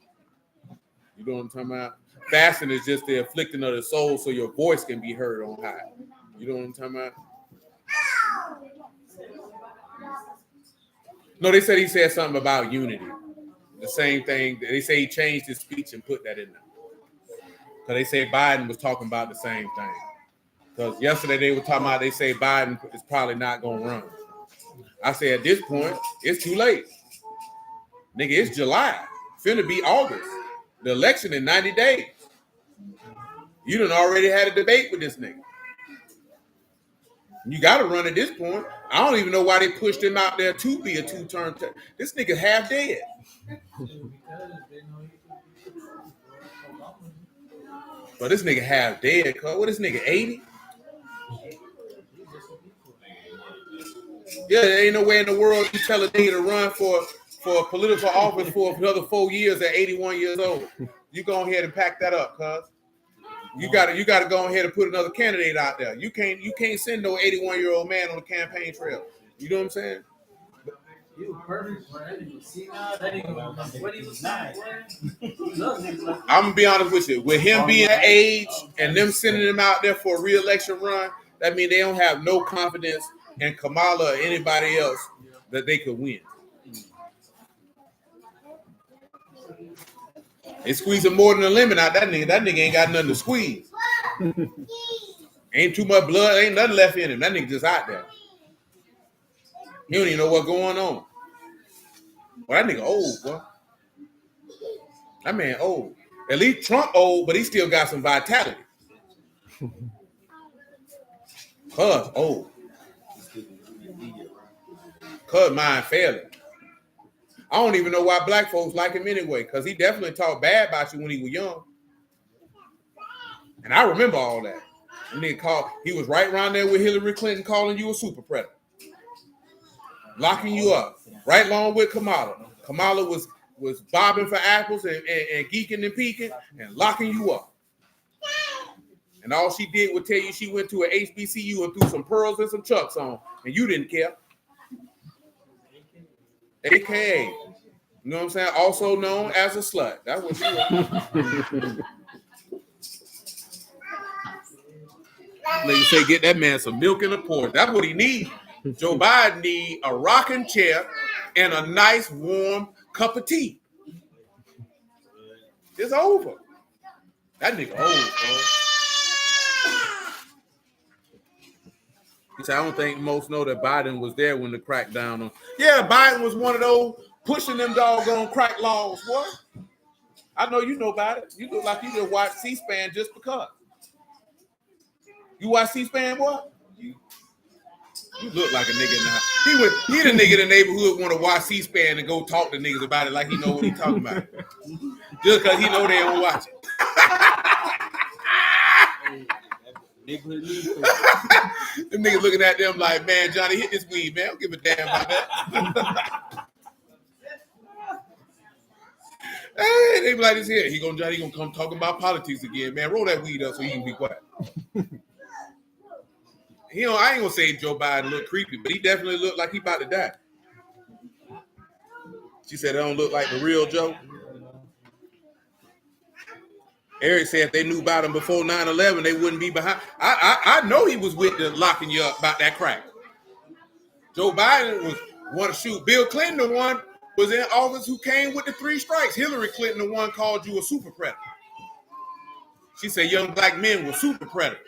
You know what I'm talking about? Fasting is just the afflicting of the soul so your voice can be heard on high. You know what I'm talking about? No, they said he said something about unity. The same thing. They say he changed his speech and put that in there. Because they say Biden was talking about the same thing. Because yesterday they were talking about, they say Biden is probably not going to run. I say at this point, it's too late. Nigga, it's July. Finna be August. The election in 90 days. You done already had a debate with this nigga. You got to run at this point. I don't even know why they pushed him out there to be a two-term. This nigga half dead. But this nigga half dead, cuz. What is this nigga, 80? Yeah, there ain't no way in the world you tell a nigga to run for a political office for another 4 years at 81 years old. You go ahead and pack that up, cuz. You gotta go ahead and put another candidate out there. You can't send no 81-year-old man on the campaign trail. You know what I'm saying? You were perfect for that. You see now that ain't what he was saying. I'm gonna be honest with you. With him being that age and them sending him out there for a re-election run, that means they don't have no confidence in Kamala or anybody else that they could win. They squeezing more than a lemon out that nigga. That nigga ain't got nothing to squeeze. Ain't too much blood. Ain't nothing left in him. That nigga just out there. He don't even know what's going on. Well, that nigga old, boy. That man old. At least Trump old, but he still got some vitality. Cuz old. Cuz mind failing. I don't even know why black folks like him anyway, because he definitely talked bad about you when he was young. And I remember all that. He was right around there with Hillary Clinton calling you a super predator. Locking you up. Right along with Kamala. Kamala was bobbing for apples and geeking and peeking and locking you up. And all she did was tell you she went to an HBCU and threw some pearls and some chucks on, and you didn't care. AKA, you know what I'm saying? Also known as a slut. That's what she was. Nigga say get that man some milk in the porch. That's what he needs. Joe Biden need a rocking chair and a nice warm cup of tea. It's over. That nigga old, bro. He said, I don't think most know that Biden was there when the crackdown on. Yeah, Biden was one of those pushing them doggone crack laws. What? I know you know about it. You look like you just watch C-SPAN just because. You watch C-SPAN, what? You look like a nigga in the house. He the nigga in the neighborhood want to watch C-SPAN and go talk to niggas about it like he know what he talking about. Just because he know they don't watch it. Them niggas looking at them like, man, Johnny, hit this weed, man. I don't give a damn about that. Hey, they be like this here. He gonna come talking about politics again, man. Roll that weed up so he can be quiet. I ain't gonna say Joe Biden look creepy, but he definitely looked like he about to die. She said it don't look like the real Joe. Eric said if they knew about him before 9/11, they wouldn't be behind. I know he was with the locking you up about that crack. Joe Biden was one to shoot. Bill Clinton, the one was in office who came with the 3 strikes. Hillary Clinton, the one called you a super predator. She said young black men were super predators.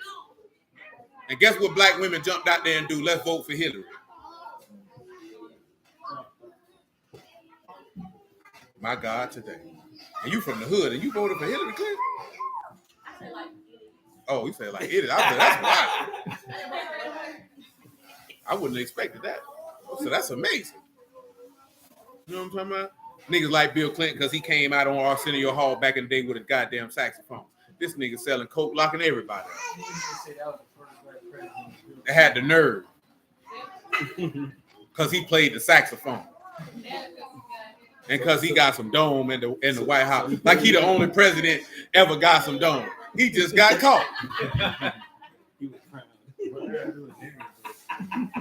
And guess what black women jumped out there and do? Let's vote for Hillary. My God, today. And you from the hood and you voted for Hillary Clinton? Oh, you say like it. I said that's wild. I wouldn't have expected that. So that's amazing. You know what I'm talking about? Niggas like Bill Clinton because he came out on Arsenio Hall back in the day with a goddamn saxophone. This nigga selling coke, locking everybody up. They had the nerve. Because he played the saxophone. And because he got some dome in the White House. Like he the only president ever got some dome. He just got caught.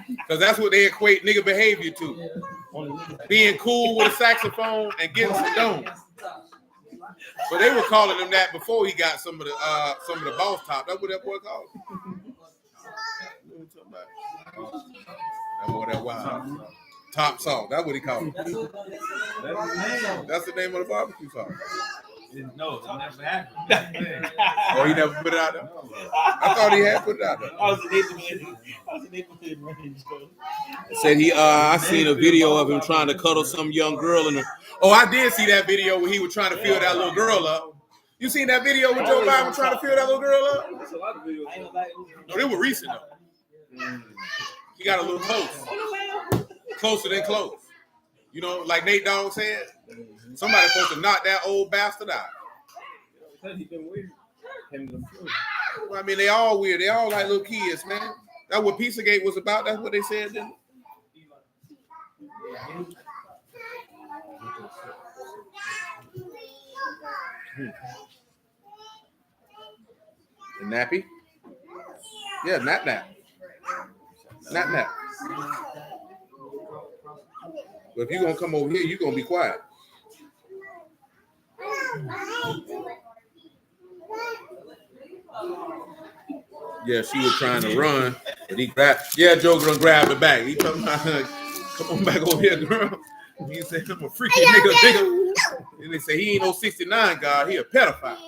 Because that's what they equate nigga behavior to. Being cool with a saxophone and getting some dome. So they were calling him that before he got some of the boss top. That's what that boy called him. That boy that wild. Top salt. That's what he called it. That's the name of the barbecue sauce. No, it never happened. Oh, he never put it out there? I thought he had put it out there. I was in neighborhood range. Said I seen a video of him trying to cuddle some young girl in the. Oh, I did see that video where he was trying to fill that little girl up. You seen that video with Joe Biden trying to fill that little girl up? There's a lot of videos. No, they were recent though. He got a little close. Closer than close. You know, like Nate Dogg said, somebody supposed to knock that old bastard out. He been weird. Well, I mean, they all weird. They all like little kids, man. That's what Pizzagate was about. That's what they said then. The nappy? Yeah, nap. Nap. But if you're going to come over here, you're going to be quiet. Yeah, she was trying to run, but he grabbed. Yeah, Joe gonna grab the bag. He talking about, come on back over here, girl. He said, I'm a freaky nigga. And they say, he ain't no 69 God, he a pedophile.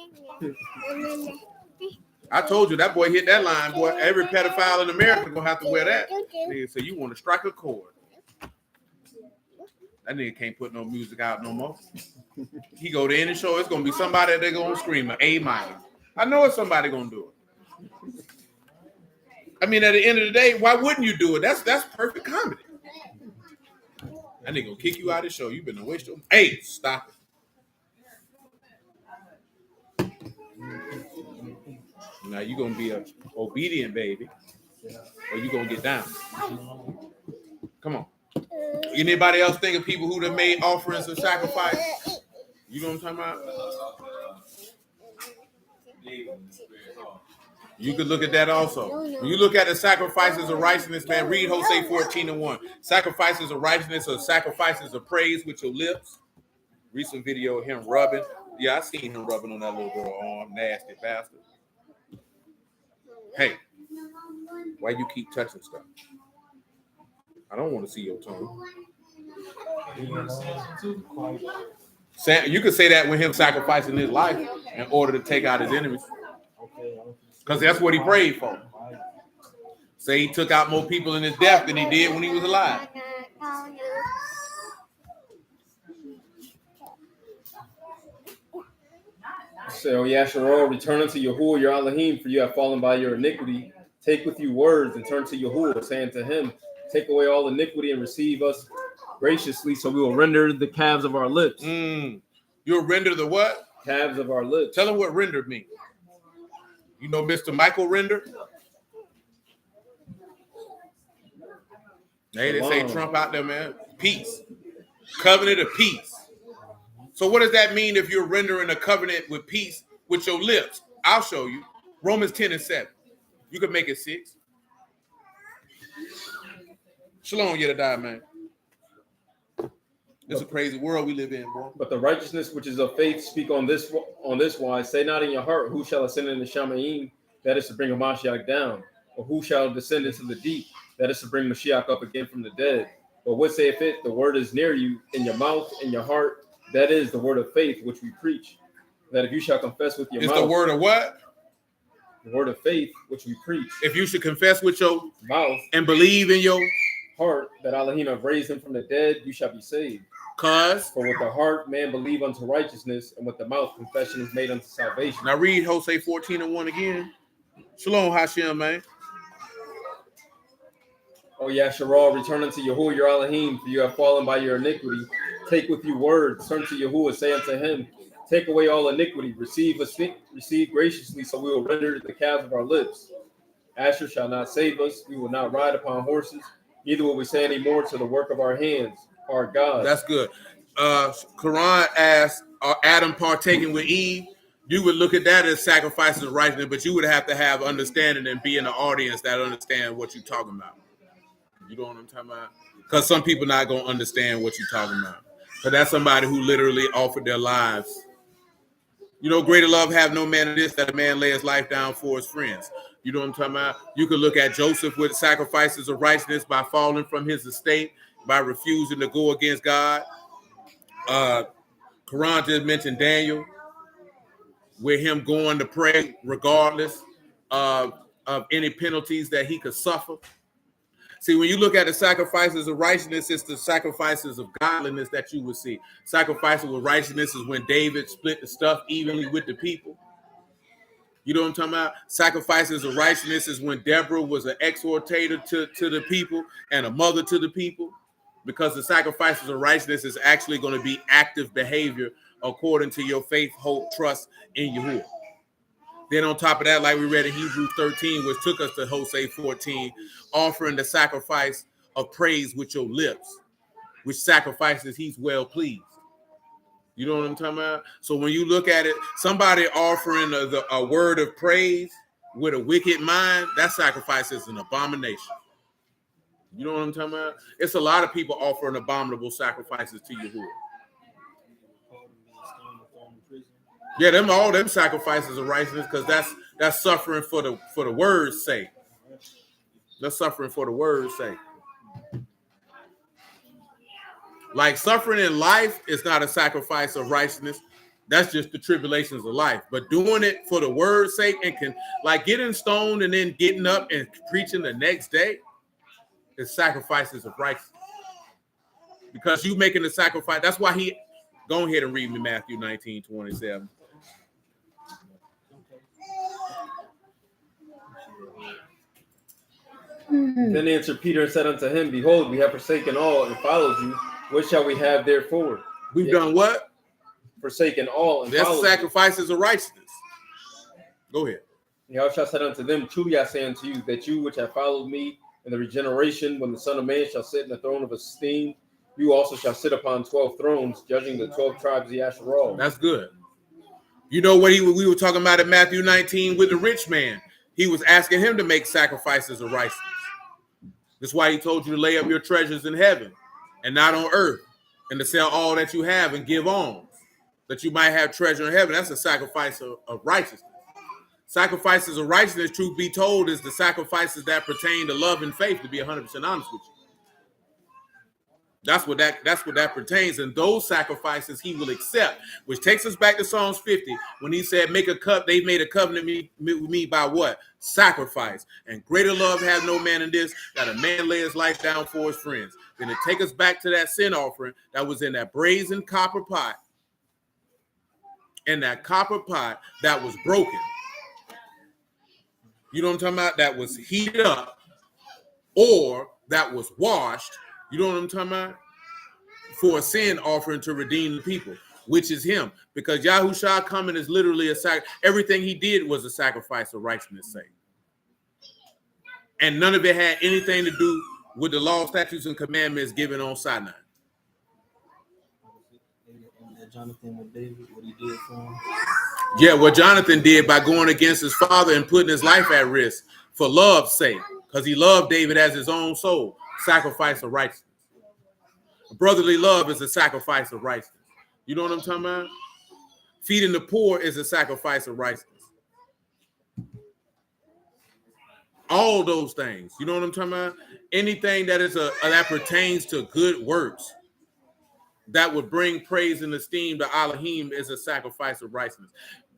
I told you, that boy hit that line, boy. Every pedophile in America gonna have to wear that. Nigga say, you want to strike a chord. That nigga can't put no music out no more. He go to any show, it's gonna be somebody that they gonna scream an A minor. I know it's somebody gonna do it. I mean, at the end of the day, why wouldn't you do it? That's perfect comedy. That nigga gonna kick you out of the show. You been a waste of. Hey, stop it. Now you gonna be a obedient baby, or you gonna get down. Come on. Anybody else think of people who have made offerings and sacrifice? You know what I'm talking about? You could look at that also. When you look at the sacrifices of righteousness, man, read Hosea 14:1. Sacrifices of righteousness or sacrifices of praise with your lips. Recent video of him rubbing. Yeah, I seen him rubbing on that little girl's arm. Nasty bastard. Hey, why you keep touching stuff? I don't want to see your tongue. You could say that with him sacrificing his life in order to take out his enemies. Because that's what he prayed for. Say he took out more people in his death than he did when he was alive. So Yasharal, return unto Yahuwah your Alahym, for you have fallen by your iniquity. Take with you words and turn to Yahuwah, saying to him, take away all iniquity and receive us graciously, so we will render the calves of our lips. You'll render the what? Calves of our lips. Tell him what render means. You know Mr. Michael Render? Hey, they say Trump out there, man. Peace. Covenant of peace. So what does that mean if you're rendering a covenant with peace with your lips? I'll show you. Romans 10:7. You can make it 6. Shalom, Yedadiah, man. It's a crazy world we live in, boy. But the righteousness which is of faith speak on this wise. Say not in your heart, who shall ascend into Shamayim, that is to bring a Mashiach down, or who shall descend into the deep, that is to bring Mashiach up again from the dead. But what saith it? The word is near you, in your mouth, in your heart. That is the word of faith which we preach. That if you shall confess with your mouth. It's the word of what? the word of faith which we preach, if you should confess with your mouth and believe in your heart that Alahym have raised him from the dead, you shall be saved. cause. For with the heart man believe unto righteousness, and with the mouth confession is made unto salvation. Now read Hosea 14:1 again. Shalom, Hashem, man. O Yasharal, return unto Yahuwah your Alahym, for you have fallen by your iniquity. Take with you words, turn to Yahuwah, say unto him, take away all iniquity, receive graciously, so we will render the calves of our lips. Asher shall not save us, we will not ride upon horses, neither will we say any more to the work of our hands, our God. That's good. Quran asks, Adam partaking with Eve? You would look at that as sacrifices of righteousness, but you would have to have understanding and be in the audience that understand what you're talking about. You know what I'm talking about? Because some people not going to understand what you're talking about. But that's somebody who literally offered their lives. You know, greater love have no man in this, that a man lay his life down for his friends. You know what I'm talking about? You could look at Joseph with sacrifices of righteousness by falling from his estate, by refusing to go against God. Quran just mentioned Daniel, with him going to pray regardless of any penalties that he could suffer. See, when you look at the sacrifices of righteousness, it's the sacrifices of godliness that you would see. Sacrifices of righteousness is when David split the stuff evenly with the people. You know what I'm talking about? Sacrifices of righteousness is when Deborah was an exhortator to the people and a mother to the people, because the sacrifices of righteousness is actually going to be active behavior according to your faith, hope, trust in Yahuwah. Then on top of that, like we read in Hebrews 13, which took us to Hosea 14, offering the sacrifice of praise with your lips, which sacrifices he's well pleased. You know what I'm talking about? So when you look at it, somebody offering a word of praise with a wicked mind, that sacrifice is an abomination. You know what I'm talking about? It's a lot of people offering abominable sacrifices to Yahuwah. Yeah, all them sacrifices of righteousness, because that's suffering for the word's sake. That's suffering for the word's sake. Like suffering in life is not a sacrifice of righteousness. That's just the tribulations of life. But doing it for the word's sake and like getting stoned and then getting up and preaching the next day is sacrifices of righteousness. Because you making the sacrifice. That's why he go ahead and read me Matthew 19:27. Then answered Peter and said unto him, behold, we have forsaken all and followed you. What shall we have therefore? We've done what? Forsaken all and That's followed sacrifices of righteousness. Go ahead. Yahushua said unto them, truly I say unto you, that you which have followed me in the regeneration, when the Son of Man shall sit in the throne of esteem, you also shall sit upon 12 thrones, judging the 12 tribes of Yasharal. That's good. You know what we were talking about in Matthew 19 with the rich man. He was asking him to make sacrifices of righteousness. That's why he told you to lay up your treasures in heaven and not on earth, and to sell all that you have and give alms, that you might have treasure in heaven. That's a sacrifice of righteousness. Sacrifices of righteousness, truth be told, is the sacrifices that pertain to love and faith, to be 100% honest with you. That's what that pertains, and those sacrifices he will accept, which takes us back to Psalms 50 when he said, "Make a cup." They made a covenant with me by what? Sacrifice. And greater love has no man in this, that a man lay his life down for his friends. Then it takes us back to that sin offering that was in that brazen copper pot, and that copper pot that was broken. You know what I'm talking about? That was heated up, or that was washed. You know what I'm talking about? For a sin offering to redeem the people, which is him. Because Yahushua coming is literally a sacrifice. Everything he did was a sacrifice of righteousness' sake. And none of it had anything to do with the law, statutes, and commandments given on Sinai. Jonathan with David, what he did for him. Yeah, what Jonathan did by going against his father and putting his life at risk for love's sake, because he loved David as his own soul. Sacrifice of righteousness. Brotherly love is a sacrifice of righteousness. You know what I'm talking about? Feeding the poor is a sacrifice of righteousness. All those things. You know what I'm talking about? Anything that is that pertains to good works that would bring praise and esteem to Alahym is a sacrifice of righteousness.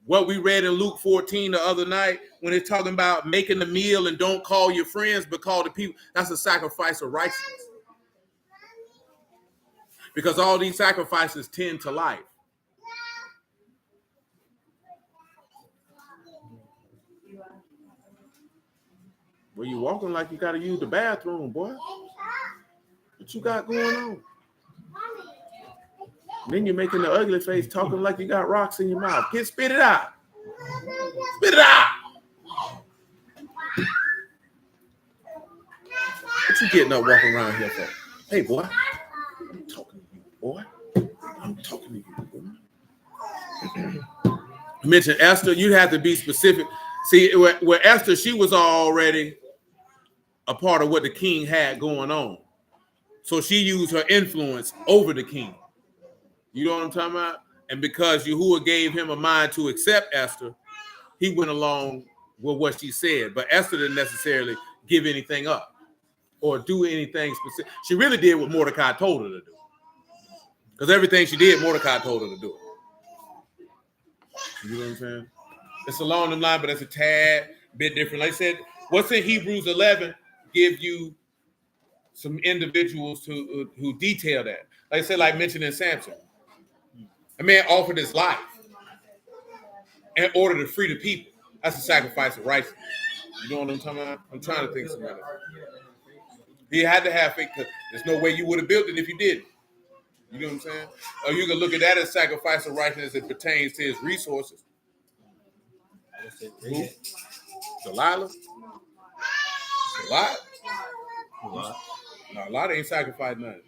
what we read in Luke 14 the other night when it's talking about making the meal and don't call your friends but call the people. That's a sacrifice of righteousness. Because all these sacrifices tend to life. Well, you walking like you got to use the bathroom, boy. What you got going on? Then you're making the ugly face, talking like you got rocks in your mouth. Get spit it out. Spit it out. What you getting up walking around here for? Hey, boy. I'm talking to you, boy. I'm talking to you, boy. You mentioned Esther. You have to be specific. See, where Esther, she was already a part of what the king had going on. So she used her influence over the king. You know what I'm talking about? And because Yahuwah gave him a mind to accept Esther, he went along with what she said. But Esther didn't necessarily give anything up or do anything specific. She really did what Mordecai told her to do. Because everything she did, Mordecai told her to do. You know what I'm saying? It's along the line, but it's a tad bit different. Like I said, what's in Hebrews 11 give you some individuals who detail that. Like I said, like mentioned in Samson. A man offered his life in order to free the people. That's a sacrifice of righteousness. You know what I'm talking about? I'm trying to think of something. He had to have faith because there's no way you would have built it if you didn't. You know what I'm saying? Or you can look at that as sacrifice of righteousness as it pertains to his resources. Who? Delilah? Lot? No, Lot ain't sacrificed nothing.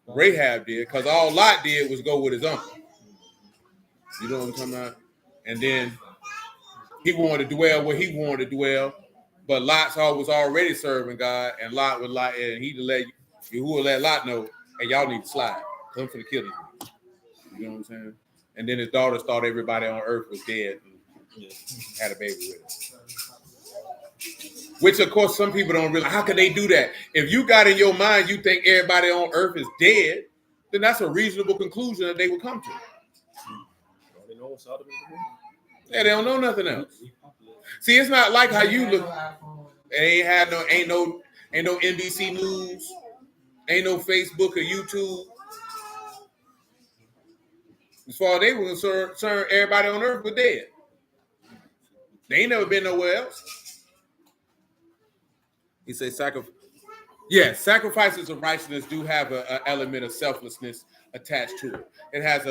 Rahab did, because all Lot did was go with his uncle. You know what I'm talking about? And then he wanted to dwell where he wanted to dwell, but Lot was already serving God, and Lot would lie, and he would let Lot know, hey, y'all need to slide. Come for the killing. You know what I'm saying? And then his daughters thought everybody on earth was dead and had a baby with him. Which, of course, some people don't realize. How could they do that? If you got in your mind you think everybody on earth is dead, then that's a reasonable conclusion that they would come to. Yeah, they don't know nothing else. See, it's not like how you look. Ain't no NBC News, ain't no Facebook or YouTube. As far as they were concerned, everybody on earth was dead. They ain't never been nowhere else. He said sacrifices of righteousness do have an element of selflessness attached to it. It has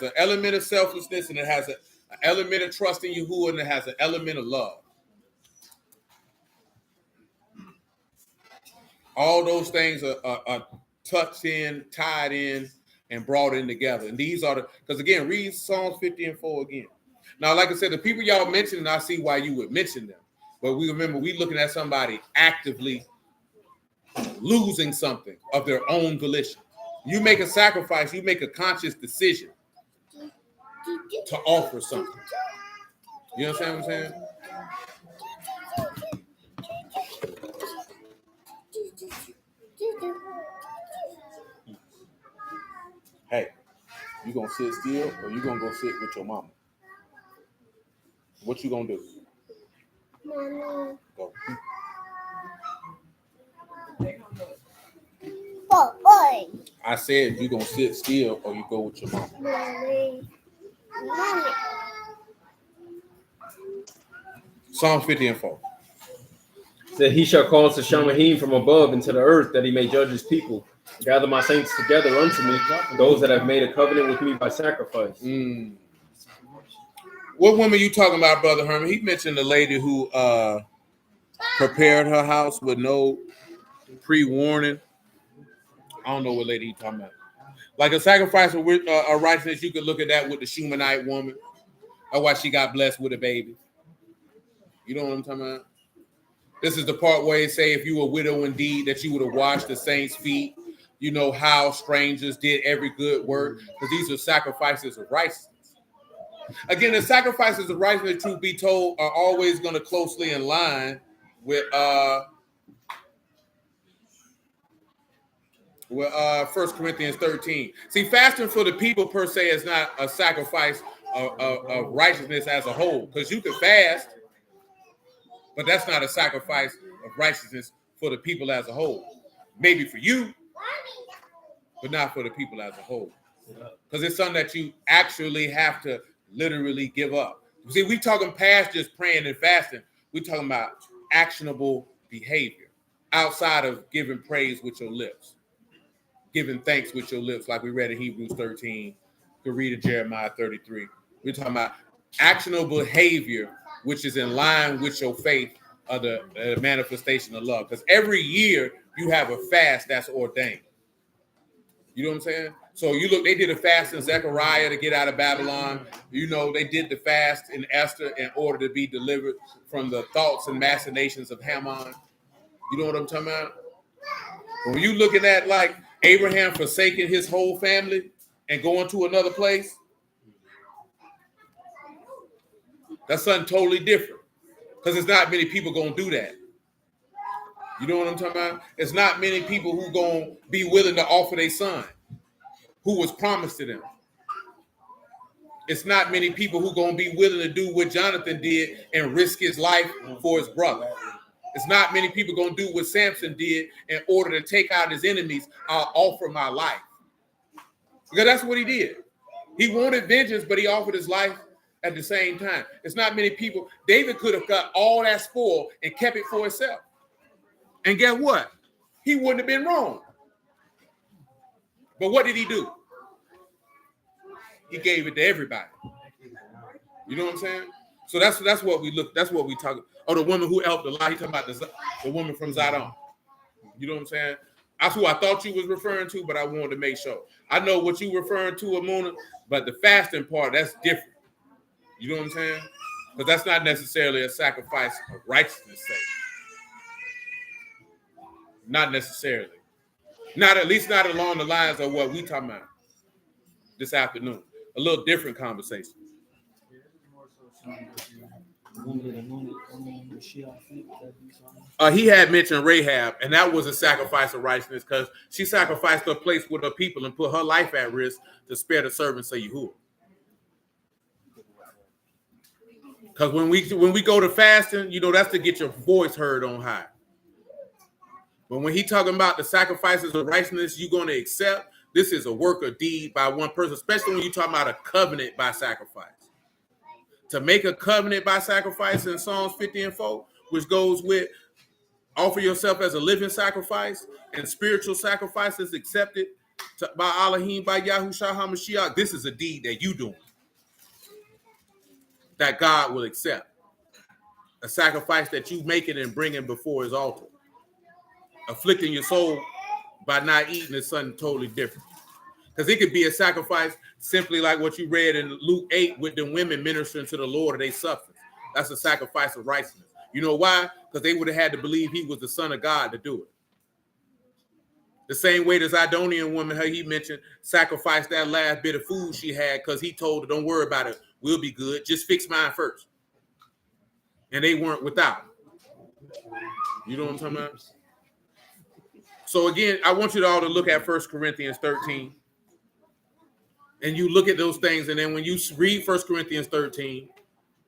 an element of selflessness, and it has an element of trust in Yahuwah, and it has an element of love. All those things are tucked in, tied in, and brought in together. And these are because again, read Psalms 50 and 4 again. Now, like I said, the people y'all mentioned, I see why you would mention them. But we remember we looking at somebody actively losing something of their own volition. You make a sacrifice, you make a conscious decision to offer something. You understand what I'm saying? Hey, you gonna sit still or you gonna go sit with your mama? What you gonna do? Mommy. Go. Boy. I said you gonna sit still or you go with your mama. Mommy. Psalm 50 and 4. That he shall cause the Alahym from above into the earth, that he may judge his people. Gather my saints together unto me, those that have made a covenant with me by sacrifice. What woman you talking about, Brother Herman? He mentioned the lady who prepared her house with no pre-warning. I don't know what lady he talking about. Like a sacrifice of righteousness, you could look at that with the Shumanite woman. That's why she got blessed with a baby. You know what I'm talking about? This is the part where it say if you were a widow indeed, that you would have washed the saints' feet. You know how strangers did every good work, because these are sacrifices of righteousness. Again, the sacrifices of righteousness, truth be told, are always going to closely in line with 1 Corinthians 13. See, fasting for the people per se is not a sacrifice of righteousness as a whole. Because you can fast, but that's not a sacrifice of righteousness for the people as a whole. Maybe for you, but not for the people as a whole. Because it's something that you actually have to literally give up. See, we talking past just praying and fasting. We're talking about actionable behavior outside of giving praise with your lips, giving thanks with your lips, like we read in Hebrews 13. You can read in Jeremiah 33. We're talking about actionable behavior, which is in line with your faith of the manifestation of love. Because every year you have a fast that's ordained. You know what I'm saying? So you look, they did a fast in Zechariah to get out of Babylon. You know, they did the fast in Esther in order to be delivered from the thoughts and machinations of Haman. You know what I'm talking about? When you looking at like Abraham forsaking his whole family and going to another place, that's something totally different. Because it's not many people gonna do that. You know what I'm talking about? It's not many people who gonna be willing to offer their son, who was promised to them. It's not many people who gonna be willing to do what Jonathan did and risk his life for his brother. It's not many people gonna do what Samson did in order to take out his enemies. I'll offer my life. Because that's what he did. He wanted vengeance, but he offered his life at the same time. It's not many people. David could have got all that spoil and kept it for himself. And guess what? He wouldn't have been wrong. But what did he do? He gave it to everybody. You know what I'm saying? So that's what we look. That's what we talk. Oh, the woman who helped a lot. He talking about the woman from Zidon. You know what I'm saying? That's who I thought you was referring to, but I wanted to make sure. I know what you referring to, Amuna, but the fasting part, that's different. You know what I'm saying? Because that's not necessarily a sacrifice of righteousness' sake. Not necessarily. Not at least not along the lines of what we talking about this afternoon. A little different conversation. He had mentioned Rahab, and that was a sacrifice of righteousness because she sacrificed her place with her people and put her life at risk to spare the servants of Yahuwah. Because when we go to fasting, you know, that's to get your voice heard on high. But when he talking about the sacrifices of righteousness you're going to accept, this is a work or deed by one person, especially when you're talking about a covenant by sacrifice. To make a covenant by sacrifice in Psalms 50 and 4, which goes with offer yourself as a living sacrifice and spiritual sacrifices accepted by Alahym, by Yahushua HaMashiach, this is a deed that you doing that God will accept. A sacrifice that you making and bringing before his altar. Afflicting your soul by not eating is something totally different. Because it could be a sacrifice simply like what you read in Luke 8 with the women ministering to the Lord of their substance. That's a sacrifice of righteousness. You know why? Because they would have had to believe he was the Son of God to do it. The same way the Zidonian woman, her he mentioned, sacrificed that last bit of food she had because he told her, don't worry about it. We'll be good. Just fix mine first. And they weren't without. You know what I'm talking about? So again, I want you all to look at 1 Corinthians 13. And you look at those things, and then when you read 1 Corinthians 13,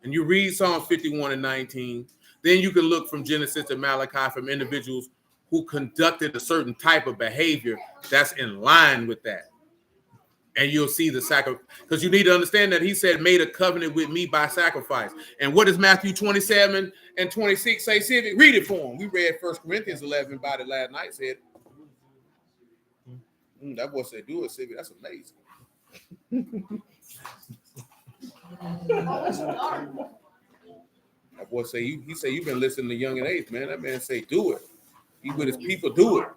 and you read Psalm 51 and 19, then you can look from Genesis to Malachi from individuals who conducted a certain type of behavior that's in line with that. And you'll see the sacrifice. Because you need to understand that he said, made a covenant with me by sacrifice. And what does Matthew 27 and 26 say, Civic? Read it for him. We read 1 Corinthians 11 about it last night, said that boy said, do it, Civic. That's amazing. That boy say he said you've been listening to Young and Eighth, man. That man say do it. He with his people do it.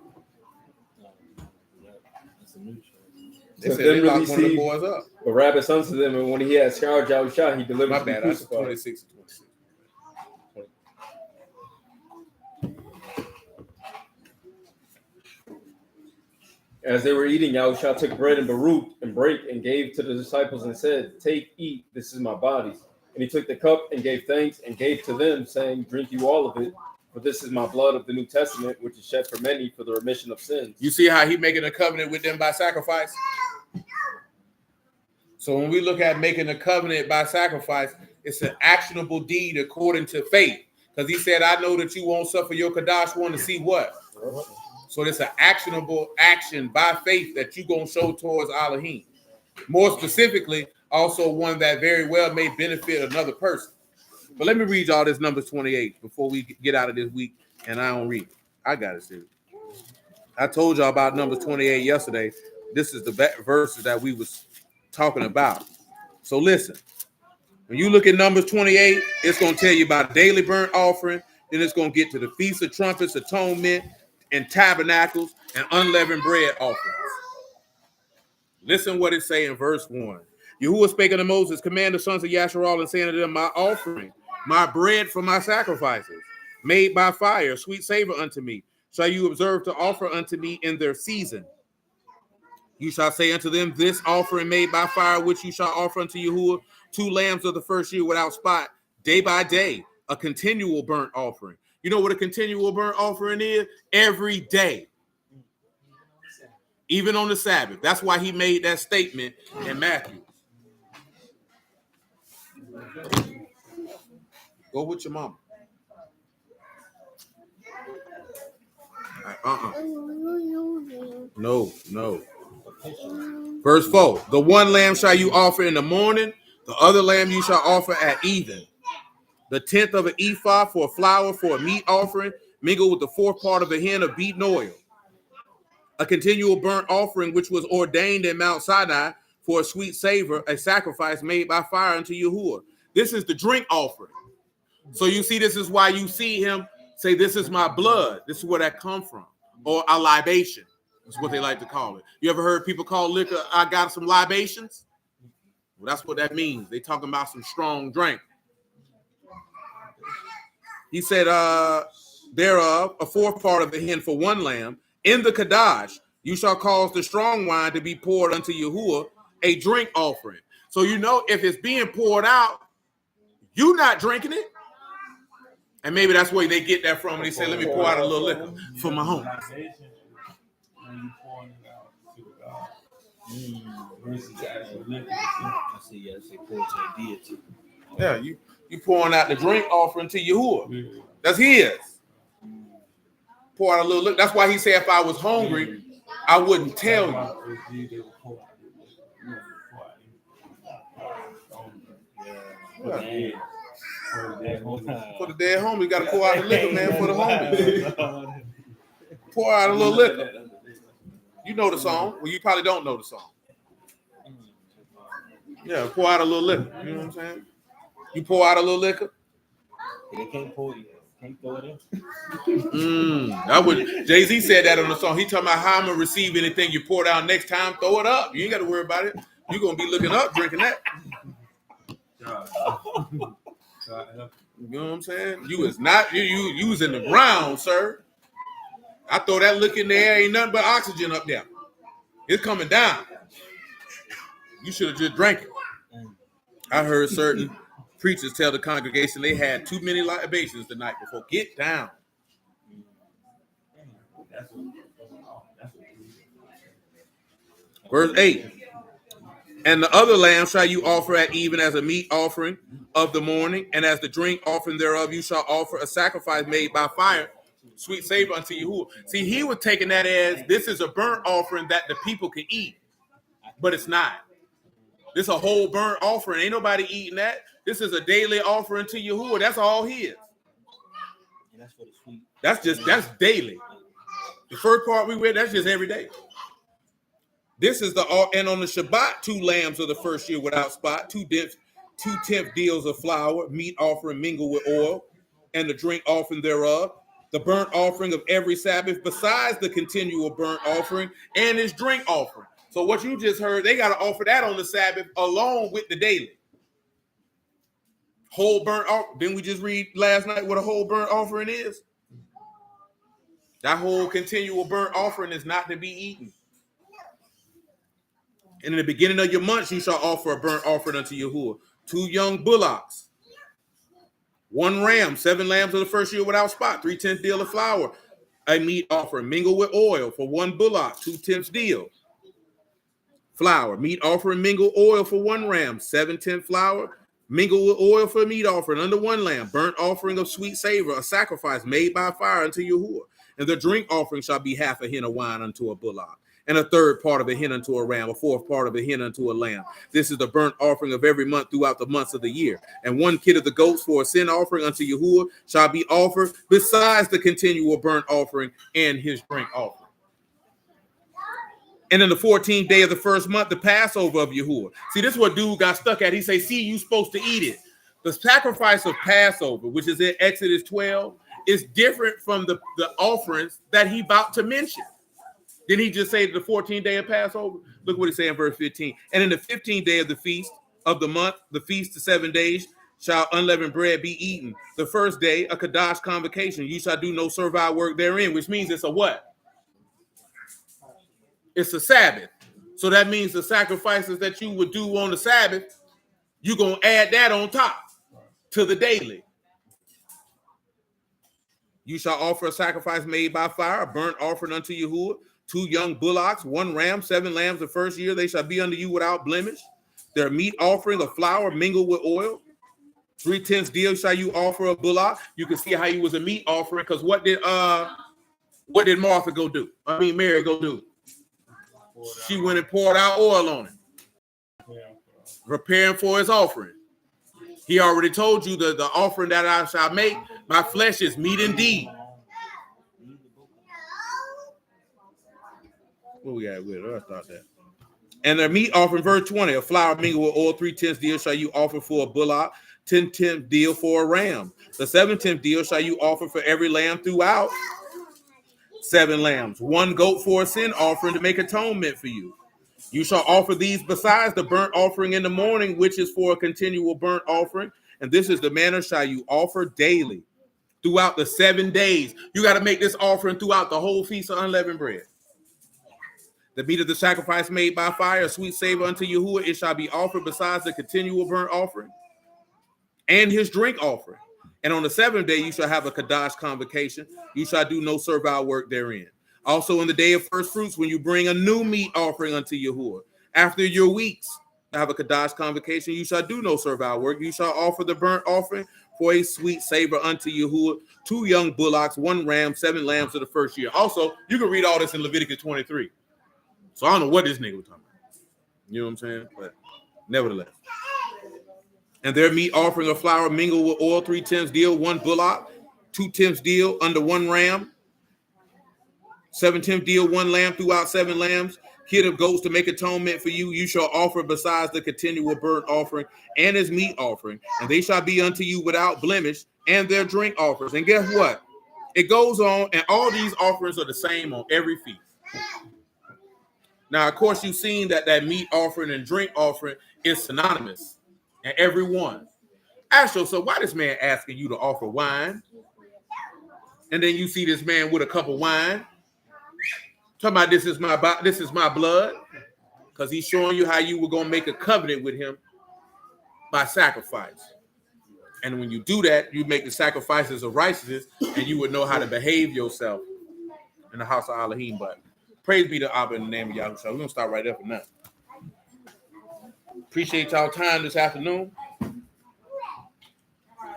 They said they locked one of the boys up. The rabbit's unto them, and when he had scourged Yahushua, he delivered. My bad. That's 26 and 26. As they were eating, Yahushua took bread and Baruch and brake and gave to the disciples and said, take, eat, this is my body. And he took the cup and gave thanks and gave to them, saying, drink you all of it, for this is my blood of the New Testament, which is shed for many for the remission of sins. You see how he making a covenant with them by sacrifice? So when we look at making a covenant by sacrifice, it's an actionable deed according to faith. Because he said, I know that you won't suffer your Kadash one to see what? So it's an actionable action by faith that you're going to show towards Alahym. More specifically, also one that very well may benefit another person. But let me read y'all this Numbers 28 before we get out of this week, and I don't read it. I got it, Steve. I told y'all about Numbers 28 yesterday. This is the verses that we was talking about. So listen, when you look at Numbers 28, it's going to tell you about daily burnt offering. Then it's going to get to the Feast of Trumpets, atonement, and tabernacles, and unleavened bread offerings. Listen what it say in verse 1. Yahuwah spake unto Moses, command the sons of Yasharal, and saying unto them, my offering, my bread for my sacrifices, made by fire, sweet savor unto me, shall you observe to offer unto me in their season. You shall say unto them, this offering made by fire, which you shall offer unto Yahuwah, 2 lambs of the first year without spot, day by day, a continual burnt offering. You know what a continual burnt offering is? Every day. Even on the Sabbath. That's why he made that statement in Matthew. Go with your mama. No. Verse 4. The one lamb shall you offer in the morning, the other lamb you shall offer at even. The 10th of an ephah for a flour for a meat offering, mingled with the 4th part of a hin of beaten oil. A continual burnt offering which was ordained in Mount Sinai for a sweet savor, a sacrifice made by fire unto Yahuwah. This is the drink offering. So you see, this is why you see him say, this is my blood. This is where that come from. Or a libation. That's what they like to call it. You ever heard people call liquor, I got some libations? Well, that's what that means. They talking about some strong drink. He said, thereof, a 4th part of the hin for 1 lamb. In the Kadash, you shall cause the strong wine to be poured unto Yahuwah, a drink offering. So you know, if it's being poured out, you not drinking it. And maybe that's where they get that from. They say, let me pour out a little liquor for my home. Yeah, you pouring out the drink offering to Yahuwah. That's his. Pour out a little liquor. That's why he said, if I was hungry, I wouldn't tell you. Yeah. For the dead homie, you got to pour out the liquor, man, for the homie. Pour out a little liquor. You know the song. Well, you probably don't know the song. Yeah, pour out a little liquor. You know what I'm saying? You pour out a little liquor. They can't pour it. Can't throw it in. I would. Jay-Z said that on the song. He talking about how I'm gonna receive anything you pour down next time. Throw it up. You ain't got to worry about it. You're gonna be looking up, drinking that. You know what I'm saying? You was not you was in the ground, sir. I throw that liquor in the air, ain't nothing but oxygen up there. It's coming down. You should have just drank it. I heard certain preachers tell the congregation they had too many libations the night before. Get down. Verse 8. And the other lamb shall you offer at even as a meat offering of the morning, and as the drink offering thereof you shall offer a sacrifice made by fire, sweet savor unto Yahuwah. See, he was taking that as this is a burnt offering that the people can eat, but it's not. This is a whole burnt offering. Ain't nobody eating that. This is a daily offering to Yahuwah. That's all he is. And that's for the sweet. That's daily. The first part we read, that's just every day. This is and on the Shabbat, 2 lambs of the first year without spot, 2/10 deals of flour, meat offering mingled with oil, and the drink offering thereof, the burnt offering of every Sabbath, besides the continual burnt offering and his drink offering. So what you just heard, they got to offer that on the Sabbath along with the daily. Whole burnt offering. Didn't we just read last night what a whole burnt offering is? That whole continual burnt offering is not to be eaten. And in the beginning of your months, you shall offer a burnt offering unto Yahuwah. 2 young bullocks, 1 ram, 7 lambs of the first year without spot, 3/10 deal of flour, a meat offering mingled with oil for 1 bullock, 2/10 deal. flour, meat offering, mingle oil for 1 ram, 7/10 flour, mingle with oil for meat offering under 1 lamb, burnt offering of sweet savor, a sacrifice made by fire unto Yahuwah. And the drink offering shall be half a hin of wine unto a bullock, and a third part of a hin unto a ram, a fourth part of a hin unto a lamb. This is the burnt offering of every month throughout the months of the year. And 1 kid of the goats for a sin offering unto Yahuwah shall be offered, besides the continual burnt offering and his drink offering. And in the 14th day of the first month, the Passover of Yahuwah. See, this is what dude got stuck at. He say, see, you supposed to eat it. The sacrifice of Passover, which is in Exodus 12, is different from the offerings that he about to mention. Did he just say the 14th day of Passover? Look what he say in verse 15. And in the 15th day of the feast of the month, the feast of 7 days, shall unleavened bread be eaten. The first day, a Kadash convocation. You shall do no servile work therein, which means it's a what? It's a Sabbath. So that means the sacrifices that you would do on the Sabbath, you're going to add that on top to the daily. You shall offer a sacrifice made by fire, a burnt offering unto Yahuwah, 2 young bullocks, 1 ram, 7 lambs the first year. They shall be unto you without blemish. Their meat offering of flour mingled with oil. 3/10 deal shall you offer a bullock. You can see how he was a meat offering, because what did Martha go do? Mary go do? She went and poured out oil on it, preparing for his offering. He already told you the offering that I shall make, my flesh is meat indeed. What we got with it? I thought that. And their meat offering, verse 20, a flour mingled with oil, 3/10 deal shall you offer for a bullock, 10/10 deal for a ram. The 7/10 deal shall you offer for every lamb throughout 7 lambs, 1 goat for a sin offering to make atonement for you. You shall offer these besides the burnt offering in the morning, which is for a continual burnt offering. And this is the manner shall you offer daily throughout the 7 days. You got to make this offering throughout the whole feast of unleavened bread. The meat of the sacrifice made by fire, a sweet savor unto Yahuwah, it shall be offered besides the continual burnt offering and his drink offering. And on the 7th day, you shall have a Kadash convocation. You shall do no servile work therein. Also in the day of first fruits, when you bring a new meat offering unto Yahuwah, after your weeks, have a Kadash convocation, you shall do no servile work. You shall offer the burnt offering for a sweet savor unto Yahuwah, 2 young bullocks, 1 ram, 7 lambs of the first year. Also, you can read all this in Leviticus 23. So I don't know what this nigga was talking about. You know what I'm saying? But nevertheless. And their meat offering of flour mingled with oil, 3/10 deal, 1 bullock, 2/10 deal under 1 ram, 7/10 deal, 1 lamb throughout 7 lambs, kid of goats to make atonement for you. You shall offer besides the continual burnt offering and his meat offering, and they shall be unto you without blemish, and their drink offers. And guess what? It goes on, and all these offerings are the same on every feast. Now, of course, you've seen that meat offering and drink offering is synonymous. And every one. Ask yourself, why this man asking you to offer wine? And then you see this man with a cup of wine. Talking about this is my blood. Because he's showing you how you were going to make a covenant with him by sacrifice. And when you do that, you make the sacrifices of righteousness, and you would know how to behave yourself in the house of Alahym. But praise be to Abba in the name of Yahushua. We're going to start right there for now. Appreciate y'all time this afternoon.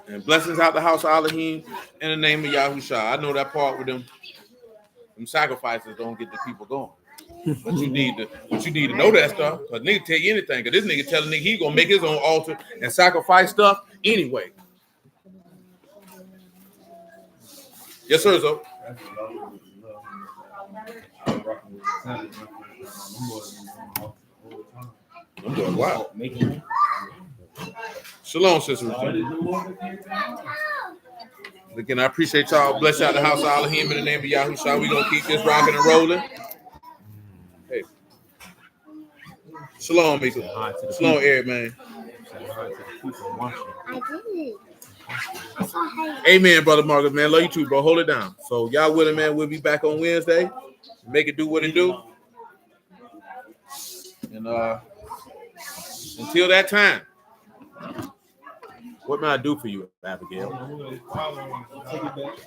And blessings out the house of Alahym in the name of Yahushua. I know that part with them sacrifices don't get the people going. But you need to know that stuff. Because nigga tell you anything. Because this nigga telling nigga he gonna make his own altar and sacrifice stuff anyway. Yes, sir, Zo. I'm doing wow. Shalom, sister. Again, I appreciate y'all. Bless y'all the house of Alahym in the name of Yahushua. We're gonna keep this rocking and rolling. Hey. Shalom, Mika. Shalom, Eric, man. Amen, brother Marcus, man. Love you too, bro. Hold it down. So y'all with it, man. We'll be back on Wednesday. Make it do what it do. And until that time, what may I do for you, Abigail? Take it back.